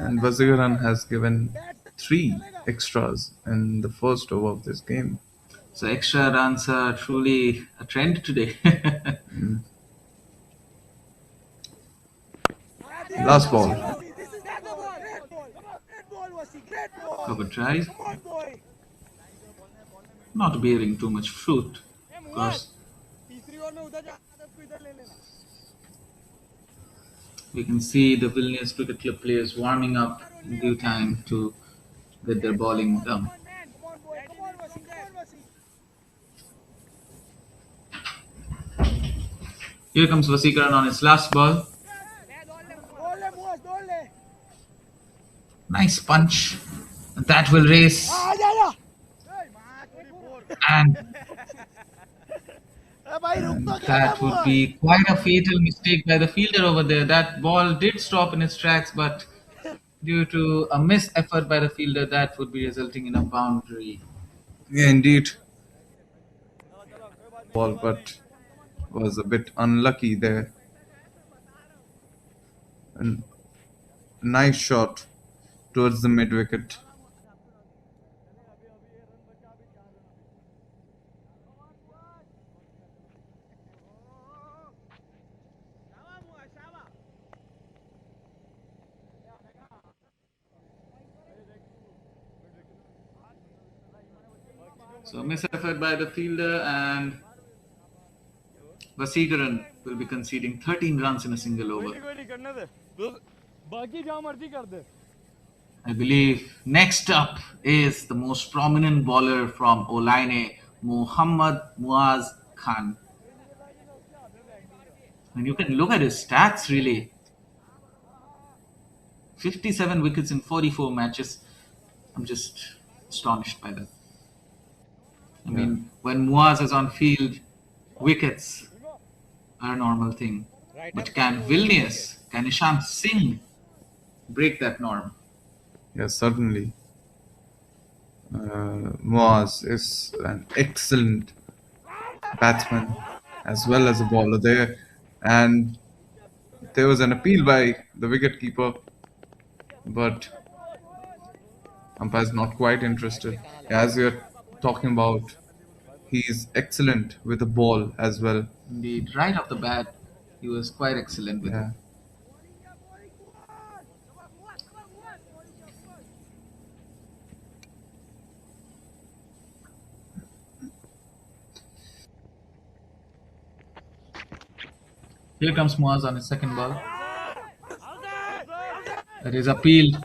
And Vazigaran has given bat से three चलेगा. extras in the first over of this game. So extra runs are truly a trend today. Yeah, this is Last the ball, ball. Wasi. This is the ball. Great ball. Great ball, Wasi. Great ball. Cover drive, Come on, boy. not bearing too much fruit. Hey, Of Muaz. course, तीसरी over में उधर जा. आदर्श को इधर ले लेना. we can see the Vilnius Cricket Club players warming up in due time to get their bowling Come done. on, man. Come on, boy. Come on, Wasi. Come on, Wasi. Here comes Vasikaran on his last ball. दौड़ ले, मुआज, दौड़ ले. Nice punch. That will race. आ जा जा. And भाई रुक तो क्या that would be quite a fatal mistake by the fielder over there. That ball did stop in its tracks, but due to a missed effort by the fielder, that would be resulting in a boundary. Yeah, indeed. Ball, but was a bit unlucky there. And nice shot towards the mid wicket. So missed effort by the fielder, and Vasikaran will be conceding 13 runs in a single over. कोई नहीं करने दे. बाकी जहाँ मर्जी कर दे. I believe next up is the most prominent bowler from Olaine, Muhammad Muaz Khan. And you can look at his stats really. 57 wickets in 44 matches. I'm just astonished by that. I mean, when Muaz is on field, wickets are a normal thing. But can Vilnius, can Ishant Singh break that norm? Yes, certainly. Moaz is an excellent batsman as well as a bowler there. And there was an appeal by the wicketkeeper, but umpire's not quite interested. As you're talking about, he's excellent with the ball as well. Indeed, right off the bat, he was quite excellent with it. Yeah. Here comes Muaz on his second ball. That is appealed.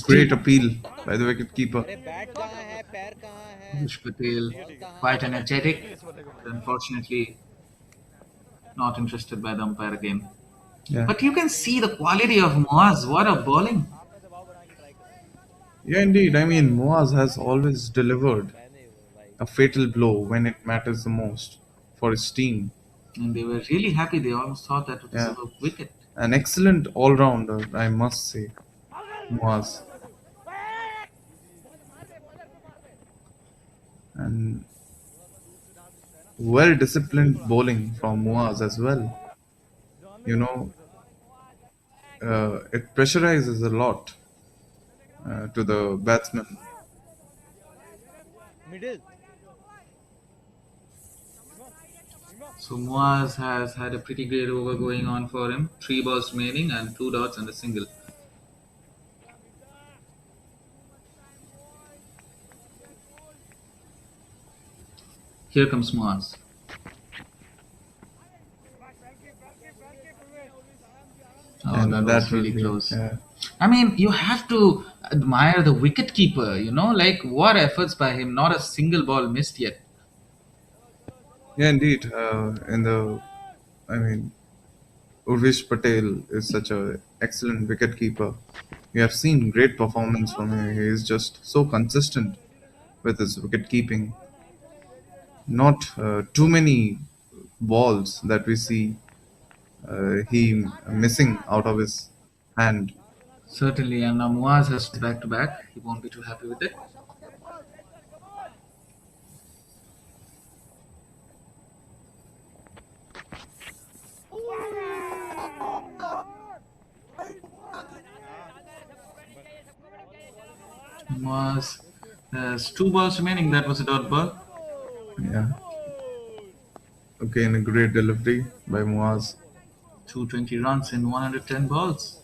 Great appeal by the wicketkeeper. Piyush Patel, quite energetic, but unfortunately not interested by the umpire again. Yeah. But you can see the quality of Muaz. What a bowling! Yeah, indeed. I mean, Moaz has always delivered a fatal blow when it matters the most for his team. And they were really happy. They almost thought that it was Yeah. a wicket. An excellent all-rounder, I must say, Moaz. And well-disciplined bowling from Moaz as well. You know, it pressurizes a lot to the batsman. So Muaz has had a pretty great over going on for him. 3 balls remaining and 2 dots and a single. Here comes Moaz. Oh, that And was that will really be, close. yeah, I mean, you have to admire the wicket keeper, like what efforts by him, not a single ball missed yet. yeah, indeed. In the, I mean, Urvish Patel is such a excellent wicket keeper. We have seen great performance from him. He is just so consistent with his wicket keeping. Not too many balls that we see he missing out of his hand. Certainly, and now Muaz has back to back. He won't be too happy with it. Muaz has two balls remaining. That was a dot ball. Yeah. Again, a great delivery by Muaz. 220 runs in 110 balls.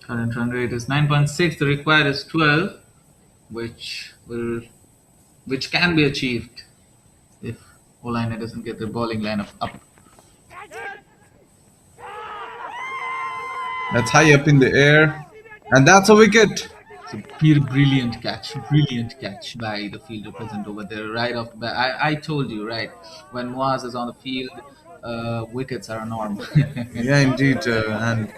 Current run rate is 9.6. The required is 12, which will which can be achieved if Olaine doesn't get the bowling lineup up. That's high up in the air, and that's a wicket. It's a brilliant catch by the fielder present over there, right off the bat. I told you, right, when Moaz is on the field, wickets are a norm. Yeah, indeed, and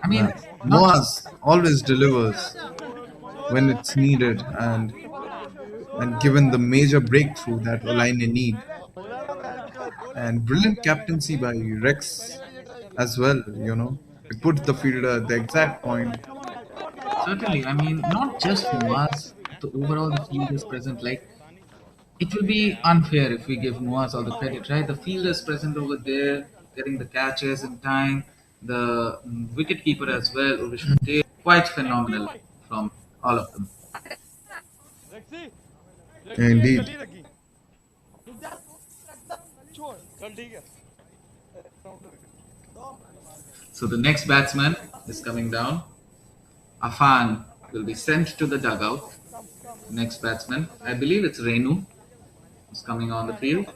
I mean, not just Muaz always delivers when it's needed, and given the major breakthrough that Olaine need, and brilliant captaincy by Rex as well. He put the fielder at the exact point. certainly. I mean, not just Moaz. The overall the fielders present, like it will be unfair if we give Moaz all the credit, right? The fielders present over there, getting the catches in time, the wicket keeper as well, Urvish Patel, quite phenomenal from all of them. रक्सी Yeah, रक्सी ये indeed. गली लगी छोड़ चल ठीक है So the next batsman is coming down. Afan will be sent to the dugout. Next batsman, I believe it's Renu, is coming on the field.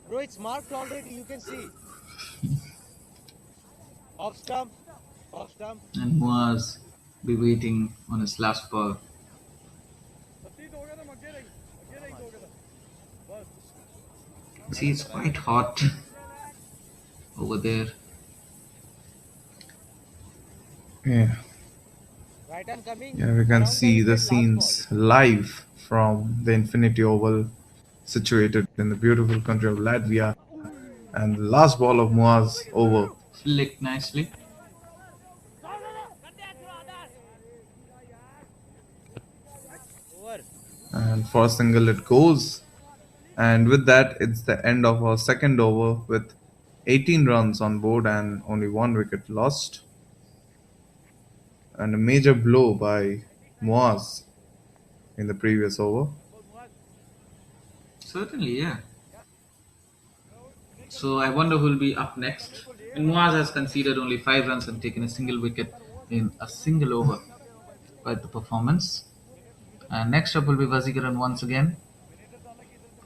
Bro, it's marked already. You can see. Off stump. Off stump. And Muaz be waiting on his last ball. See, it's quite hot over there. Yeah, Right arm coming. yeah, we can Down see the the wicket, last ball. scenes live from the Infinity Oval, situated in the beautiful country of Latvia, and the last ball of Muaz over, Flicked nicely. Over. and for a single it goes. And with that, it's the end of our second over with 18 runs on board and only one wicket lost. And a major blow by Muaz in the previous over. Certainly, yeah. So I wonder who'll be up next. And Muaz has conceded only 5 runs and taken a single wicket in a single over. Quite the performance. And next up will be Vazikaran once again,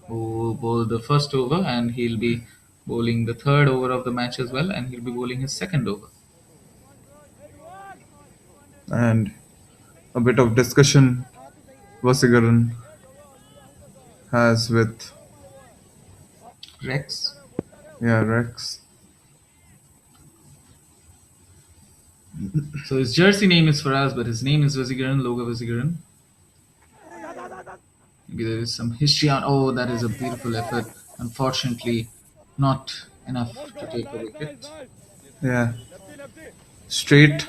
who bowled the first over, and he'll be bowling the third over of the match as well, and he'll be bowling his second over. And a bit of discussion Vasigaran has with, Rex. yeah, Rex. So his jersey name is Faraz, but his name is Vazikaran, Loga Vazikaran. Maybe there is some history on. Oh, that is a beautiful effort. Unfortunately, not enough to take a wicket. Yeah, straight,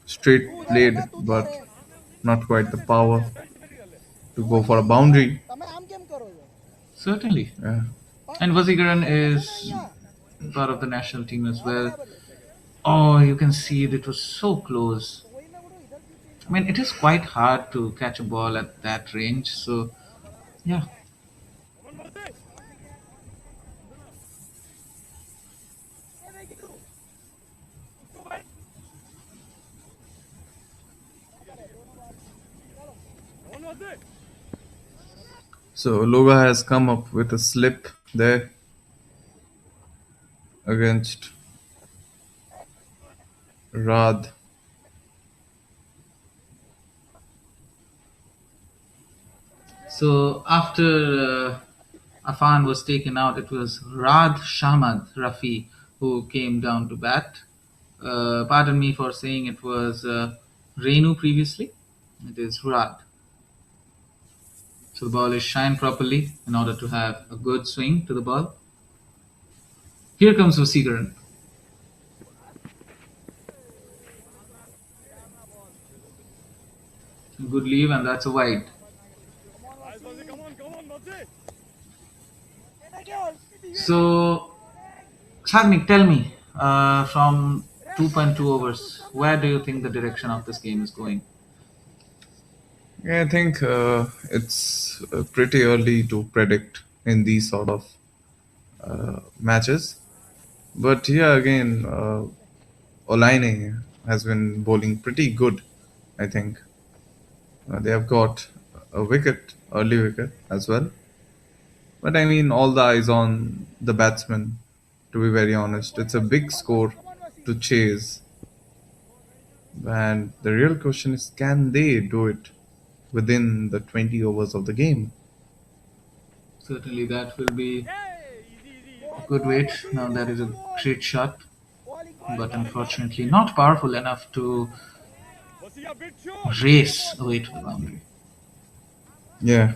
straight played, but not quite the power to go for a boundary. Certainly. Yeah. And Vazikaran is part of the national team as well. Oh, you can see it was so close. I mean, it is quite hard to catch a ball at that range. So, yeah. So Loga has come up with a slip there against Rad. So after Afan was taken out, it was Rad Shamad Rafi who came down to bat. Pardon me for saying it was Renu previously. It is Rad. So the ball is shined properly in order to have a good swing to the ball. Here comes Vasigaran. Good leave, and that's a wide. So, Sagnik, tell me, from 2.2 overs, where do you think the direction of this game is going? Yeah, I think it's pretty early to predict in these sort of matches. But yeah, again, Olaine has been bowling pretty good, I think. They have got a wicket, early wicket as well. But I mean, all the eyes on the batsman, to be very honest. It's a big score to chase. And the real question is, can they do it within the 20 overs of the game? Certainly, that will be a good weight. Now, that is a great shot, but unfortunately, not powerful enough to race away to the boundary. Yeah,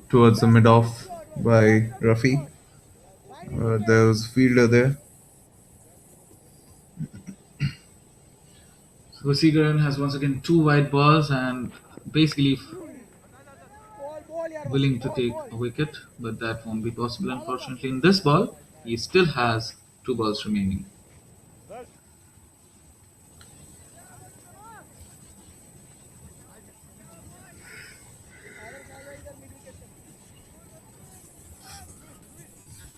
towards the mid off by Rafi. There was a fielder there. So, Vasigaran has once again two wide balls and basically willing to take a wicket, but that won't be possible unfortunately. In this ball, he still has two balls remaining.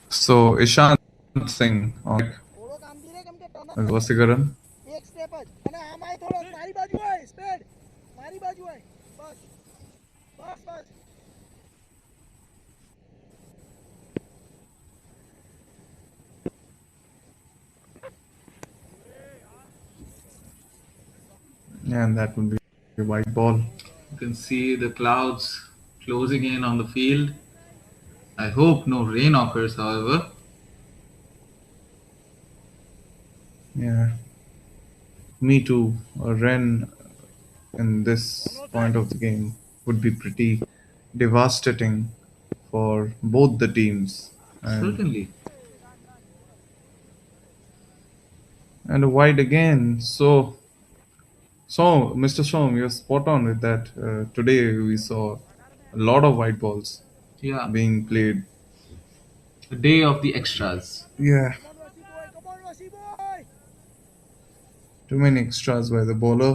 So Ishant Singh on Vasigaran. એક step જ અને આમાંય થોડો મારી બાજુ હોય speed મારી બાજુ હોય બસ બસ બસ And that would be a white ball. You can see the clouds closing in on the field. I hope no rain occurs, however. Yeah. Me too. A run in this point of the game would be pretty devastating for both the teams. Certainly. And a wide again. So Mr. Shom, you're spot on with that. Today we saw a lot of white balls Yeah. being played. A day of the extras. Yeah, come on વસી boy too many extras by the bowler.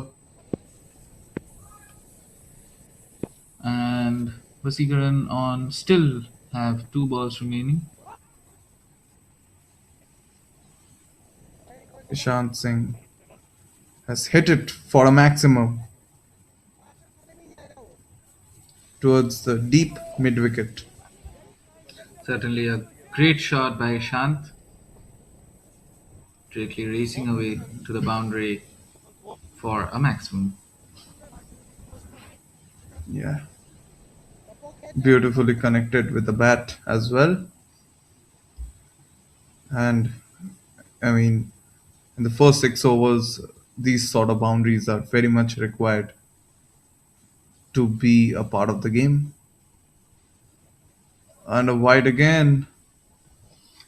And Vasigaran on still have two balls remaining. Ishant Singh has hit it for a maximum towards the deep mid wicket. Certainly a great shot by Shant. Directly racing away to the boundary for a maximum. Yeah, beautifully connected with the bat as well. And I mean, in the first 6 overs, these sort of boundaries are very much required to be a part of the game. And a wide again.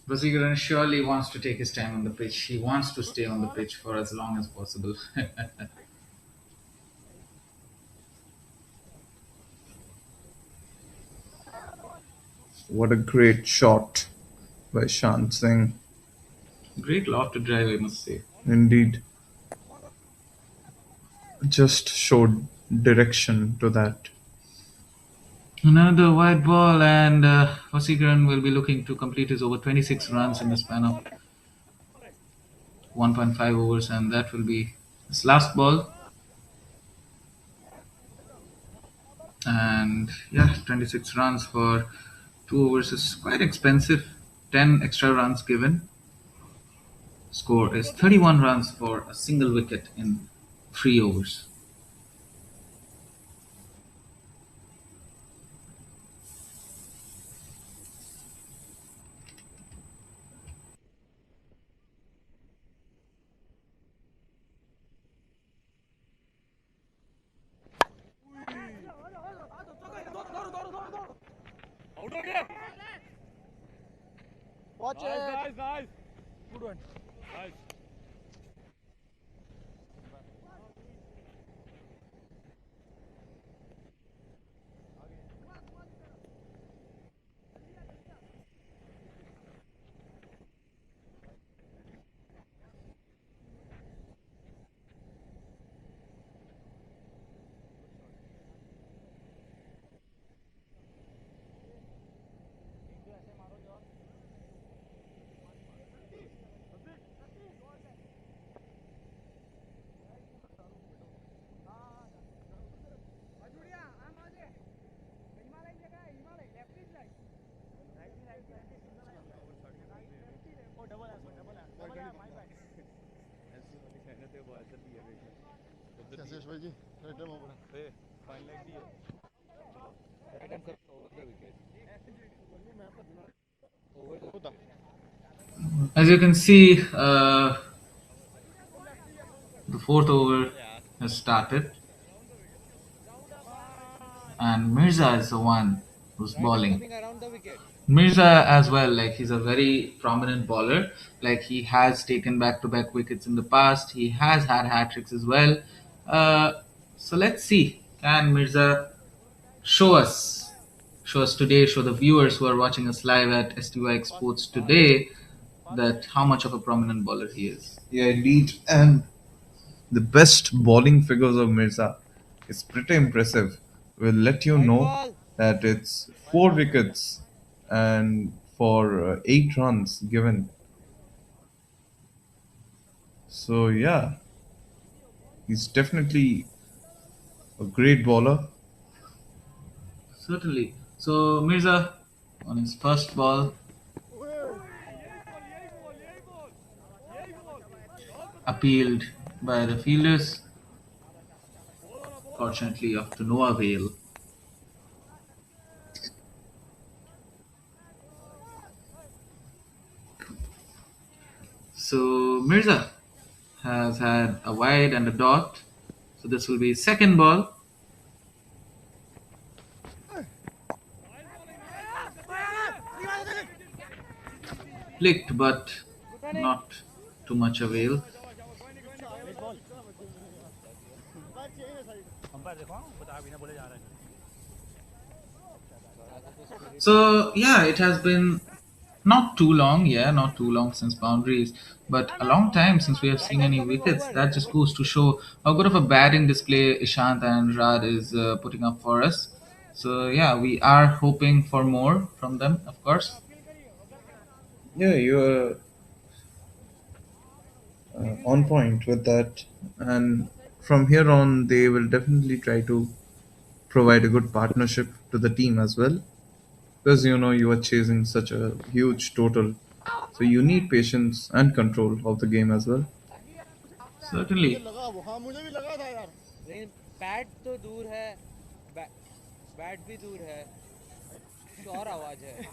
Vasigaran surely wants to take his time on the pitch. He wants to stay on the pitch for as long as possible. What a great shot by Shant Singh. Great loft to drive, I must say. Indeed. Just showed direction to that. Another wide ball, and Vasigaran will be looking to complete his over 26 runs in the span of 1.5 overs, and that will be his last ball. And yeah, 26 runs for 2 overs is quite expensive. 10 extra runs given. Score is 31 runs for a single wicket in 3 overs. Watch it. Nice, nice. Good one. Nice. As you can see, the fourth over has started, and Mirza is the one who's bowling. Mirza as well, like he's a very prominent bowler. Like he has taken back-to-back wickets in the past. He has had hat tricks as well. Uh, so let's see, can Mirza show us, show us today, show the viewers who are watching us live at STY Sports today that how much of a prominent bowler he is. Yeah, indeed. And the best bowling figures of Mirza is pretty impressive. We'll let you know that it's 4 wickets and for 8 runs given. So yeah, he's definitely a great bowler. Certainly. So Mirza on his first ball appealed by the fielders, fortunately of to no avail. So Mirza has had a wide and a dot. So this will be second ball. Flicked, but not too much avail. So yeah, it has been not too long, yeah, not too long since boundaries, but a long time since we have seen any wickets. That just goes to show how good of a batting display Ishant and Rad is putting up for us. So yeah, we are hoping for more from them, of course. Yeah, you're on point with that. And from here on, they will definitely try to provide a good partnership to the team as well. Because you are chasing such a huge total. So you need patience and control of the game as well. Certainly. लेकिन bat तो दूर है bat भी दूर है कुछ और आवाज है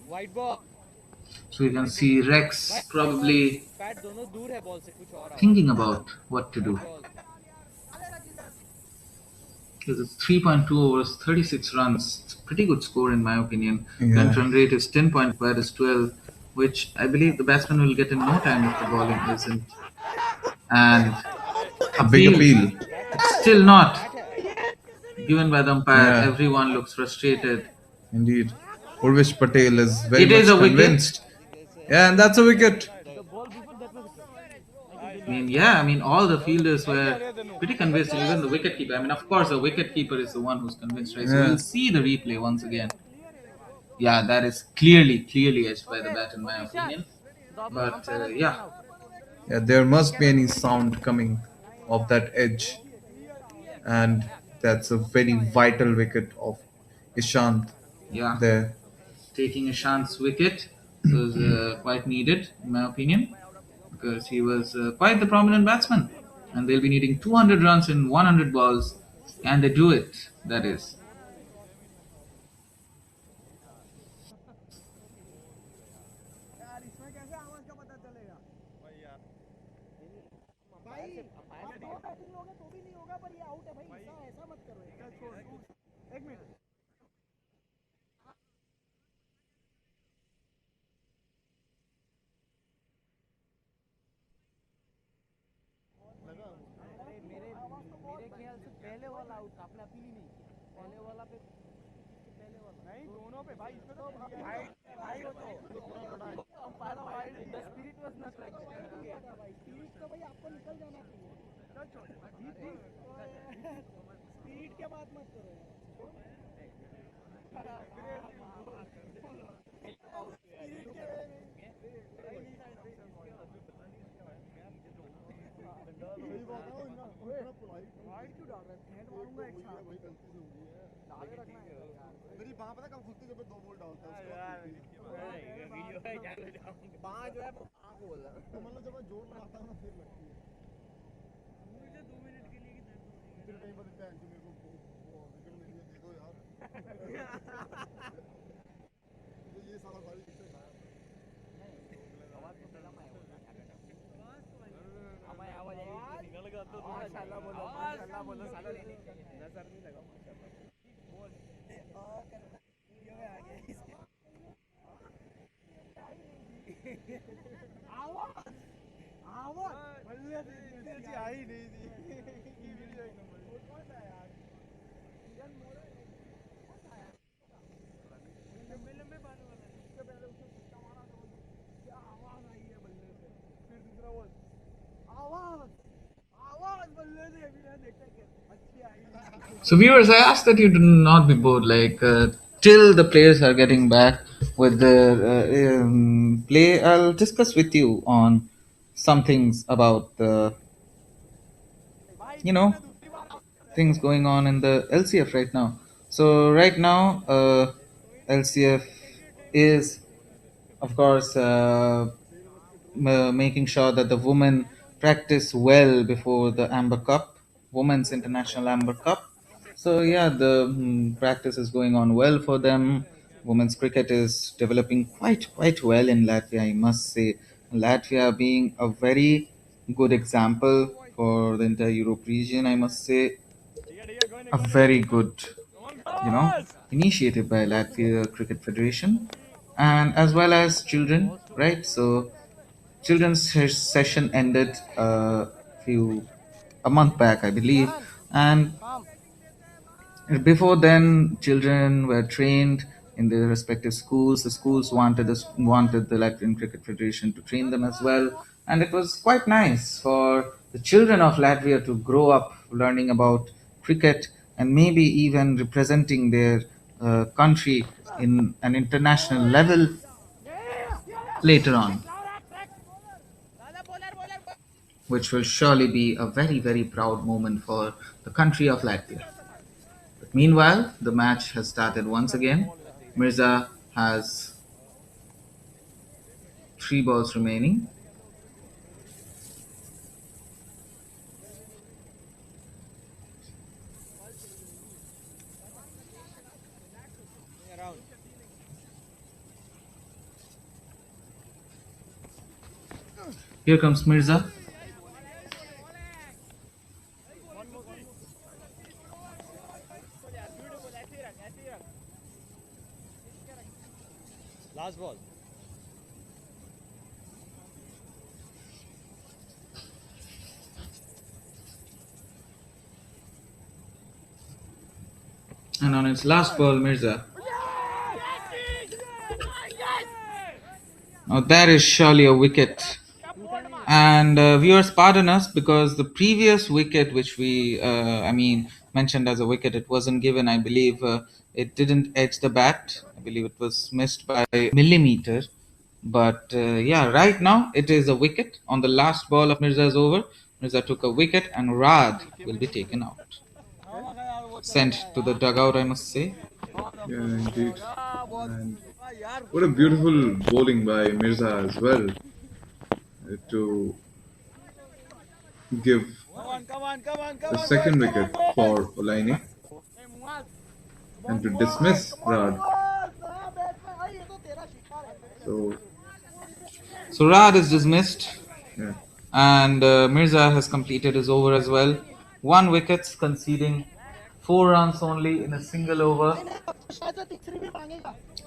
white ball So you can see Rex probably bat दोनों दूर है बॉल से कुछ और आवाज thinking about what to do. Ball Because it's 3.2 overs, 36 runs. It's a pretty good score in my opinion. Yeah. Current run rate is 10.5, bat is 12, which I believe the batsman will get in no time if the bowling isn't. And A big appeal. it's still not given by the umpire. Yeah. Everyone looks frustrated. Indeed. Urvish Patel is very It much is a wicket. convinced. Yeah, and that's a wicket. I mean, all the fielders were pretty convinced, even the wicketkeeper. I mean, of course, the wicketkeeper is the one who's convinced, right? So Yeah. we'll see the replay once again. Yeah, that is clearly edged by the bat, in my opinion. But yeah, Yeah, there must be any sound coming of that edge. And That's a very vital wicket of Ishant Yeah, there. taking a chance wicket was quite needed, in my opinion, because he was quite the prominent batsman. And they'll be needing 200 runs in 100 balls. Can they do it? That is. यार इसमें कैसे आवाज का पता चलेगा भाई आप दो बैटिंग लोगे तो भी नहीं होगा पर ये आउट है भाई ऐसा मत करो एक मिनट अरे मेरे ख्याल से पहले वाला आउट था, आपने अपील ही नहीं की पहले वाला पे, पहले वाला नहीं दोनों पे भाई इसमें तो भाई भाई umpire wide the spirit was not like that. भाई स्पीड तो भाई आपको निकल जाना चाहिए चल छोड़ स्पीड के बात मत करो वाइड क्यों डाल रहा है हैंड मारूंगा एक साथ डाल के रखना है यार मेरी बाह पता कब खुलती जब मैं 2 बॉल डालता हूं यार वीडियो है जान बाह जो है बाह बोल रहा तो मतलब जब मैं जोर लगाता हूं ना फिर लगती है मुझे 2 मिनट के लिए कितना फिर कहीं पर देता है कि मेरे को वो विकेट मिल गया दे दो यार तो ये सारा सारी विकेट खाया आवाज तो पहला मैं हमारे आवाज निकल गया तो माशाल्लाह बोलो साला नजर नहीं लगा माशाल्लाह बोल वीडियो में आ गया इसके आवाज आवाज बल्ले से आई नहीं थी ये वीडियो एक नंबर कौन सा यार सीजन मोर लंबे लंबे बाल वाला इससे पहले उसने छक्का मारा तो क्या आवाज आई है बल्ले से फिर दूसरा बॉल आवाज आवाज बल्ले से अभी मैं देखा क्या अच्छी आई So, viewers, I ask that you do not be bored. Like till the players are getting back with their play, I'll discuss with you on some things about the you know things going on in the LCF right now. So right now, LCF is, of course, making sure that the women practice well before the Amber Cup, Women's International Amber Cup. So yeah, the practice is going on well for them. Women's cricket is developing quite well in Latvia, I must say. Latvia being a very good example for the entire Europe region, I must say. A very good, you know, initiative by Latvia Cricket Federation, and as well as children, right? So children's session ended a month back, I believe, and before then, children were trained in their respective schools. The schools wanted the Latvian Cricket Federation to train them as well, and it was quite nice for the children of Latvia to grow up learning about cricket and maybe even representing their country in an international level later on, which will surely be a very proud moment for the country of Latvia. But meanwhile, the match has started once again. Mirza has 3 balls remaining. Here comes Mirza. Last ball And on its last ball, Mirza. Now that is surely a wicket. And viewers, pardon us because the previous wicket, which we mentioned as a wicket, it wasn't given. I believe it didn't edge the bat. I believe it was missed by a millimeter. But yeah, right now it is a wicket. On the last ball of Mirza's over, Mirza took a wicket, and Rad will be taken out. sent to the dugout, I must say. Yeah, indeed. And what a beautiful bowling by Mirza as well to give the second wicket for Olaine and to dismiss Rad. So, So Rad is dismissed, yeah, and Mirza has completed his over as well. 1 wicket, conceding 4 runs only in a single over.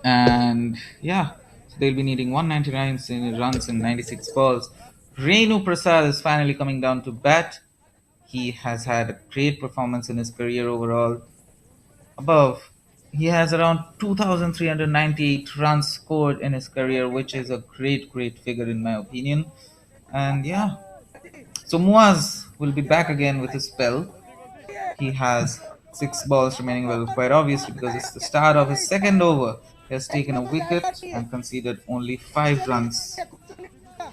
And yeah, so they'll be needing 199 runs in 96 balls. Renu Prasad is finally coming down to bat. He has had a great performance in his career overall. Above, he has around 2,398 runs scored in his career, which is a great figure in my opinion. And yeah, so Muaz will be back again with his spell. He has 6 balls remaining, well, quite obviously, because it's the start of his second over. He has taken a wicket and conceded only 5 runs.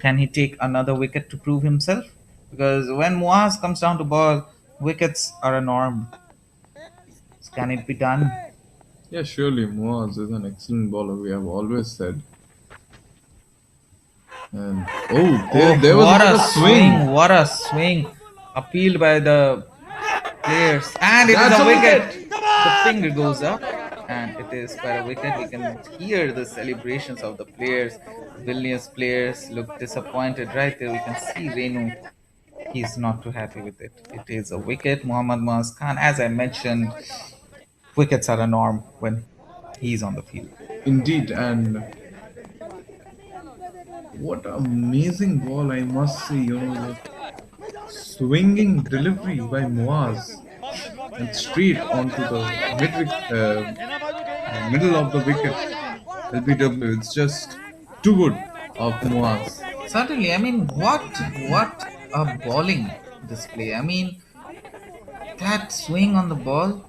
Can he take another wicket to prove himself? Because when Muaz comes down to ball, wickets are a norm. So can it be done? yeah, surely Moaz is an excellent bowler. We have always said. And oh, Oh, there was what a another swing. swing! What a swing! Appealed by the players, and it is That's a a wicket. wicket. The finger goes up, and it is quite a wicket. We can hear the celebrations of the players. Vilnius players look disappointed right there. We can see Renu. He's not too happy with it. It is a wicket. Muhammad Muaz Khan, as I mentioned, wickets are a norm when he's on the field. Indeed, and what amazing ball, I must say. The swinging delivery by Moaz and straight onto the middle of the wicket. LBW, it's just too good of Moaz. Certainly, I mean, what a bowling display. I mean, that swing on the ball.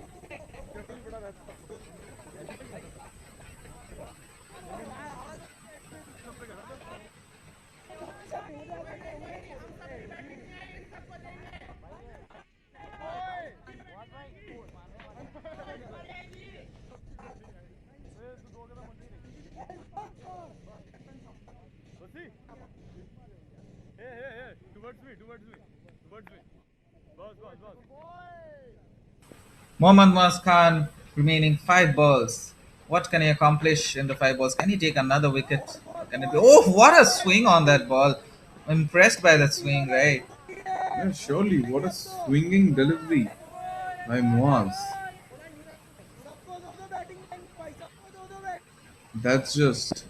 Mohammad Muaz Khan remaining 5 balls. What can he accomplish in the 5 balls? Can he take another wicket? Can it be? Oh, what a swing on that ball! I'm impressed by that swing, right? Yeah, surely, what a swinging delivery by Moaz. That's just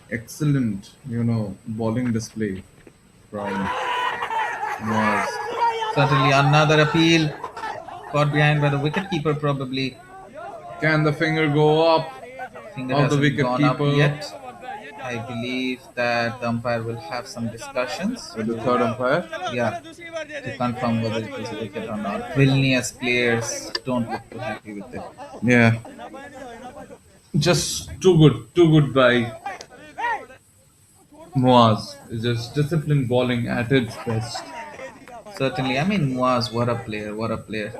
excellent, bowling display from Moaz. Certainly another appeal. Caught behind by the wicketkeeper, probably. Can the finger go up Finger of the hasn't wicket gone up keeper yet. I believe that the umpire will have some discussions with the to, third umpire? yeah, to confirm whether it was a wicket or not. Vilnius players don't look too happy with it. Yeah, just too good by Moaz. It's just disciplined bowling at its best. Certainly, I mean, Muaz, what a player, what a player.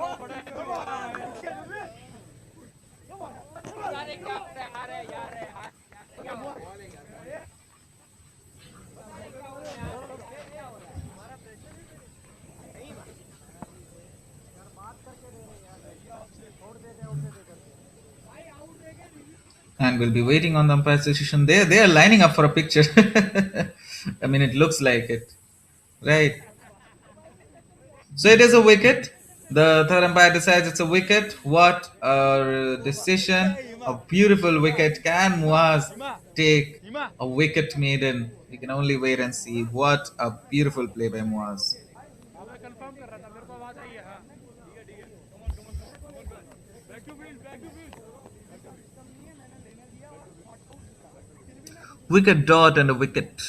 And we'll be waiting on the umpire's decision. They are lining up for a picture. I mean, it looks like it, right? So it is a wicket. The third umpire decides it's a wicket. What a decision! A beautiful wicket. Can Muaz take a wicket maiden? We can only wait and see. What a beautiful play by Muaz. Wicket dot and a wicket.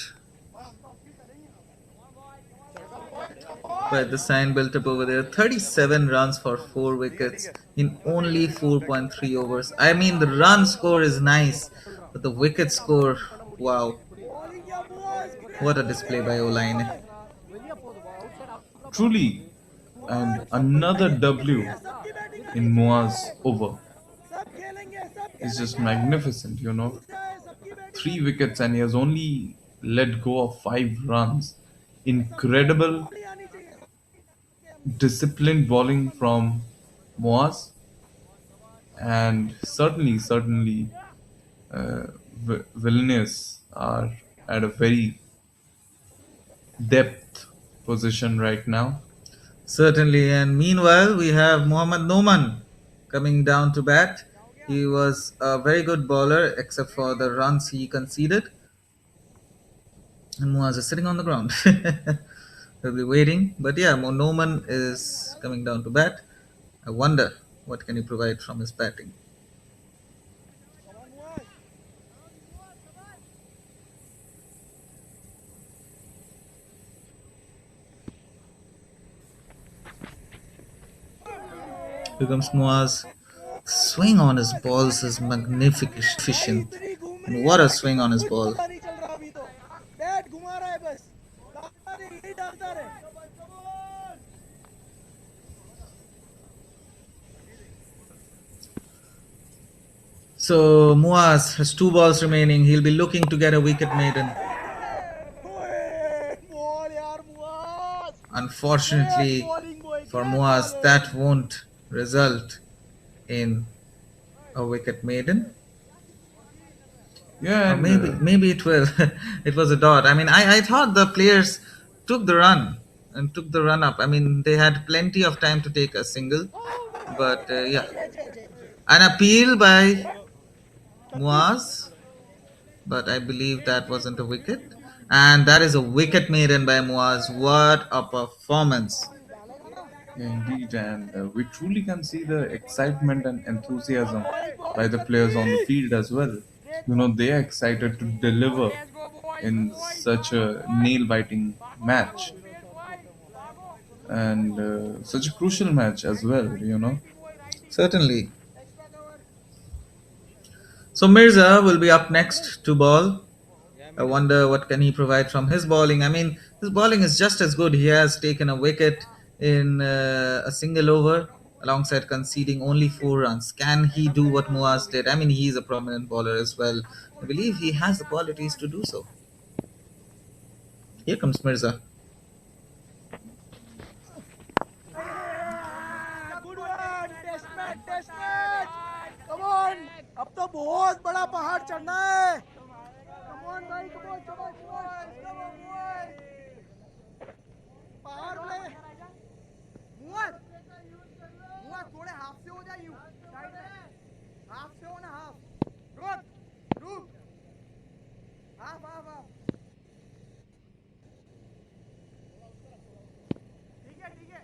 Right, the sign built up over there. 37 runs for 4 wickets in only 4.3 overs. I mean, the run score is nice, but the wicket score, wow. What a display by Olaine. Truly And another W सबकी batting in आनी Moa's चाहिए over सब खेलेंगे सब is just खेलेंगे magnificent, you know. सबकी batting Three आनी wickets and he has only let go of 5 runs. Incredible चाहिए आनी चाहिए disciplined bowling from Moaz, and certainly, Vilnius are at a very depth position right now. Certainly. And meanwhile, we have Mohammad Noman coming down to bat. He was a very good bowler, except for the runs he conceded. And Muaz is sitting on the ground. He'll be waiting. But yeah, Noman is coming down to bat. I wonder what can he provide from his batting. Here comes Muaz. Swing on his balls is magnificent. इतनी घूम रही And है what a भाई swing on his कुछ ball. पता नहीं चल रहा अभी तो बैट घुमा रहा है बस डालता रहे यही डालता रहे So Muaz has 2 balls remaining. He'll be looking to get a wicket maiden. Ball यार Muaz Unfortunately bowling boy for Muaz, that won't result in a wicket maiden. Yeah, Or and maybe it will. It was a dot. I mean, I thought the players took the run and took the run up. I mean, they had plenty of time to take a single, but yeah, an appeal by Muaz, but I believe that wasn't a wicket, and that is a wicket maiden by Muaz. What a performance! yeah, indeed, and we truly can see the excitement and enthusiasm by the players on the field as well. You know, they are excited to deliver in such a nail-biting match and such a crucial match as well. You know, Certainly. So Mirza will be up next to ball. I wonder what can he provide from his bowling. I mean, his bowling is just as good. He has taken a wicket in a single over alongside conceding only 4 runs. Can he do what Muaz did? I mean, he's a prominent bowler as well. I believe he has the qualities to do so. Here comes Mirza. Good one test match come on अब तो बहुत बड़ा पहाड़ चढ़ना है come on भाई come on पहाड़ पे मुआज मुआज थोड़े हाफ से हो जाए यू साइड में हाफ से हो ना हाफ रुक हाफ हाफ हाफ ठीक है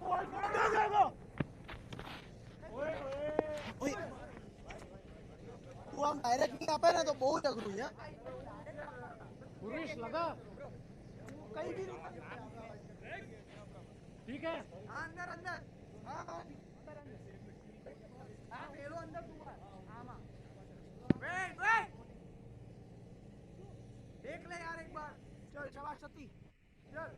बॉल कहाँ जाएगा ओए तू हम डायरेक्ट नहीं आ पाए ना तो बहुत अगरू है पुरुष लगा कहीं भी नहीं ठीक है अंदर अंदर हाँ हाँ हाँ फेरो अंदर तू हाँ माँ वेट देख ले यार एक बार चल शाबाश सती चल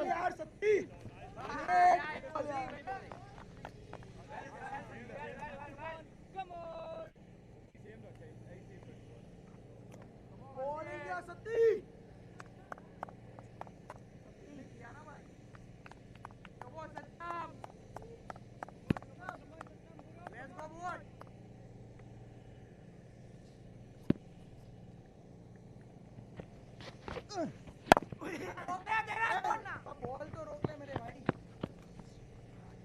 यार सत्ती बॉलिंग या सत्ती बॉल तो रोक ले मेरे भाई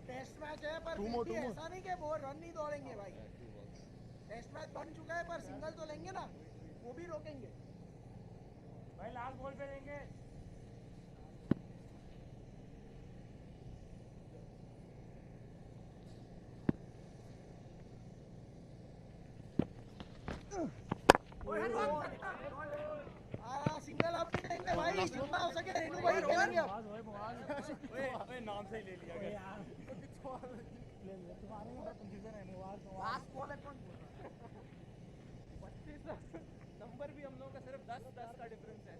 टेस्ट मैच है पर ऐसा नहीं कि वो रन नहीं दौड़ेंगे भाई टेस्ट मैच बन चुका है पर सिंगल तो लेंगे ना वो भी रोकेंगे भाई लास्ट बॉल पे लेंगे सिंगल आप लेंगे भाई जितना हो सके रेनू भाई खेलेंगे अब नाम से ही ले लिया गया लास्ट बॉल है कौन बोल रहा है 25 नंबर भी हम लोगों का सिर्फ 10 का डिफरेंस है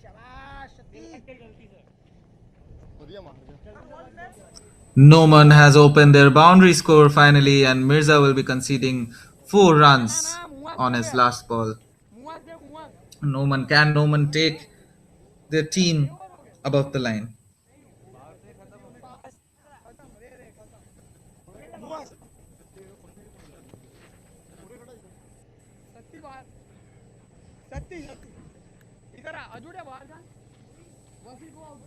शाबाश गलती से Noman has opened their boundary score finally, and Mirza will be conceding 4 runs on his last ball. Noman take their team above the line? Satti बाहर सत्ती सत्ती इधर आ अजूड़े बाहर जा वसी को out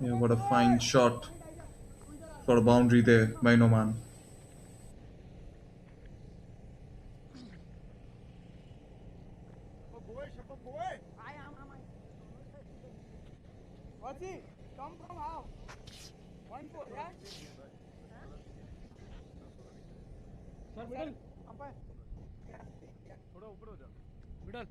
Yeah, what a fine shot for a boundary there by Noman. वसी come from how 1-4 या sir middle umpire थोड़ा ऊपर हो जा मिडल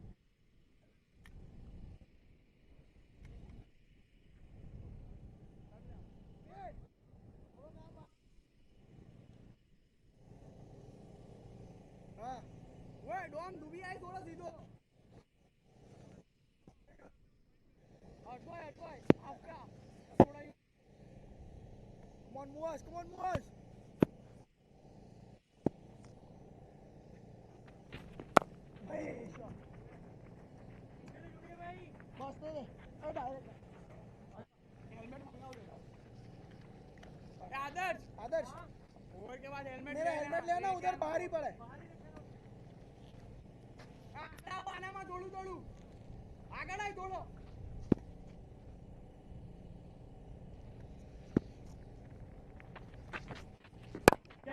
हां वो डॉन डूबी आई थोड़ा सीधो हटवाए आपका थोड़ा ही come on Muaz मस्त है अरे हेलमेट मंगाओ आदर्श आदर्श ओवर के बाद हेलमेट मेरा हेलमेट लेना उधर बाहर ही पड़ा है आना मत दौड़ू दौड़ू आगे नहीं दौड़ो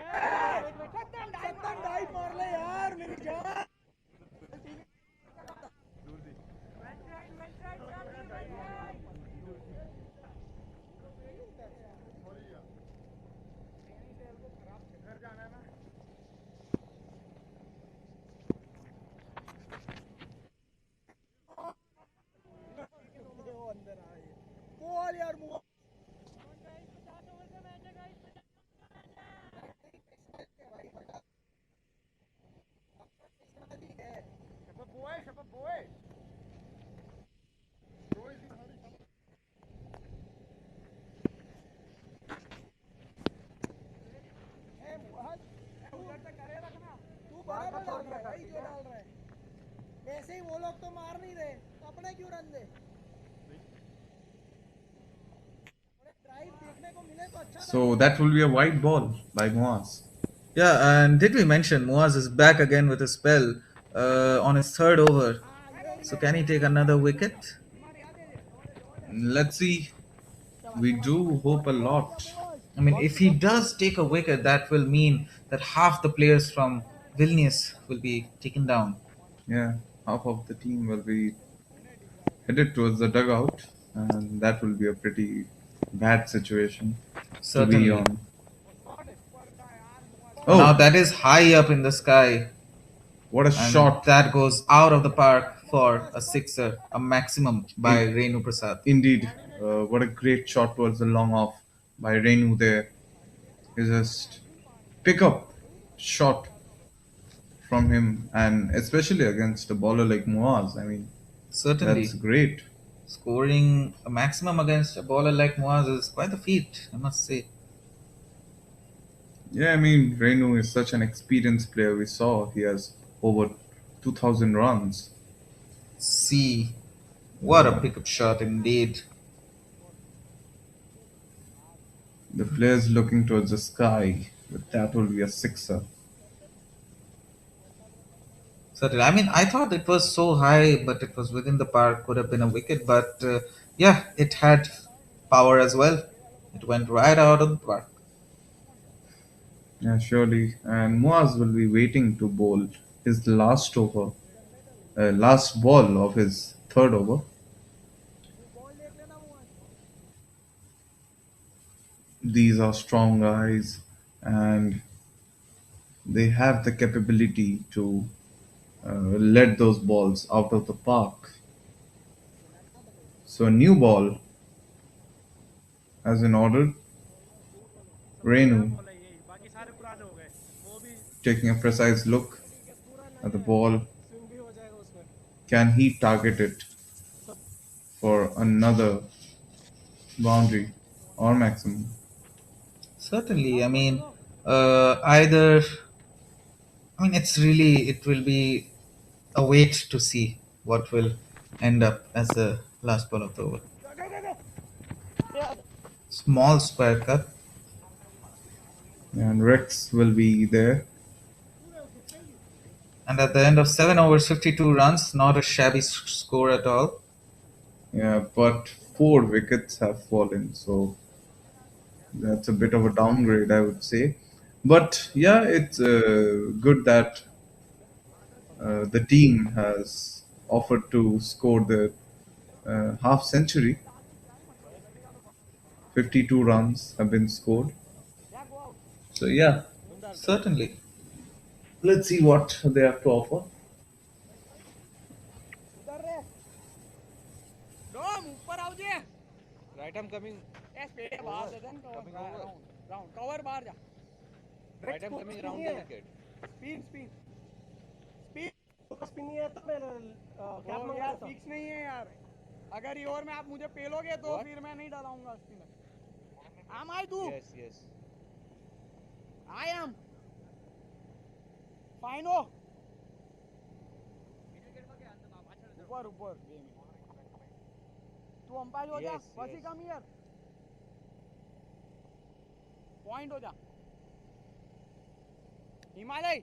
सत्तम डाइव मार ले यार मेरी जान बॉल यार ऐसे ही वो लोग तो मार नहीं रहे अपने क्यों रन दे ड्राइव देखने को मिले तो अच्छा So that will be a white ball by Moaz. Yeah, and did we mention Muaz is back again with a spell on his third over? So can he take another wicket? Let's see. We do hope a lot. I mean, if he does take a wicket, that will mean that half the players from Vilnius will be taken down. Yeah, half of the team will be headed towards the dugout, and that will be a pretty bad situation to be Certainly. on. Now Oh, that is high up in the sky, what a and shot! that goes out of the park for a sixer, a maximum by Renu Prasad. Indeed, what a great shot towards the long off by Renu there. He just pick up shot from him, and especially against a bowler like Muaz. I mean, that's Certainly, great. scoring a maximum against a bowler like Muaz is quite a feat, I must say. Yeah, I mean, Renu is such an experienced player. We saw he has over 2,000 runs. See, what a Yeah. pickup shot indeed. The player's looking towards the sky, but that will be a sixer. Certainly, I mean, I thought it was so high, but it was within the park, could have been a wicket, but yeah, it had power as well. It went right out of the park. Yeah, surely. And Muaz will be waiting to bowl his last over, last ball of his third over. these are strong guys, and they have the capability to let those balls out of the park. So a new ball has been ordered. सबसे नया Renu ball है यही, बाकी सारे पुराने हो गए, वो भी taking a precise look पूरा at the नया है, ball. स्विंग भी हो जाएगा उसमें. Can he target it for another boundary or maximum? Certainly. I mean, either. I mean, it will be a wait to see what will end up as the last ball of the over. Small square cut, And Rex will be there. and at the end of 7 overs, 52 runs, not a shabby score at all. Yeah, but four wickets have fallen, so that's a bit of a downgrade, I would say. But yeah, it's good that the team has offered to score the half century. 52 runs have been scored. So yeah, Certainly. let's see what they have to offer. उधर रे, डोम ऊपर आओ जे. Right arm coming. ए speed बाहर दे देन, Coming cover over. Round cover बाहर जा. Right arm coming round the wicket. Spin spin spin, spin नहीं है तो मैं कैप मंगा था. फिक्स नहीं है यार, अगर ये ओवर में आप मुझे पेलोगे तो What? फिर मैं नहीं डालाऊंगा spinner. Am I do? Yes, yes. I am. Fine हो. ऊपर ऊपर. तू अंपायर हो जा. Yes, फसी yes. Come here. पॉइंट हो जा. हिमालय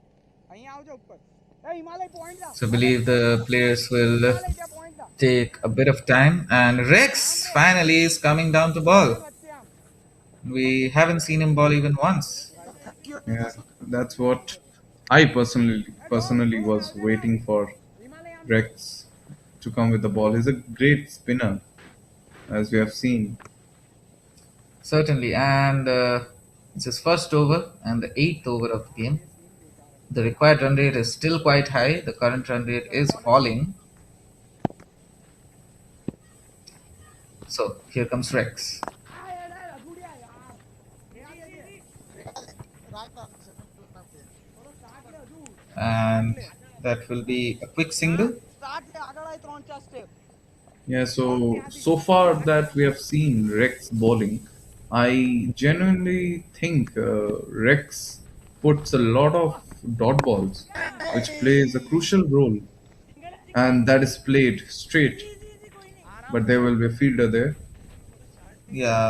અહીં આવજો ઉપર. એ हिमालय पॉइंट जा. So I believe the players will Himalaya जा पॉइंट जा. take a bit of time, and Rex finally is coming down to ball. बच्चे हम. We haven't seen him ball even once. Yeah, that's what I personally was waiting for Rex to come with the ball. He's a great spinner, as we have seen. Certainly, and it's his first over and the eighth over of the game. The required run rate is still quite high. The current run rate is falling. So here comes Rex. And that will be a quick single. Start છે, આગળ આય 3-4 step. Yeah, so far that we have seen Rex bowling, I genuinely think Rex puts a lot of dot balls, which plays a crucial role, and that is played straight. But there will be a fielder there. Yeah,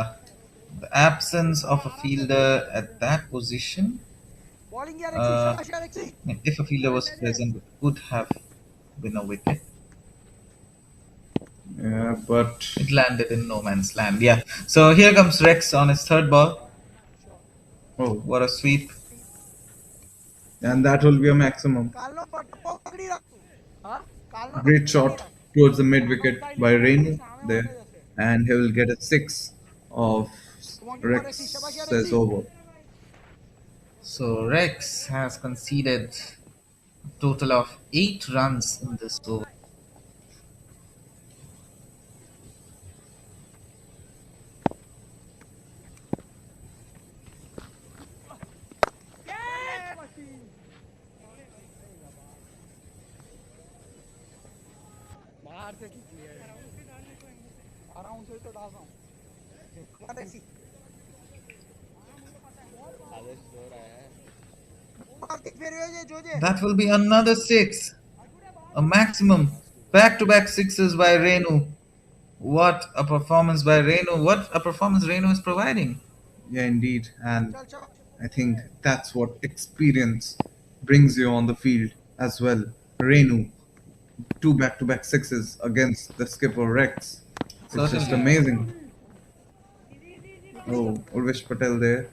the absence of a fielder at that position. Bowling यार Uh, शाबाश यार XC. I mean, if a fielder was present, it could have been a wicket. Yeah, but It landed in no man's land. Yeah. So here comes Rex on his third ball. oh, What a sweep. and that will be a maximum. કાલનો પકડી રાખ. હા કાલનો Great shot towards the mid wicket by Renu there, and he will get a six of Rex's over. So Rex has conceded a total of 8 runs in this over. बाहर से खींच लिया है. अराउंड से तो डाल रहा हूँ. बात ऐसी. आदर्श सो रहा है. बाहर से फिर ये जो जे. That will be another 6. A maximum. Back to back sixes by Renu. What a performance by Renu. What a performance Renu is providing. Yeah, indeed, and चल चल. I think that's what experience brings you on the field as well. Renu, two back-to-back sixes against the skipper Rex. It's just Certainly. amazing. Oh, Urvish Patel there.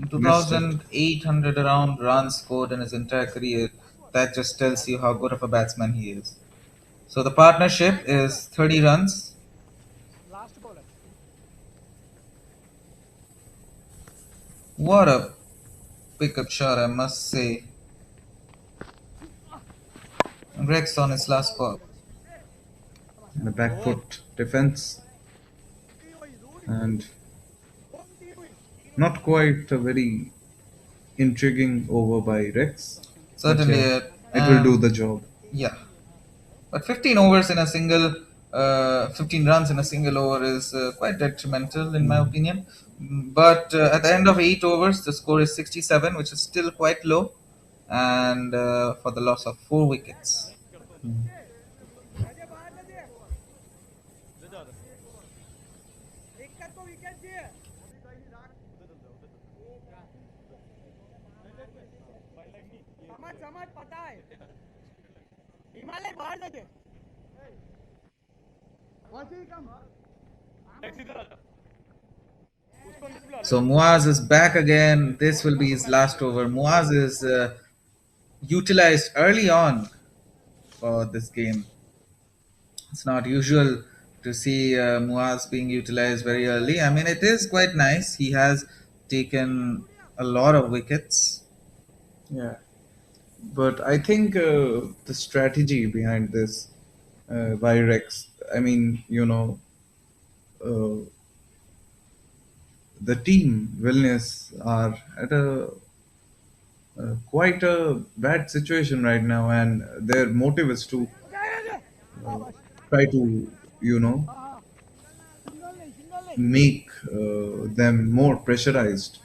2,800 around runs scored in his entire career. That just tells you how good of a batsman he is. So the partnership is 30 runs. Last ball है. What a pickup shot, I must say. Rex on his last ball. And a back foot defense, and not quite a very intriguing over by Rex, but Certainly, yeah, it will do the job. yeah. But 15 overs in a single, 15 runs in a single over is quite detrimental in my opinion. But at the end of 8 overs, the score is 67, which is still quite low, and for the loss of 4 wickets. समझ समझ पता है हिमालय बाहर देखे So Muaz is back again. This will be his last over. Muaz is utilized early on for this game. It's not usual to see Muaz being utilized very early. I mean, it is quite nice. He has taken a lot of wickets. Yeah, but I think the strategy behind this by Rex, I mean, uh, the team Vilnius are at a quite a bad situation right now, and their motive is to try to, you know, make them more pressurized.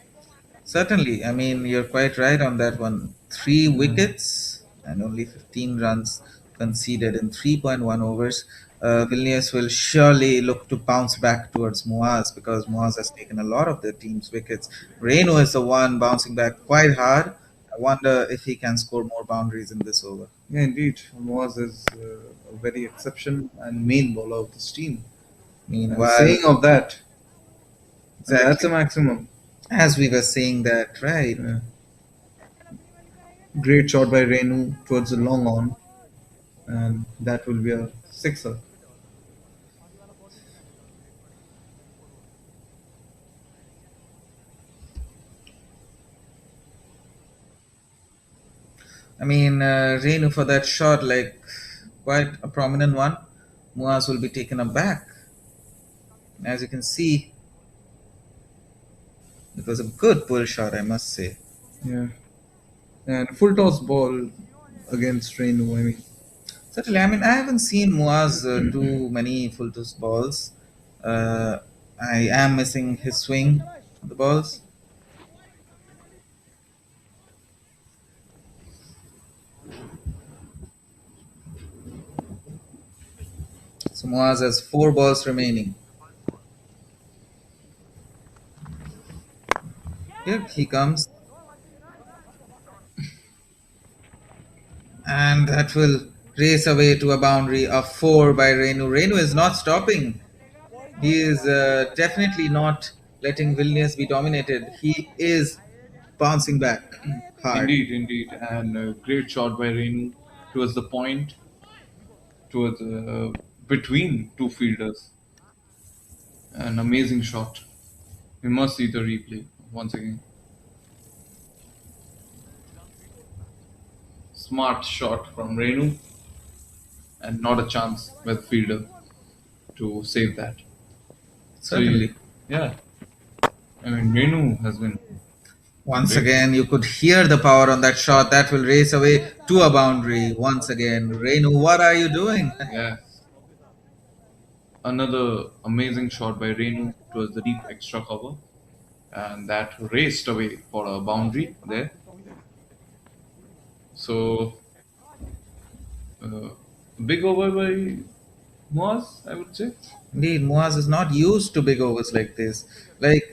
Certainly, I mean, you're quite right on that one. Three wickets and only 15 runs conceded in 3.1 overs. Vilnius will surely look to bounce back towards Muaz because Muaz has taken a lot of their team's wickets. Renu is the one bouncing back quite hard. I wonder if he can score more boundaries in this over. Yeah, indeed, Moaz is a very exception and main bowler of this team. And Meanwhile, saying of that, that's a exactly maximum. as we were saying that, right? Yeah. Great shot by Renu towards the long on, and that will be a sixer. I mean, Renu for that shot, like quite a prominent one. Muaz will be taken aback. As you can see, it was a good pull shot, I must say. Yeah, and full toss ball against Renu. I mean, Certainly, I mean, I haven't seen Muaz do many full toss balls. Uh, I am missing his swing on the balls. So Muaz has 4 balls remaining. Here he comes. And that will race away to a boundary of 4 by Renu. Renu is not stopping. He is definitely not letting Vilnius be dominated. He is bouncing back hard. indeed, indeed, and a great shot by Renu towards the point, towards between two fielders. An amazing shot. We must see the replay once again. Smart shot from Renu, and not a chance by the fielder to save that. So, Certainly. yeah, I mean, Renu has been Once great. again, you could hear the power on that shot. That will race away to a boundary. Once again, Renu, what are you doing? Yeah, another amazing shot by Renu towards the deep extra cover, and that raced away for a boundary there. So, uh, big over by Moaz, I would say. Indeed, Muaz is not used to big overs like this. Like,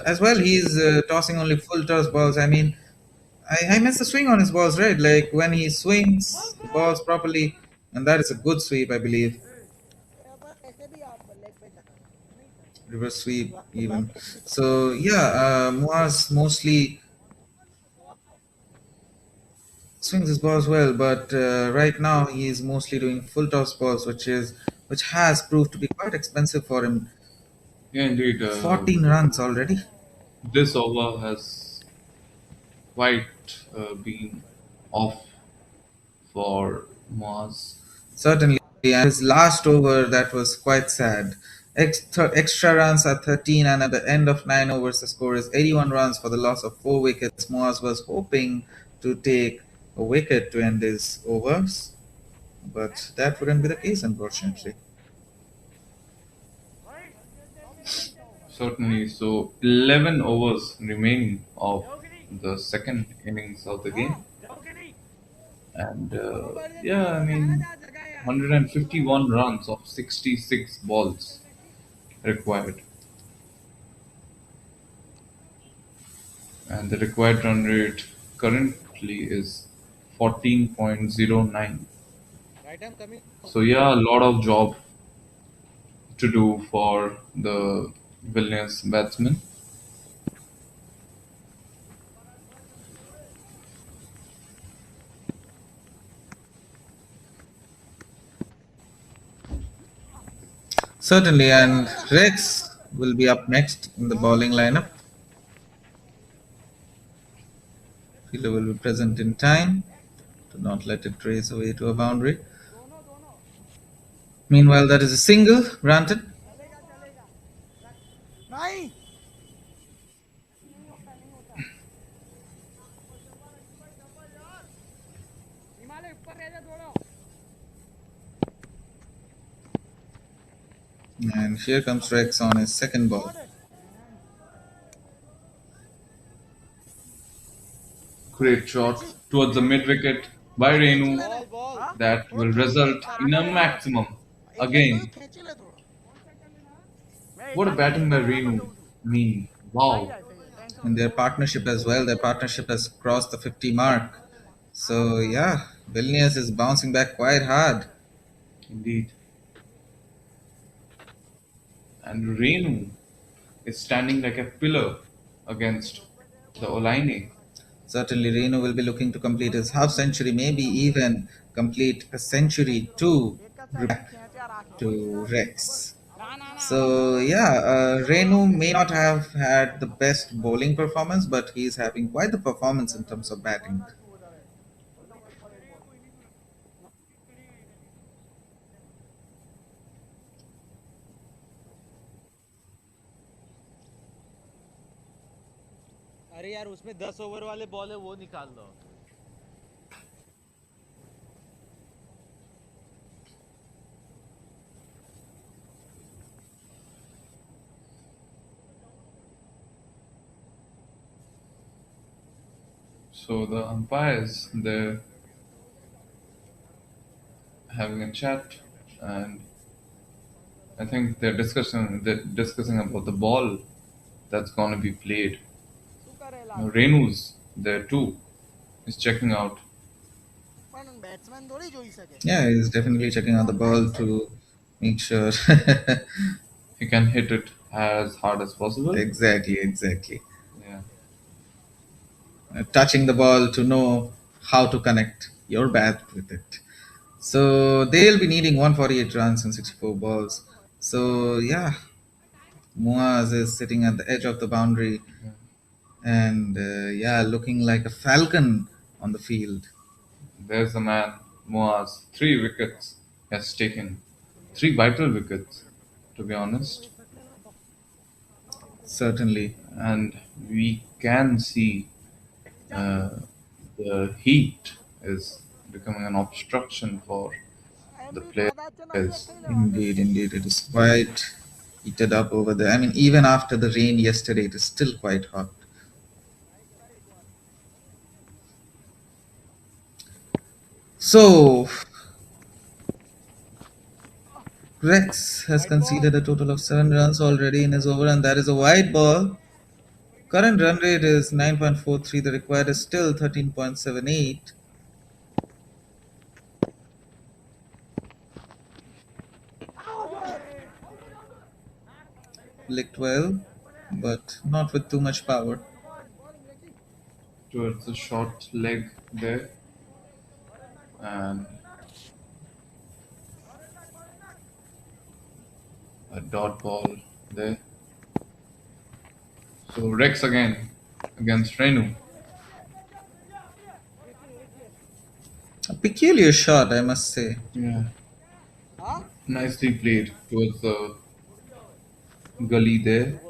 as well, he's tossing only full toss balls. I mean, I miss the swing on his balls, right? Like, when he swings the balls properly, and that is a good sweep, I believe. Reverse sweep, even. So, yeah, Muaz mostly swings his balls well, but right now he is mostly doing full toss balls, which has proved to be quite expensive for him. Yeah, indeed. 14 runs already. This over has quite been off for Moaz. Certainly, and his last over that was quite sad. Extra runs are 13, and at the end of 9 overs, the score is 81 runs for the loss of 4 wickets. Moaz was hoping to take a wicket to end his overs, but that wouldn't be the case, unfortunately. Certainly, so 11 overs remaining of the second innings of the game. And yeah, I mean, 151 runs of 66 balls required. And the required run rate currently is 14.09. Right, I'm coming. So yeah, a lot of job to do for the Vilnius batsmen. Certainly, and Rex will be up next in the bowling lineup. Fielder will be present in time to not let it race away to a boundary. Meanwhile, that is a single granted. And here comes Rex on his second ball. Great shot towards the mid wicket by Renu Ball. that will result in a maximum. Again, what a batting by Renu mean. Wow. In their partnership as well, their partnership has crossed the 50 mark. So, yeah, Vilnius is bouncing back quite hard. Indeed. And Renu is standing like a pillar against the Olaine. Certainly, Reno will be looking to complete his half century, maybe even complete a century to back to Rex. So, yeah, Renu may not have had the best bowling performance, but he's having quite the performance in terms of batting. अरे यार उसमें 10 over वाले ball है वो निकाल लो. So the umpires, they're having a chat, and I think they're discussing about the ball that's gonna be played. Renu's there too. He's checking out. Yeah, he's definitely checking out the ball to make sure. He can hit it as hard as possible. Exactly. Yeah. Touching the ball to know how to connect your bat with it. So they'll be needing 148 runs and 64 balls. So yeah, Muaz is sitting at the edge of the boundary and yeah, looking like a falcon on the field. There's the man, Moaz. 3 wickets has taken. 3 vital wickets, to be honest. Certainly. And we can see uh, the heat is becoming an obstruction for the players. Indeed, it is quite heated up over there. I mean, even after the rain yesterday, it is still quite hot. So, Rex has conceded a total of 7 runs already in his over, and that is a wide ball. Current run rate is 9.43, the required is still 13.78. Licked well, but not with too much power. Towards the short leg there. And a dot ball there. So Rex again against Renu. A peculiar shot, I must say. Yeah, nicely played towards the gully there.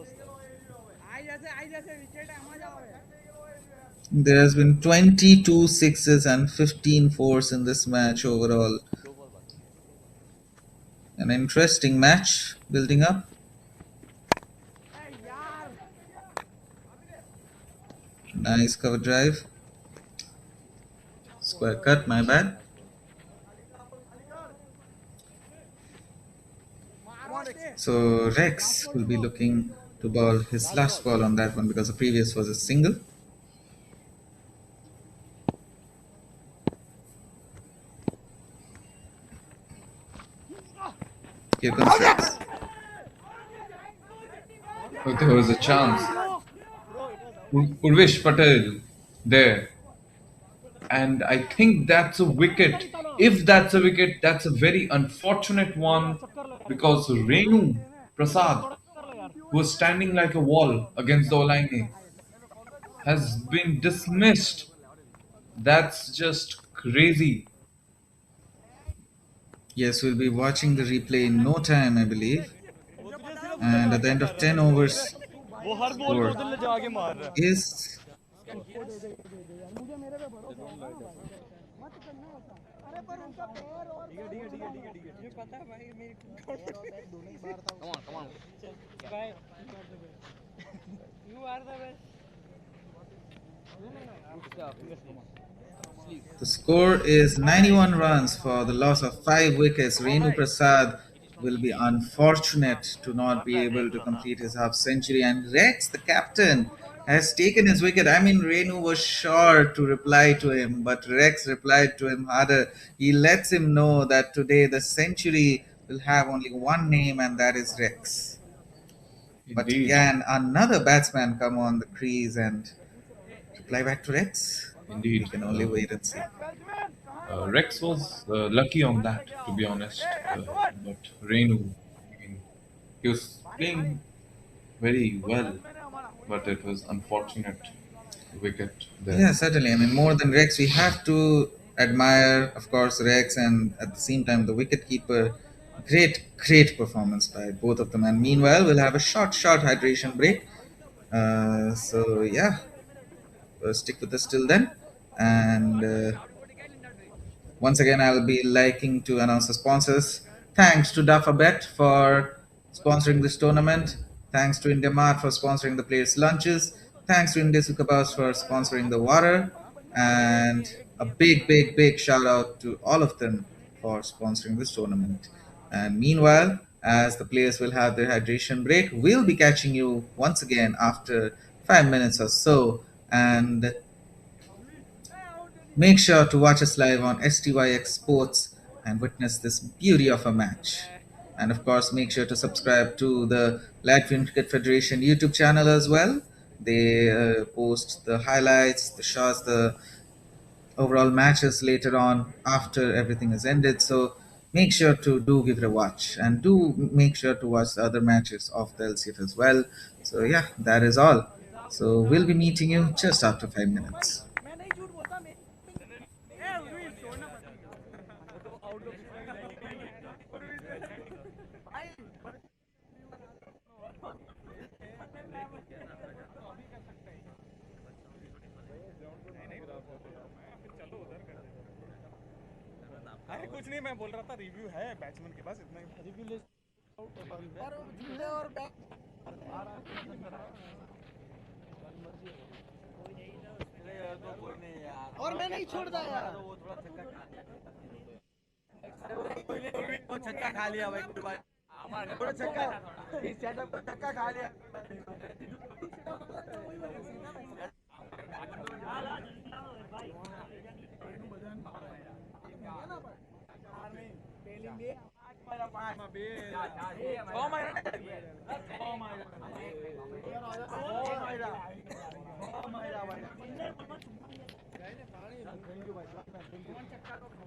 There has been 22 sixes and 15 fours in this match overall. An interesting match building up. Nice cover drive. Square cut, my bad. So Rex will be looking to bowl his last ball on that one because the previous was a single. Here comes Rex. But there was a chance. Urvish Patel there. And I think that's a wicket. If that's a wicket, that's a very unfortunate one because Renu Prasad, who was standing like a wall against the Olaine, has been dismissed. That's just crazy. Yes, we'll be watching the replay in no time, I believe. And at the end of 10 overs, score is the score is 91 runs for the loss of 5 wickets. Renu Prasad will be unfortunate to not be able to complete his half century. And Rex, the captain, has taken his wicket. I mean, Renu was sure to reply to him, but Rex replied to him harder. He lets him know that today the century will have only one name, and that is Rex. But Indeed, can another batsman come on the crease and reply back to Rex? We indeed. can only wait and see. Rex was lucky on that, to be honest. But Renu, I mean, he was playing very well, but it was unfortunate wicket there. Yeah, certainly. I mean, more than Rex, we have to admire, of course, Rex and at the same time the wicketkeeper. Great performance by both of them. And meanwhile, we'll have a short hydration break. So yeah, stick with us till then. And once again, I'll be liking to announce the sponsors. Thanks to Dafabet for sponsoring this tournament. Thanks to India Mart for sponsoring the players' lunches. Thanks to India Sukabas for sponsoring the water. And a big shout out to all of them for sponsoring this tournament. And meanwhile, as the players will have their hydration break, we'll be catching you once again after 5 minutes or so. And make sure to watch us live on STYX Sports and witness this beauty of a match. And of course, make sure to subscribe to the Latvian Cricket Federation YouTube channel as well. They post the highlights, the shots, the overall matches later on after everything is ended. So make sure to do give it a watch and do make sure to watch the other matches of the LCF as well. So yeah, that is all. So we'll be meeting you just after 5 minutes. अरे कुछ नहीं मैं बोल रहा था review है batsman के पास इतना ही रिव्यू लिस्ट और मैं नहीं छोड़ता यार वो थोड़ा छक्का खा लिया भाई थोड़ा छक्का इस सेटअप को छक्का खा लिया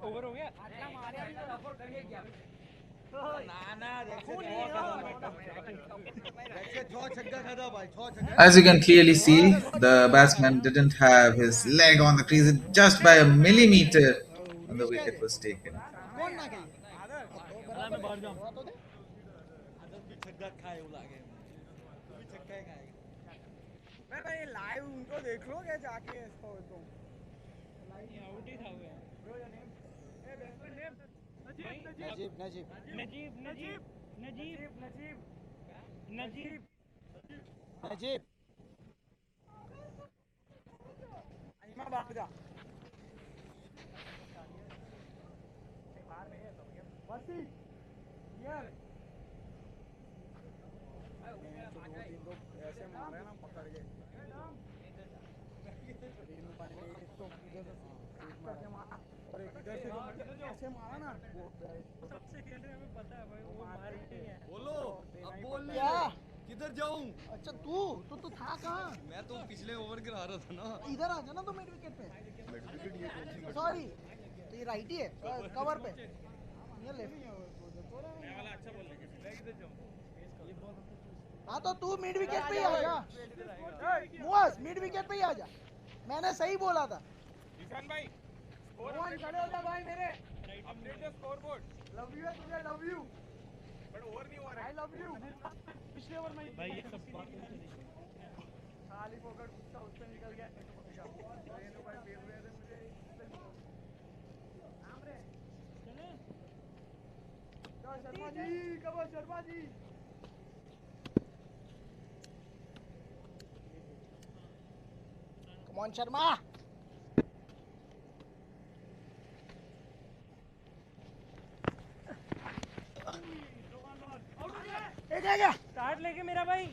ओवर हो गया As you can clearly see, the batsman didn't have his leg on the crease just by a millimeter when the wicket was taken. Live उनको देख लो क्या जाके इसको तुम आउट ही था वो नजीब नजीब नजीब नजीब नजीब नजीब नजीब नजीब अनिमा भाग जा वसी यार ऐसे मारे ना पकड़ के ऐसे मारा ना सबसे खेलने में पता है भाई वो मार ही है बोलो अब बोल क्या किधर जाऊं अच्छा तू था कहाँ मैं तो पिछले ओवर गिरा रहा था ना इधर आ जा ना तो मिड विकेट पे सॉरी तो ये राइट ही है कवर पे ये लेफ्ट मैं वाला अच्छा बोल रहा है किधर जाऊं हाँ तो तू मिड विकेट पे ही आ जा मुआज मिड विकेट पे ही आ जा मैंने सही बोला था ईशान भाई स्कोर खड़े हो जा भाई मेरे update the scoreboard love you है तुझे लव यू बट ओवर नहीं हो रहा है आई लव यू पिछले ओवर में भाई ये सब बात खाली पकड़ कुत्ता उससे निकल गया रेनू भाई फेल रहे थे मुझे आमरे चले शर्मा जी कब Sharma ji come on Sharma start लेके मेरा भाई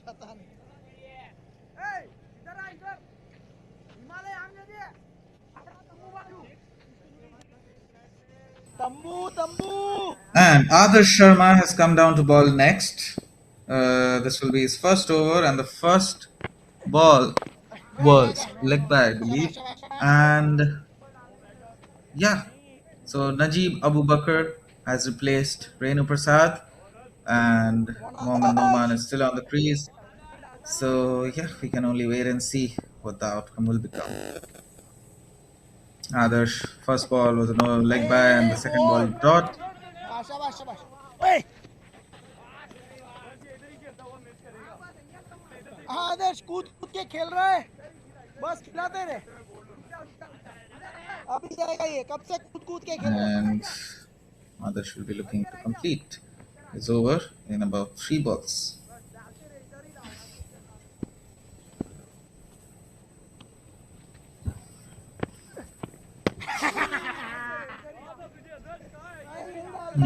पता नहीं इधर आ इधर हिमालय आने दे तंबू बाजू तंबू And Adarsh Sharma has come down to bowl next. This will be his first over, and the first ball was leg by, I believe. And yeah, so Najib Abu Bakr has replaced Renu Prasad, and Mohammad Noman is still on the crease. So yeah, we can only wait and see what the outcome will become. Adarsh, first ball was a no leg by, and the second ball dot. आदर्श कूद के खेल रहा है बस खिलाते रहे अभी जाएगा ये कब से कूद के खेल रहा है And Adarsh will be looking to complete his over in about 3 balls.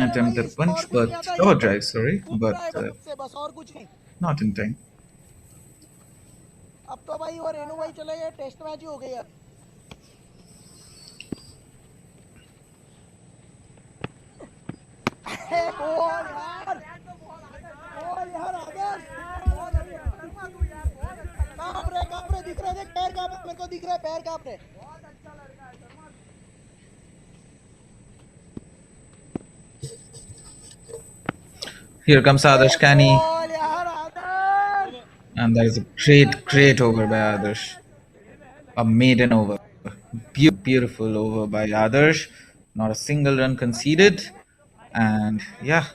Attempted punch, but cover drive, sorry, but not in time. अब तो भाई और रेनू भाई चले गए टेस्ट मैच ही हो गई अब बोल यार आदर्श कांप रहे दिख रहे देख पैर कांप मेरे को दिख रहा है पैर कांप रहे बहुत अच्छा लड़का है Sharma Here comes Adarsh Kani. And that is a great over by Adarsh. A maiden over. Beautiful over by Adarsh. Not a single run conceded. And yeah.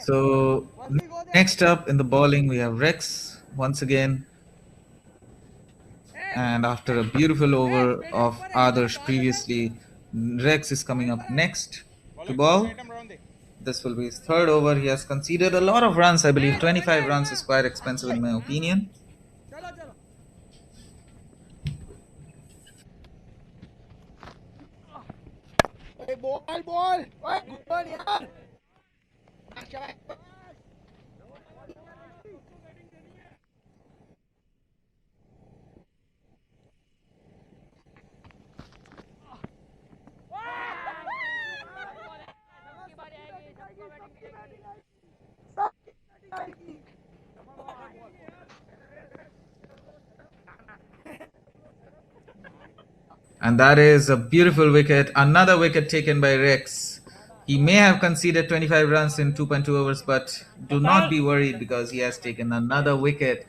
So next up in the bowling we have Rex once again, and after a beautiful over of Adarsh previously, Rex is coming up next to bowl. This will be his third over. He has conceded a lot of runs, I believe 25 runs is quite expensive in my opinion. Ball. And that is a beautiful wicket. Another wicket taken by Rex. He may have conceded 25 runs in 2.2 overs, but do not be worried because he has taken another wicket,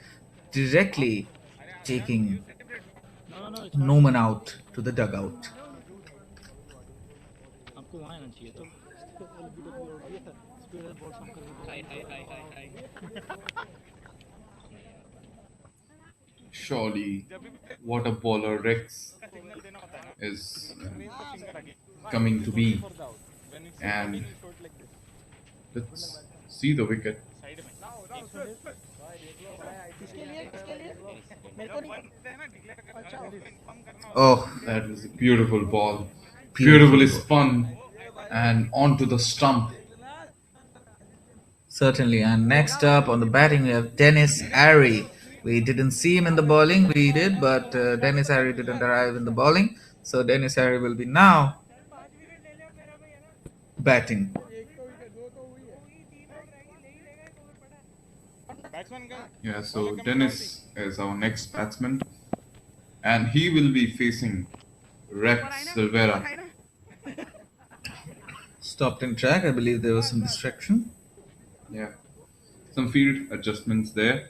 directly taking Noman out to the dugout. आपको वहाँ आना चाहिए तो स्पीडर ball सब कर Surely, what a bowler Rex is coming to be. And let's see the wicket. Oh, That was a beautiful ball. beautiful Beautifully ball. spun and onto the stump. Certainly. And next up on the batting, we have Dennis Arey. We didn't see him in the bowling. We did, but Dennis Arey didn't arrive in the bowling. So Dennis Arey will be now batting. Yeah, so Dennis is our next batsman, and he will be facing Rex Silvera. Stopped in track. I believe there was some distraction. Yeah, some field adjustments there.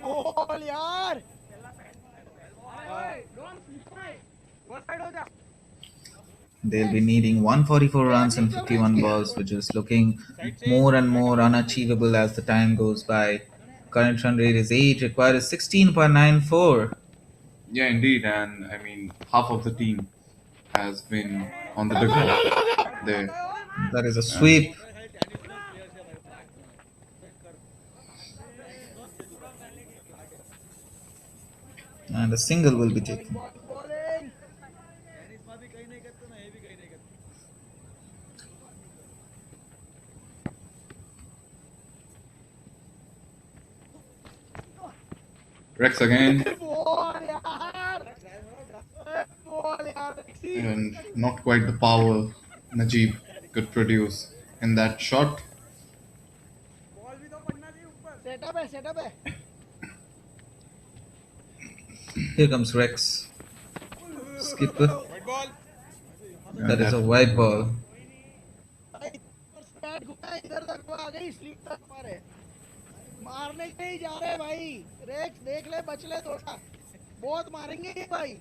Ball यार They'll be needing 144 runs in 51 balls, which is looking more and more unachievable as the time goes by. Current run rate is 8, required is 16.94. Yeah, indeed, and I mean half of the team has been on the dugout there. That is a sweep. And a single will be taken. Rex again, and not quite the power Najib could produce in that shot. Setup है Here comes Rex. Skipper. And That is a that- white ball. Bat घुमाया इधर तक वो आ गई sleep तक मारे मारने के ही जा रहे भाई रेक्स देख ले बच ले थोड़ा बहुत मारेंगे ये भाई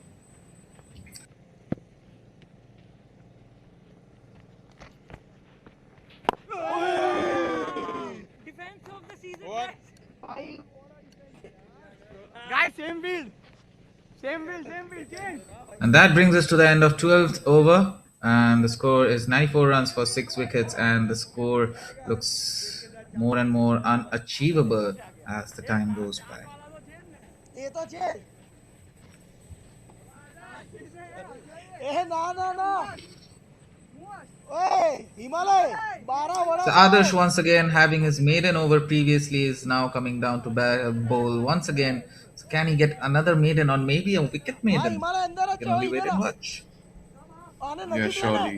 डिफेंस ऑफ द सीजन भाई guys same field change And that brings us to the end of 12th over. And the score is 94 runs for 6 wickets. And the score looks more and more unachievable as the time goes by. ये तो change ए ना ओए हिमालय 12 बड़ा So Adarsh once again having his maiden over previously is now coming down to bowl once again. So can he get another maiden or maybe a wicket हाँ maiden? Himalaya अंदर We uh can only wait and watch. आने Yeah, नजीक surely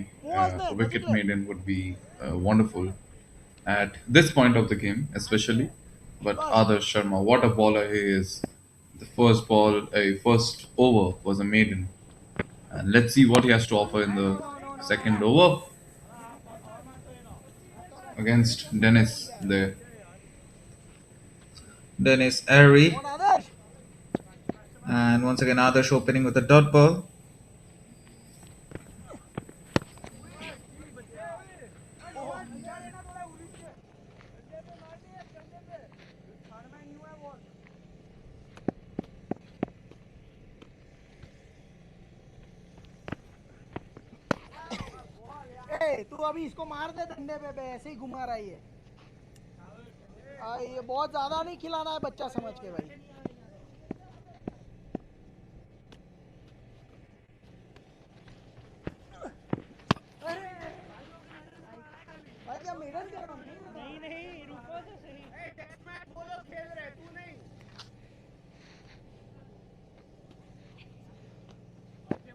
a wicket maiden would be wonderful at this point of the game, especially. But Adarsh Sharma, what a bowler he is! The first over was a maiden, and let's see what he has to offer in the second over against Dennis there. Dennis Airy. Adarsh And once again Adarsh opening with a dot ball. ए तू अभी इसको मार दे डंडे पे ऐसे ही घुमा रहा है ये ये बहुत ज्यादा नहीं खिलाना है बच्चा समझ के भाई भाई क्या मेडन कर रहा हूँ नहीं रुको तो सही टेस्ट मैच बोलो खेल रहे तू नहीं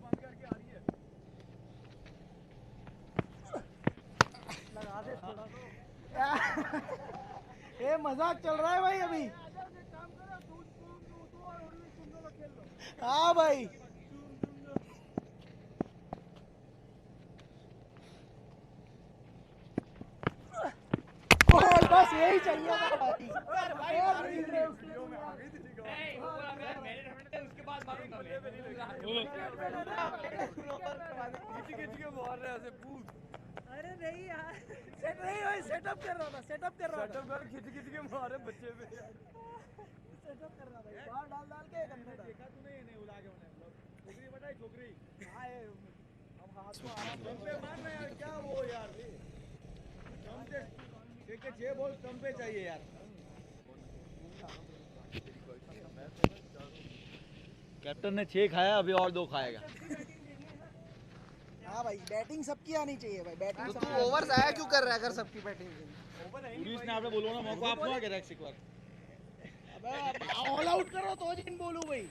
बंद करके आ रही है लगा दे थोड़ा तो ये मजाक चल रहा है भाई अभी। हाँ भाई और बस यही चाहिए था भाई। उसके बाद मारूंगा मैं। खिच के मार रहे ऐसे पूछ। अरे नहीं यार सेट नहीं भाई सेटअप कर रहा था सेटअप कर रहा था खिच के मारे बच्चे पे। सेटअप कर रहा था बाहर डाल डाल के अंदर डाल। देखा तूने इन्हें उड़ा के मैंने छोकरी बताई छोकरी। हाँ ये हम हाथ में आराम कम पे मारना यार क्या वो यार कम पे देखे 6 बॉल कम पे चाहिए यार। कैप्टन ने 6 खाया अभी और 2 खाएगा। हाँ भाई बैटिंग सबकी आनी चाहिए भाई बैटिंग तो तू ओवर्स आया क्यों कर रहा है अगर सबकी बैटिंग पुलिस ने आपने बोलो ना मौका आपको आ गया एक बार। अबे ऑल आउट करो तो जिन बोलूं भाई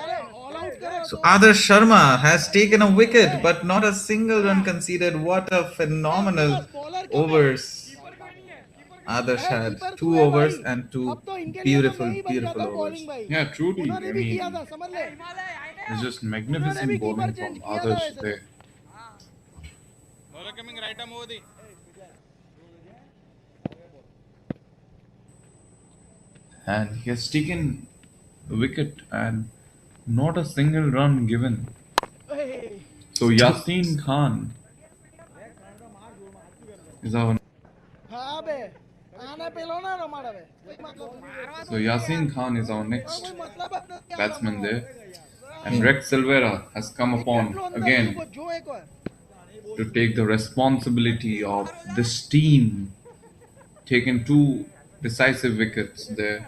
अरे ऑल आउट करो So Adarsh Sharma has taken a wicket, but not a single run conceded. What a phenomenal overs! Adarsh had 2 overs and 2 अब तो इनके लिए तो beautiful, नहीं बन beautiful जाता overs. बॉलिंग भाई Yeah, truly. उन्होंने I भी किया mean, था समझ ले it's just उन्होंने भी magnificent keeper bowling change from किया था others वैसे there. Bowler coming right arm over the. And he has taken a wicket and not a single run given. So Yasin Khan is our हाँ बे आने पे लो ना हमारा बे कोई मतलब so Yasin Khan is our next कोई मतलब अपना क्या batsman there. And Rex Silvera has come upon again जो एक बार to take the responsibility of this team, taken 2 decisive wickets there.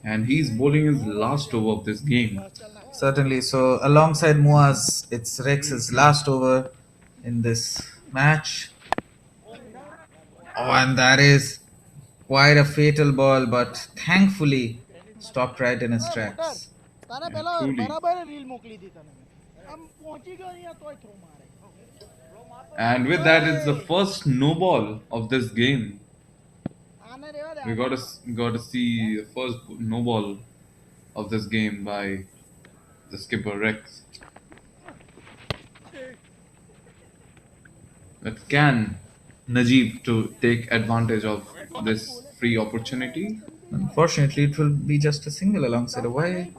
And he's bowling his last over of this game. Certainly. So alongside Muaz, it's Rex's last over in this match. Oh, and that is quite a fatal ball, but thankfully stopped right in his tracks. ताने Yeah, पहला truly. बराबर reel मोकली थी ताने हम पहुंची गए नहीं तो थ्रो मारे And with that, it's the first no ball of this game. आने देवा दे We got to see the first no ball of this game by the skipper Rex. But can Najib to take advantage of this free opportunity? Unfortunately, it will be just a single alongside a wide.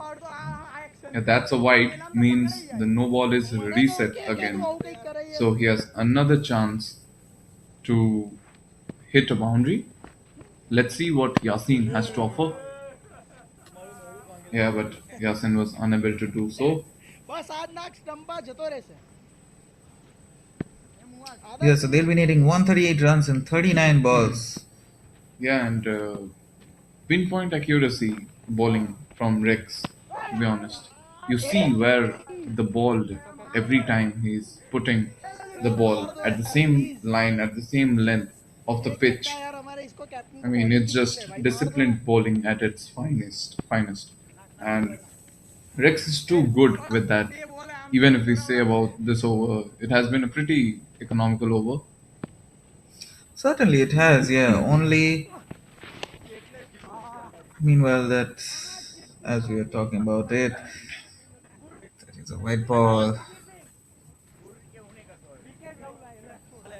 If that's a wide, means the no ball is reset again. So he has another chance to hit a boundary. Let's see what Yasin has to offer. Yeah, but Yasin was unable to do so. बस आज नाक स्टंपा जतो रहसे Yeah, so they'll be needing 138 runs in 39 balls. Yeah, and pinpoint accuracy bowling from Rex, to be honest. You see where the ball, every time he's putting the ball at the same line, at the same length of the pitch. यार हमारे इसको captain I mean, it's just disciplined bowling at its finest. And Rex is too good with that. Even if we say about this over, it has been a pretty economical over. Certainly, it has. Yeah, only. Meanwhile, that as we were talking about it, that is a white ball.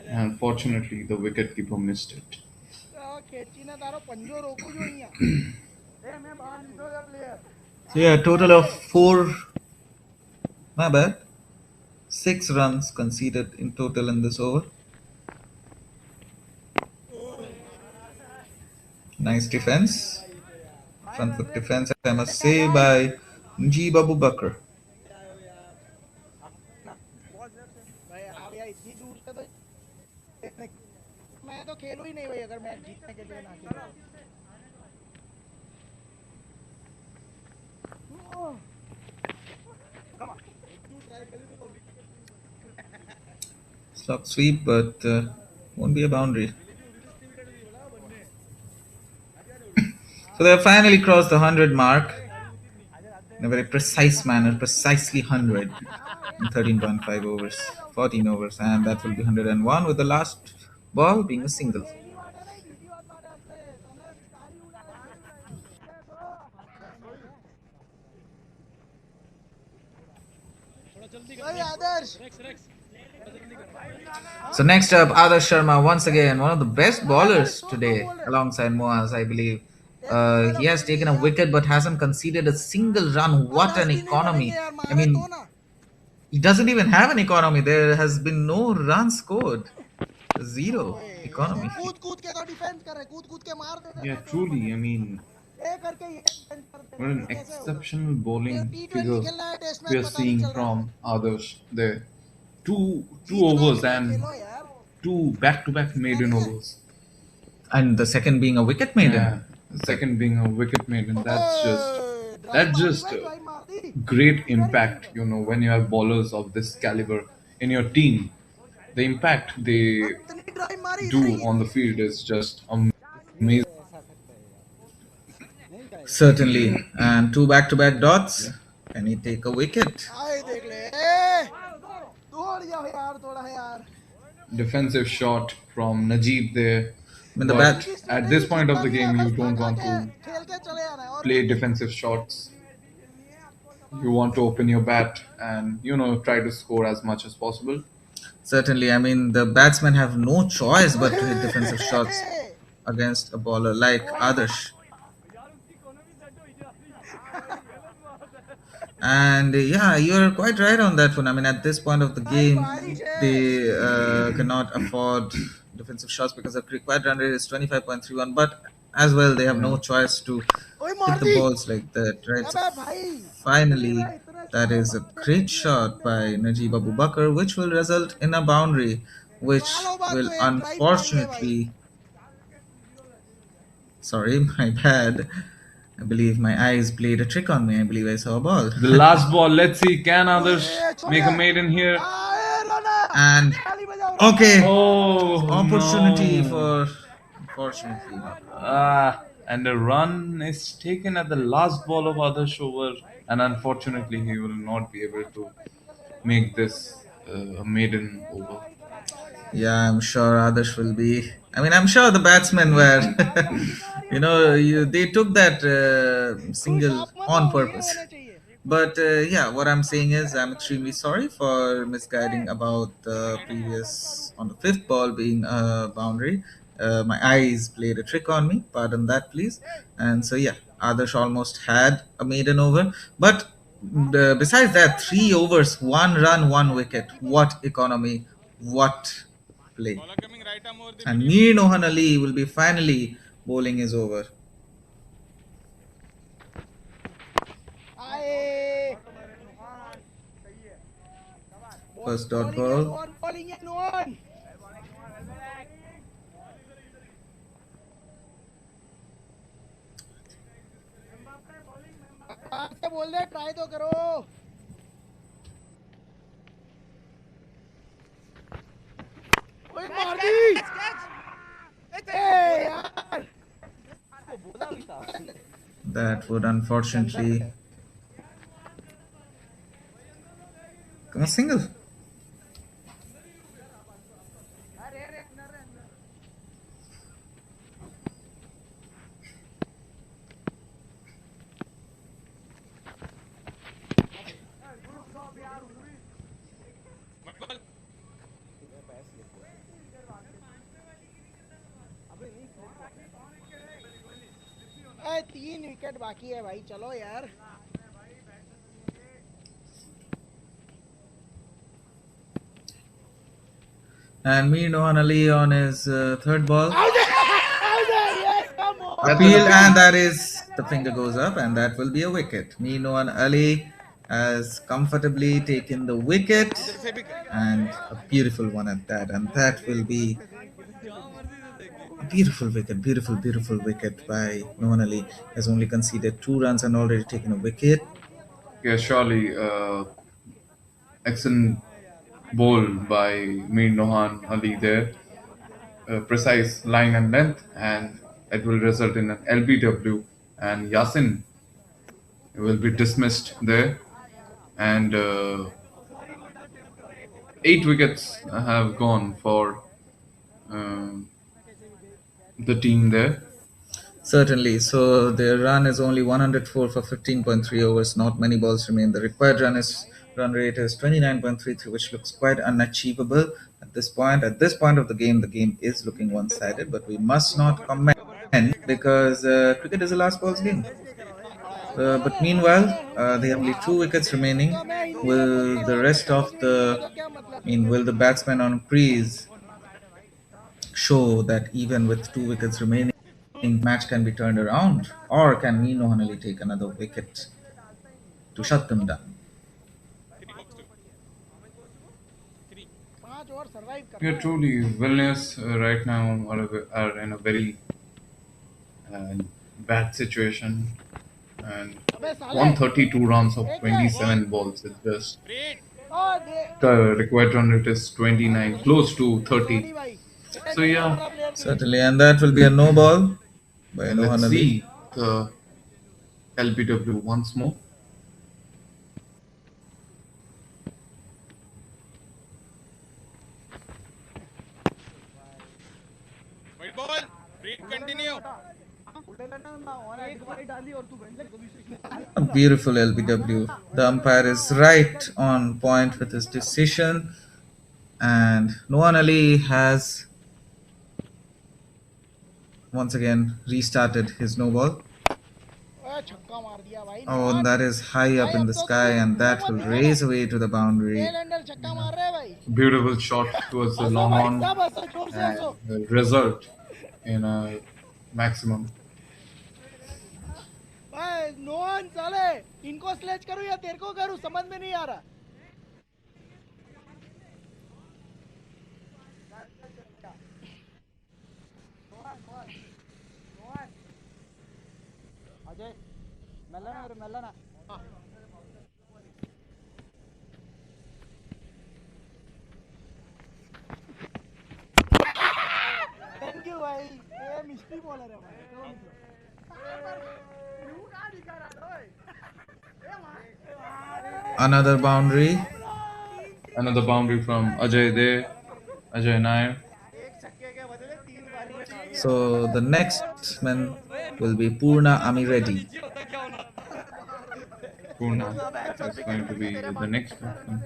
Unfortunately, the wicketkeeper missed it. ખેંચીને તારો પંજો રોકું જો અહીંયા એ મેં બહાર લીધો છે player So yeah, a total of 4. My bad. 6 runs conceded in total in this over. Nice defense. Front foot defense, I must say, by Mujib Abu Bakr. भाई आप यार इतनी दूर से तो मैं तो खेलूं ही नहीं भाई अगर मैच जीतने के लिए ना खेलूं Slog sweep, but won't be a boundary. So they have finally crossed the 100 mark in a very precise manner, precisely 100 in 13.5 overs, 14 overs, and that will be 101 with the last ball being a single. So next up, Adarsh Sharma, once again one of the best bowlers today, alongside Moaz, I believe. He has taken a wicket but hasn't conceded a single run. What an economy! I mean, he doesn't even have an economy. There has been no run scored. Zero economy. Yeah, truly. I mean, what an exceptional bowling figure we are seeing from others there. Two overs and two back-to-back maiden overs. And the second being a wicket maiden. Yeah, the second being a wicket maiden. That's just great impact. You know, when you have bowlers of this caliber in your team, the impact they do on the field is just amazing. Certainly. And two back to back dots. Can he take a wicket? Defensive shot from Najib there, I mean, the but bat. at this point of the game, you don't want to play defensive shots. You want to open your bat and try to score as much as possible. Certainly. I mean, the batsmen have no choice but to hit defensive shots against a bowler like Adarsh. And yeah, you're quite right on that one. I mean, at this point of the game, they cannot afford defensive shots because the required run rate is 25.31. But as well, they have no Yeah. choice to hit the balls like that, right? So finally, that is a great shot by Najib Abu Bakr, which will result in a boundary, which will unfortunately, sorry, my bad. I believe my eyes played a trick on me. I believe I saw a ball. The last ball. Let's see. Can others make a maiden here? And okay, Oh opportunity no! for unfortunately not. And a run is taken at the last ball of Adarsh over, and unfortunately, he will not be able to make this a maiden over. Yeah, I'm sure others will be. I mean, I'm sure the batsmen were. They took that single on purpose. But yeah, what I'm saying is, I'm extremely sorry for misguiding about the previous on the fifth ball being a boundary. My eyes played a trick on me. Pardon that, please. And so yeah, Adarsh almost had a maiden over, but besides that, 3 overs, 1 run, 1 wicket. What economy! What play! And Mir Nohan Ali will be finally bowling his over. First dot ball. That would unfortunately come a single. And Mir Nohan Ali on his third ball. Appeal, and that is the finger goes up, and that will be a wicket. Mir Nohan Ali has comfortably taken the wicket, and a beautiful one at that, and that will be a beautiful wicket, beautiful wicket by Nohan Ali. Has only conceded 2 runs and already taken a wicket. Yeah, surely, excellent bowl by Mir Nohan Ali there. Precise line and length, and it will result in an LBW. And Yasin will be dismissed there. And 8 wickets have gone for uh, the team there. Certainly. So their run is only 104 for 15.3 overs. Not many balls remain. The required run is Run rate is 29.33, which looks quite unachievable at this point. At this point of the game is looking one-sided, but we must not comment because cricket is a last balls game. But meanwhile, they have only two wickets remaining. Will the rest of will the batsmen on crease show that even with two wickets remaining, match can be turned around, or can Mino Hanali take another wicket to shut them down? Yeah, truly, Vilnius right now are in a very uh, bad situation, and 132 runs of 27 balls is just the required run rate is 29, close to 30. So yeah, Certainly, and that will be a no ball by yeah, let's Nohan Ali. see the LBW once more. A beautiful LBW. The umpire is right on point with his decision, and Nohan Ali has once again restarted his no ball. Oh, and that is high up in the sky, and that will race away to the boundary. Beautiful shot towards the long on and the result in a maximum. नोहन साले इनको sledge करूं या तेरे को करूं समझ में नहीं आ रहा अजय मेलना और मेलना थैंक यू भाई ये मिस्टी बॉलर है भाई Another boundary. Another boundary from Ajay there, Ajay Nair. So the next man will be Purna Amireddy. Purna is going to be the next batsman.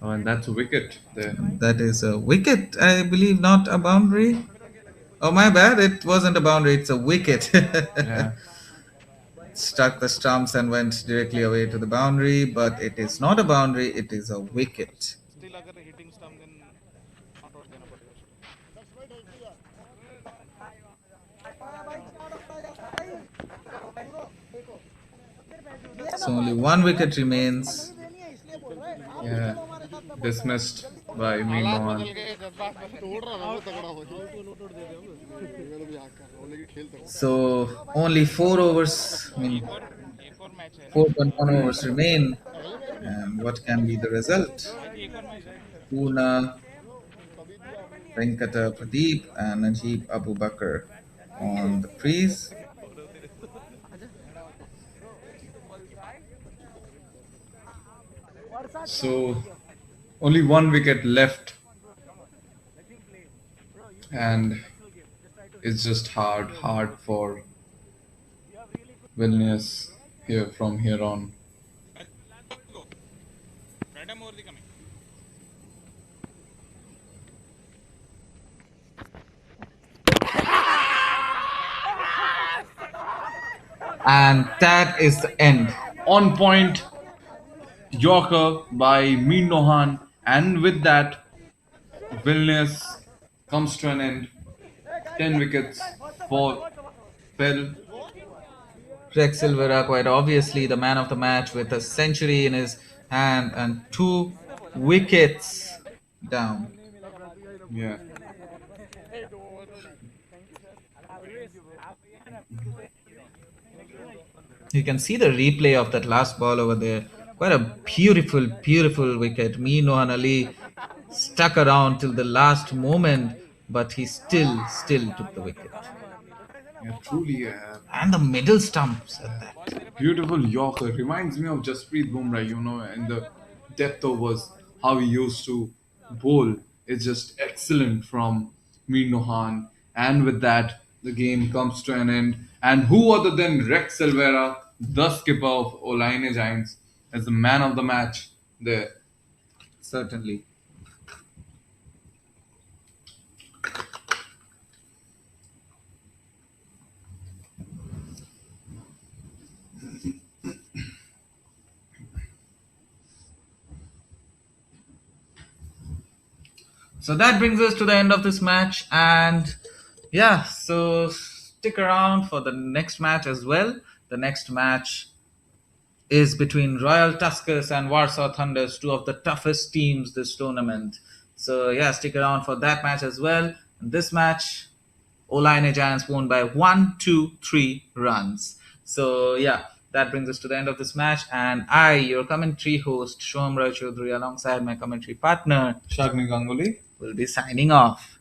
Oh, and that's a wicket there. That is a wicket, I believe, not a boundary. Oh, my bad. It wasn't a boundary. It's a wicket. Yeah. Struck the stumps and went directly away to the boundary, but it is not a boundary. It is a wicket. So only one wicket remains. Yeah. Dismissed by Minoan. So only 4 overs, 4.1 overs remain. And what can be the result? Purna, Venkata Pradeep, and Najib Abu Bakr on the crease. So only one wicket left, and it's just hard for Vilnius here from here on. And that is the end. On point Yorker by Min Nohan, and with that, Vilnius comes to an end. 10 wickets for fell. Rex Silvera, quite obviously the man of the match, with a century in his hand and 2 wickets down. Yeah. You can see the replay of that last ball over there. Quite a beautiful wicket. Nohan Ali stuck around till the last moment, but he still took the wicket. Yeah, truly. And the middle stumps at that. Beautiful Yorker. Reminds me of Jasprit Bumrah, in the depth overs, how he used to bowl. It's just excellent from Mir Nohan. And with that, the game comes to an end. And who other than Rex Silvera, the skipper of Olaine Giants, as the man of the match there. Certainly. So that brings us to the end of this match, and yeah, so stick around for the next match as well. The next match is between Royal Tuskers and Warsaw Thunders, two of the toughest teams this tournament. So yeah, stick around for that match as well. And this match, Olaine Giants won by 1-2-3 runs. So yeah, that brings us to the end of this match. And I, your commentary host, Shom Rai Chaudhary, alongside my commentary partner, Shagni Ganguly. will be signing off.